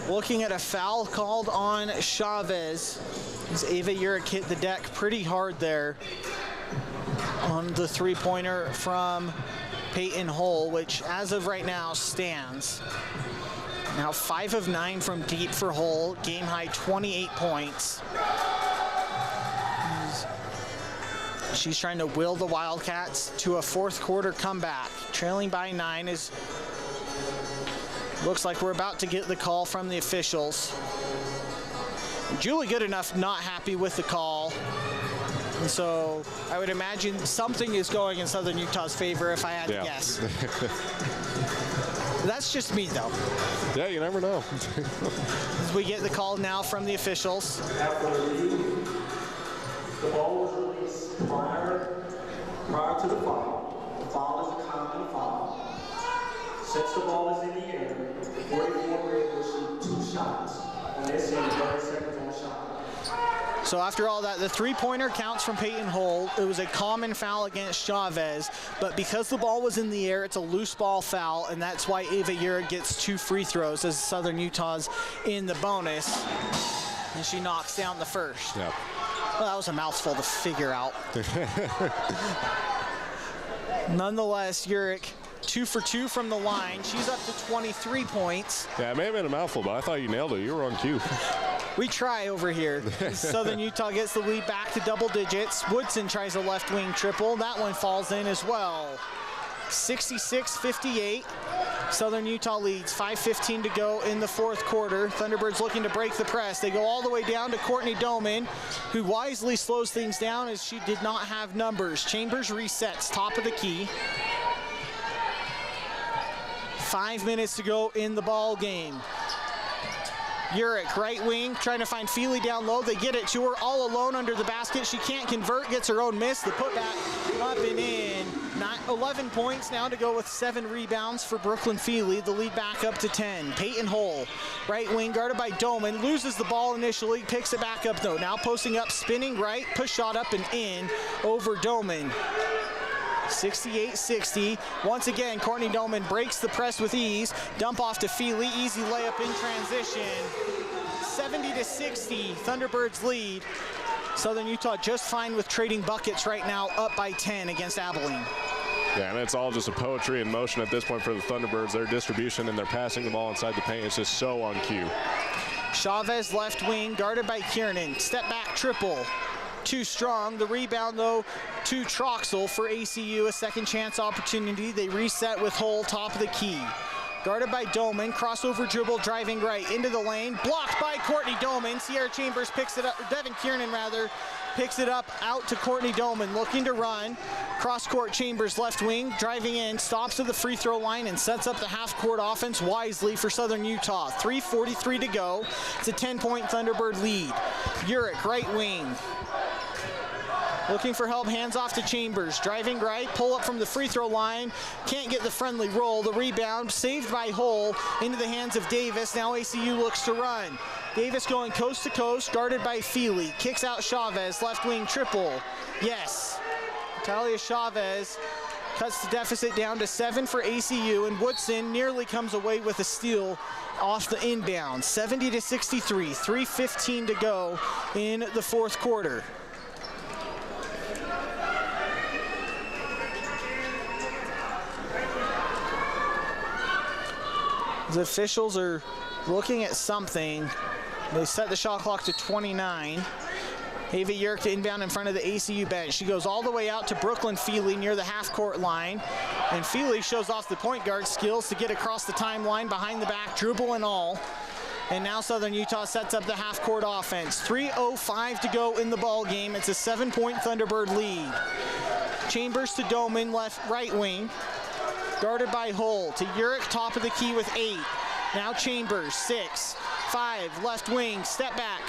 looking at a foul called on Chavez. As Ava Urick hit the deck pretty hard there on the 3-pointer from Peyton Hull, which as of right now stands. Now 5 of 9 from deep for Hull, game high 28 points. She's trying to will the Wildcats to a fourth quarter comeback. Trailing by 9 is, looks like we're about to get the call from the officials. Julie Goodenough not happy with the call. And so I would imagine something is going in Southern Utah's favor if I had to guess. That's just me, though. Yeah, you never know. As we get the call now from the officials. After the review, the ball was released prior to the foul. The foul is a common foul. Since the ball is in the air, 44 will shoot 2 shots. And they say 30 seconds on shot. So after all that, the 3-pointer counts from Peyton Hull. It was a common foul against Chavez, but because the ball was in the air, it's a loose ball foul, and that's why Ava Urick gets 2 free throws as Southern Utah's in the bonus. And she knocks down the first. Yep. Well, that was a mouthful to figure out. Nonetheless, Urick 2 for 2 from the line. She's up to 23 points. Yeah, it may have been a mouthful, but I thought you nailed it. You were on cue. We try over here. Southern Utah gets the lead back to double digits. Woodson tries a left wing triple. That one falls in as well. 66-58. Southern Utah leads. 5:15 to go in the fourth quarter. Thunderbirds looking to break the press. They go all the way down to Courtney Doman, who wisely slows things down as she did not have numbers. Chambers resets, top of the key. 5 minutes to go in the ball game. Urick, right wing, trying to find Feely down low. They get it to her all alone under the basket. She can't convert, gets her own miss. The putback up and in. 11 points now to go with 7 rebounds for Brooklyn Feely. The lead back up to 10. Peyton Hull, right wing, guarded by Doman. Loses the ball initially, picks it back up though. Now posting up, spinning right, push shot up and in over Doman. 68-60. Once again, Courtney Doman breaks the press with ease. Dump off to Feely. Easy layup in transition. 70-60. Thunderbirds lead. Southern Utah just fine with trading buckets right now, up by 10 against Abilene. Yeah, and it's all just a poetry in motion at this point for the Thunderbirds. Their distribution and their passing the ball inside the paint is just so on cue. Chavez left wing, guarded by Kiernan. Step back triple. Too strong. The rebound, though, to Troxel for ACU. A second chance opportunity. They reset with Hull, top of the key. Guarded by Doman. Crossover dribble, driving right into the lane. Blocked by Courtney Doman. Sierra Chambers picks it up, Devin Kiernan, rather, picks it up out to Courtney Doman. Looking to run. Cross-court Chambers left wing. Driving in. Stops at the free throw line and sets up the half-court offense wisely for Southern Utah. 3:43 to go. It's a 10-point Thunderbird lead. Urick, right wing. Looking for help, hands off to Chambers. Driving right, pull up from the free throw line. Can't get the friendly roll. The rebound saved by Hull into the hands of Davis. Now ACU looks to run. Davis going coast to coast, guarded by Feely. Kicks out Chavez, left wing triple. Yes. Natalia Chavez cuts the deficit down to 7 for ACU, and Woodson nearly comes away with a steal off the inbound. 70-63, 3:15 to go in the fourth quarter. The officials are looking at something. They set the shot clock to 29. Ava Yerk to inbound in front of the ACU bench. She goes all the way out to Brooklyn Feely near the half-court line. And Feely shows off the point guard skills to get across the timeline behind the back, dribble and all. And now Southern Utah sets up the half-court offense. 3:05 to go in the ball game. It's a 7-point Thunderbird lead. Chambers to Doman, right wing. Guarded by Hull. To Urick, top of the key with 8. Now Chambers, 6, 5, left wing, step back.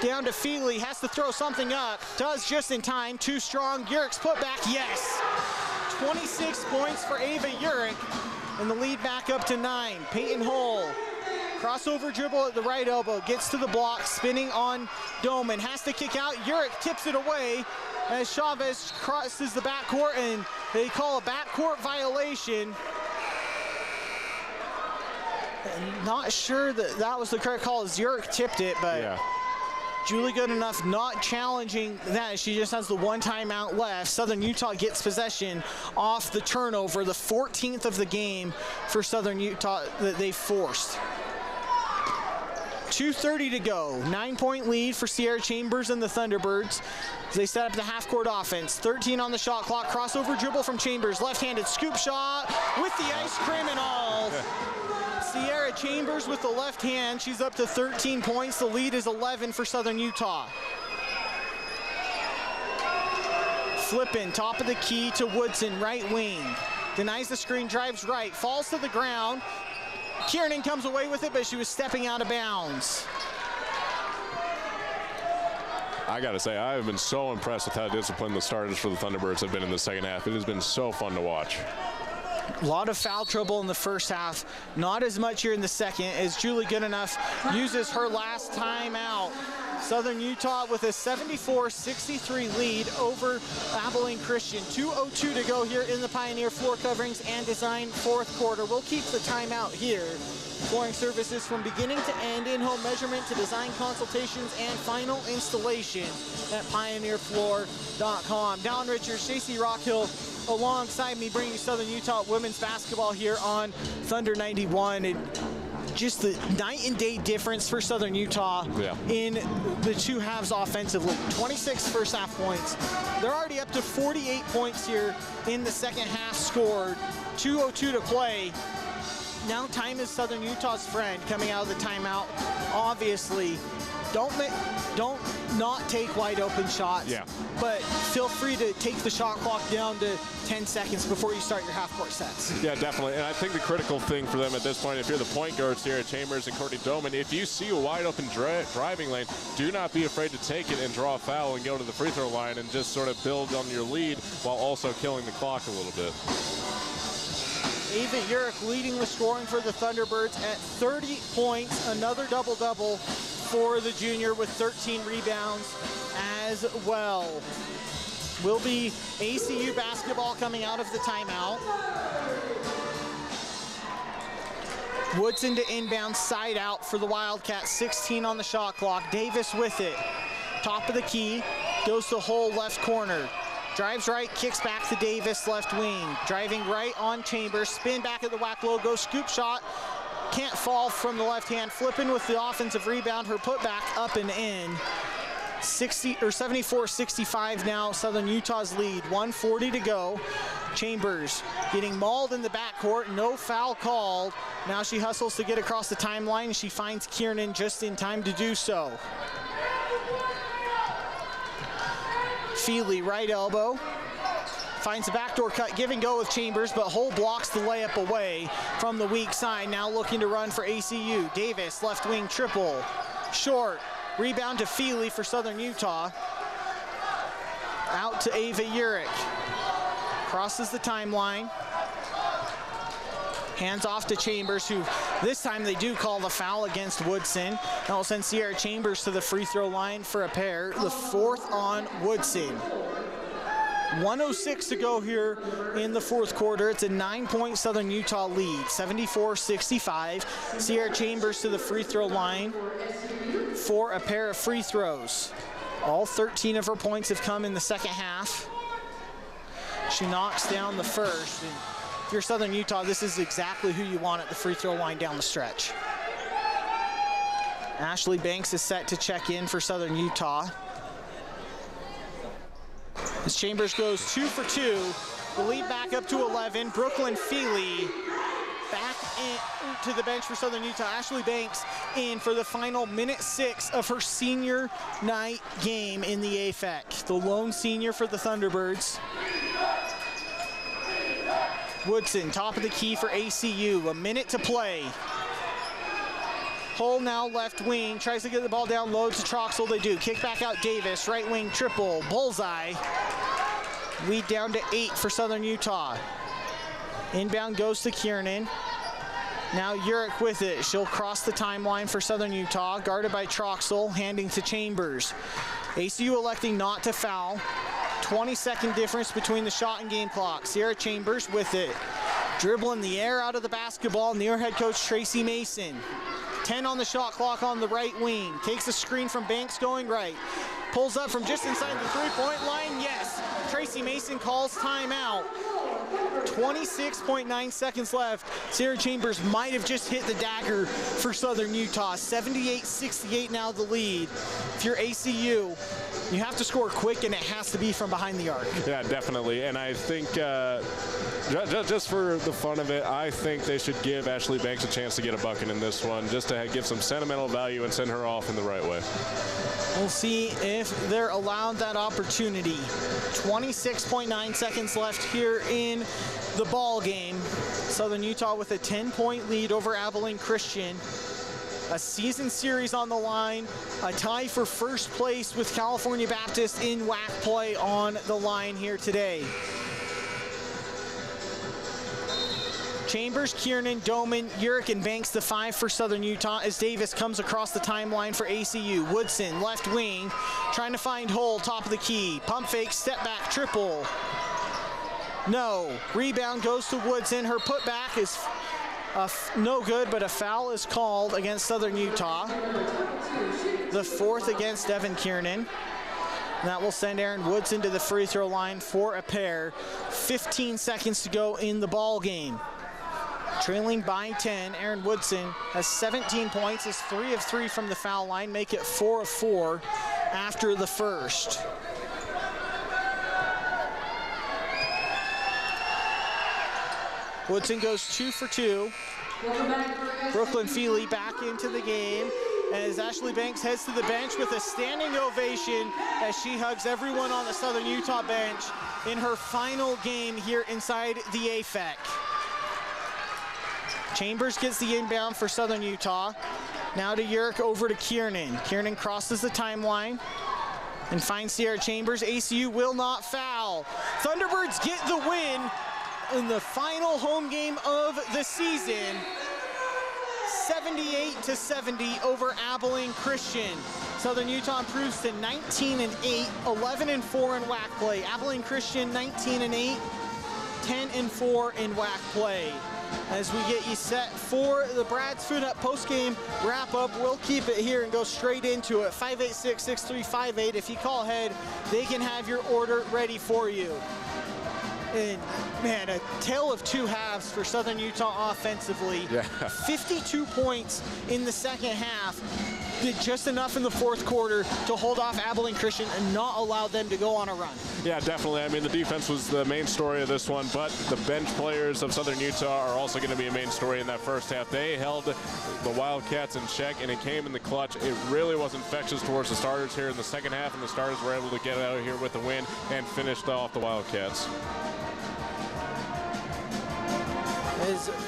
Down to Feely, has to throw something up. Does just in time, too strong. Urick's put back, yes. 26 points for Ava Urick. And the lead back up to 9. Peyton Hull. Crossover dribble at the right elbow, gets to the block, spinning on Doman, has to kick out. Urick tips it away as Chavez crosses the backcourt, and they call a backcourt violation. I'm not sure that was the correct call as Urick tipped it, but yeah. Julie Goodenough not challenging that. She just has the one timeout left. Southern Utah gets possession off the turnover, the 14th of the game for Southern Utah that they forced. 2:30 to go. 9-point lead for Sierra Chambers and the Thunderbirds. They set up the half-court offense. 13 on the shot clock. Crossover dribble from Chambers. Left-handed scoop shot with the ice cream and all. Sierra Chambers with the left hand. She's up to 13 points. The lead is 11 for Southern Utah. Flippin, top of the key to Woodson, right wing. Denies the screen, drives right, falls to the ground. Kiernan comes away with it, but she was stepping out of bounds. I got to say, I have been so impressed with how disciplined the starters for the Thunderbirds have been in the second half. It has been so fun to watch. A lot of foul trouble in the first half, not as much here in the second, as Julie Goodenough uses her last timeout. Southern Utah with a 74-63 lead over Abilene Christian. 2:02 to go here in the Pioneer Floor Coverings and Design fourth quarter. We'll keep the timeout here. Flooring services from beginning to end, in-home measurement to design consultations and final installation at pioneerfloor.com. Dallin Richards, Stacey Rockhill alongside me, bringing Southern Utah women's basketball here on Thunder 91. And just the night and day difference for Southern Utah in the two halves offensively. 26 first half points. They're already up to 48 points here in the second half scored. 2:02 to play. Now time is Southern Utah's friend coming out of the timeout. Obviously, don't not take wide open shots. Yeah. But feel free to take the shot clock down to 10 seconds before you start your half-court sets. Yeah, definitely. And I think the critical thing for them at this point, if you're the point guards here at Chambers and Courtney Doman, if you see a wide open driving lane, do not be afraid to take it and draw a foul and go to the free throw line and just sort of build on your lead while also killing the clock a little bit. Ava Urick leading the scoring for the Thunderbirds at 30 points. Another double-double for the junior with 13 rebounds as well. Will be ACU basketball coming out of the timeout. Woodson to inbound, side out for the Wildcats. 16 on the shot clock. Davis with it. Top of the key, goes to Hull left corner. Drives right, kicks back to Davis, left wing. Driving right on Chambers, spin back at the WAC logo, scoop shot. Can't fall from the left hand. Flipping with the offensive rebound, her putback up and in. 74-65 now, Southern Utah's lead. 1:40 to go. Chambers getting mauled in the backcourt, no foul called. Now she hustles to get across the timeline. She finds Kiernan just in time to do so. Feely, right elbow. Finds a backdoor cut, give and go with Chambers, but Hull blocks the layup away from the weak side. Now looking to run for ACU. Davis, left wing triple. Short. Rebound to Feely for Southern Utah. Out to Ava Urick. Crosses the timeline. Hands off to Chambers, who this time they do call the foul against Woodson. That will send Sierra Chambers to the free throw line for a pair. The fourth on Woodson. 1:06 to go here in the fourth quarter. It's a 9-point Southern Utah lead, 74-65. Sierra Chambers to the free throw line for a pair of free throws. All 13 of her points have come in the second half. She knocks down the first. And if you're Southern Utah, this is exactly who you want at the free throw line down the stretch. Ashley Banks is set to check in for Southern Utah. As Chambers goes 2 for 2, the lead back up to 11. Brooklyn Feely back to the bench for Southern Utah. Ashley Banks in for the final minute 6 of her senior night game in the AFEC. The lone senior for the Thunderbirds. Woodson, top of the key for ACU. A minute to play. Hull now left wing, tries to get the ball down low to Troxel. They do. Kick back out Davis, right wing triple, bullseye. Lead down to 8 for Southern Utah. Inbound goes to Kiernan. Now Urich with it. She'll cross the timeline for Southern Utah, guarded by Troxel, handing to Chambers. ACU electing not to foul. 20-second difference between the shot and game clock. Sierra Chambers with it. Dribbling the air out of the basketball, near head coach Tracy Mason. 10 on the shot clock on the right wing. Takes a screen from Banks going right. Pulls up from just inside the three-point line. Yes, Tracy Mason calls timeout. 26.9 seconds left. Sierra Chambers might have just hit the dagger for Southern Utah. 78-68 now the lead. If you're ACU, you have to score quick, and it has to be from behind the arc. Yeah, definitely. And I think just for the fun of it, I think they should give Ashley Banks a chance to get a bucket in this one, just to give some sentimental value and send her off in the right way. We'll see if they're allowed that opportunity. 26.9 seconds left here in the ball game. Southern Utah with a 10-point lead over Abilene Christian. A season series on the line, a tie for first place with California Baptist in WAC play on the line here today. Chambers, Kiernan, Doman, Urich, and Banks the 5 for Southern Utah as Davis comes across the timeline for ACU. Woodson, left wing, trying to find Hull, top of the key. Pump fake, step back, triple. No. Rebound goes to Woodson. Her putback is no good, but a foul is called against Southern Utah. The 4th against Devin Kiernan. That will send Aaron Woodson to the free throw line for a pair. 15 seconds to go in the ball game. Trailing by 10, Aaron Woodson has 17 points, is 3 of 3 from the foul line, make it 4 of 4 after the first. Woodson goes 2 for 2. Brooklyn Feely back into the game as Ashley Banks heads to the bench with a standing ovation as she hugs everyone on the Southern Utah bench in her final game here inside the AFEC. Chambers gets the inbound for Southern Utah. Now to Urich, over to Kiernan. Kiernan crosses the timeline and finds Sierra Chambers. ACU will not foul. Thunderbirds get the win in the final home game of the season. 78-70 over Abilene Christian. Southern Utah improves to 19-8, 11-4 in WAC play. Abilene Christian 19-8, 10-4 in WAC play. As we get you set for the Brad's Food Up post-game wrap-up, we'll keep it here and go straight into it. 586-6358. If you call ahead, they can have your order ready for you. And man, a tale of two halves for Southern Utah offensively. Yeah. 52 points in the second half. Did just enough in the fourth quarter to hold off Abilene Christian and not allow them to go on a run. Yeah, definitely. I mean, the defense was the main story of this one, but the bench players of Southern Utah are also going to be a main story in that first half. They held the Wildcats in check, and it came in the clutch. It really was infectious towards the starters here in the second half, and the starters were able to get out of here with a win and finished off the Wildcats.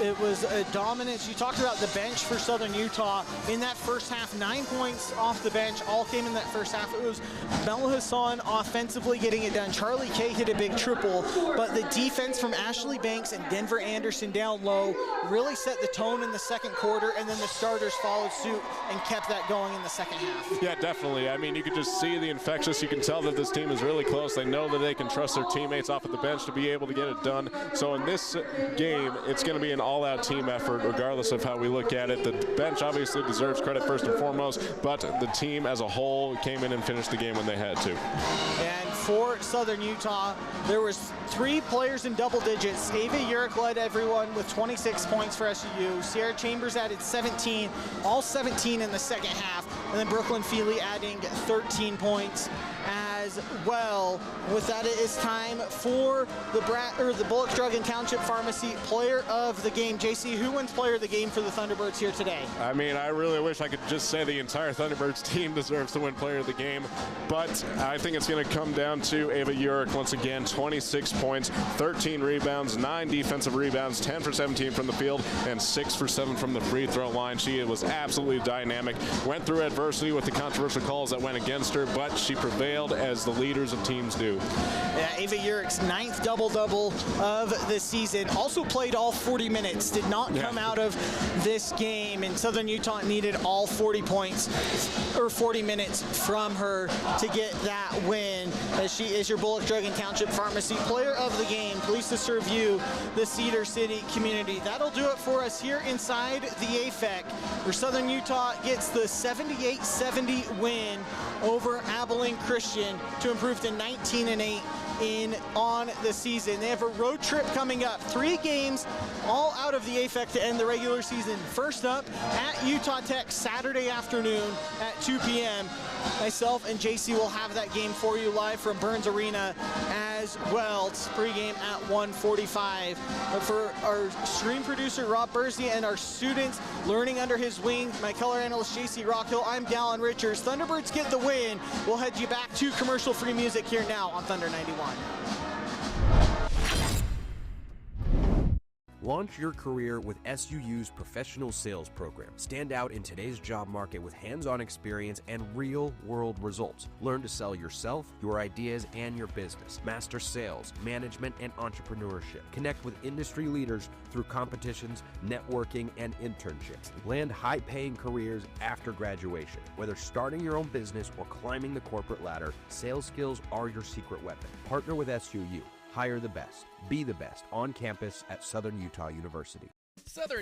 It was a dominance. You talked about the bench for Southern Utah in that first half. 9 points off the bench, all came in that first half. It was Mel Hassan offensively getting it done. Charlie Kay hit a big triple, but the defense from Ashley Banks and Denver Anderson down low really set the tone in the second quarter, and then the starters followed suit and kept that going in the second half. Yeah, definitely. I mean, you can just see the infectious. You can tell that this team is really close. They know that they can trust their teammates off of the bench to be able to get it done. So in this game, it's going to be an all-out team effort regardless of how we look at it. The bench obviously deserves credit first and foremost, but the team as a whole came in and finished the game when they had to. And for Southern Utah. There was 3 players in double digits. Ava Urick led everyone with 26 points for SUU. Sierra Chambers added 17, all 17 in the second half. And then Brooklyn Feely adding 13 points as well. With that, it is time for the Bullock Drug and Township Pharmacy Player of the Game. JC, who wins Player of the Game for the Thunderbirds here today? I mean, I really wish I could just say the entire Thunderbirds team deserves to win Player of the Game, but I think it's going to come down to Ava Urick once again. 26 points, 13 rebounds, 9 defensive rebounds, 10 for 17 from the field, and 6 for 7 from the free throw line. She was absolutely dynamic. Went through adversity with the controversial calls that went against her, but she prevailed as the leaders of teams do. Yeah, Ava Urick's 9th double-double of the season. Also played all 40 minutes. Did not come out of this game, and Southern Utah needed all 40 points or 40 minutes from her to get that win. As she is your Bullock Drug and Township Pharmacy Player of the Game. Pleased to serve you, the Cedar City community. That'll do it for us here inside the AFEC, where Southern Utah gets the 78-70 win over Abilene Christian to improve to 19-8 on the season. They have a road trip coming up. 3 games all out of the AFEC to end the regular season. First up at Utah Tech Saturday afternoon at 2 p.m. Myself and JC will have that game for you live from Burns Arena as well. It's pregame at 1:45. But for our stream producer Rob Bursey and our students learning under his wing, my color analyst JC Rockhill, I'm Dallin Richards. Thunderbirds get the win. We'll head you back to commercial-free music here now on Thunder 91. Launch your career with SUU's professional sales program. Stand out in today's job market with hands-on experience and real-world results. Learn to sell yourself, your ideas, and your business. Master sales, management, and entrepreneurship. Connect with industry leaders through competitions, networking, and internships. Land high-paying careers after graduation. Whether starting your own business or climbing the corporate ladder, sales skills are your secret weapon. Partner with SUU. Hire the best. Be the best on campus at Southern Utah University. Southern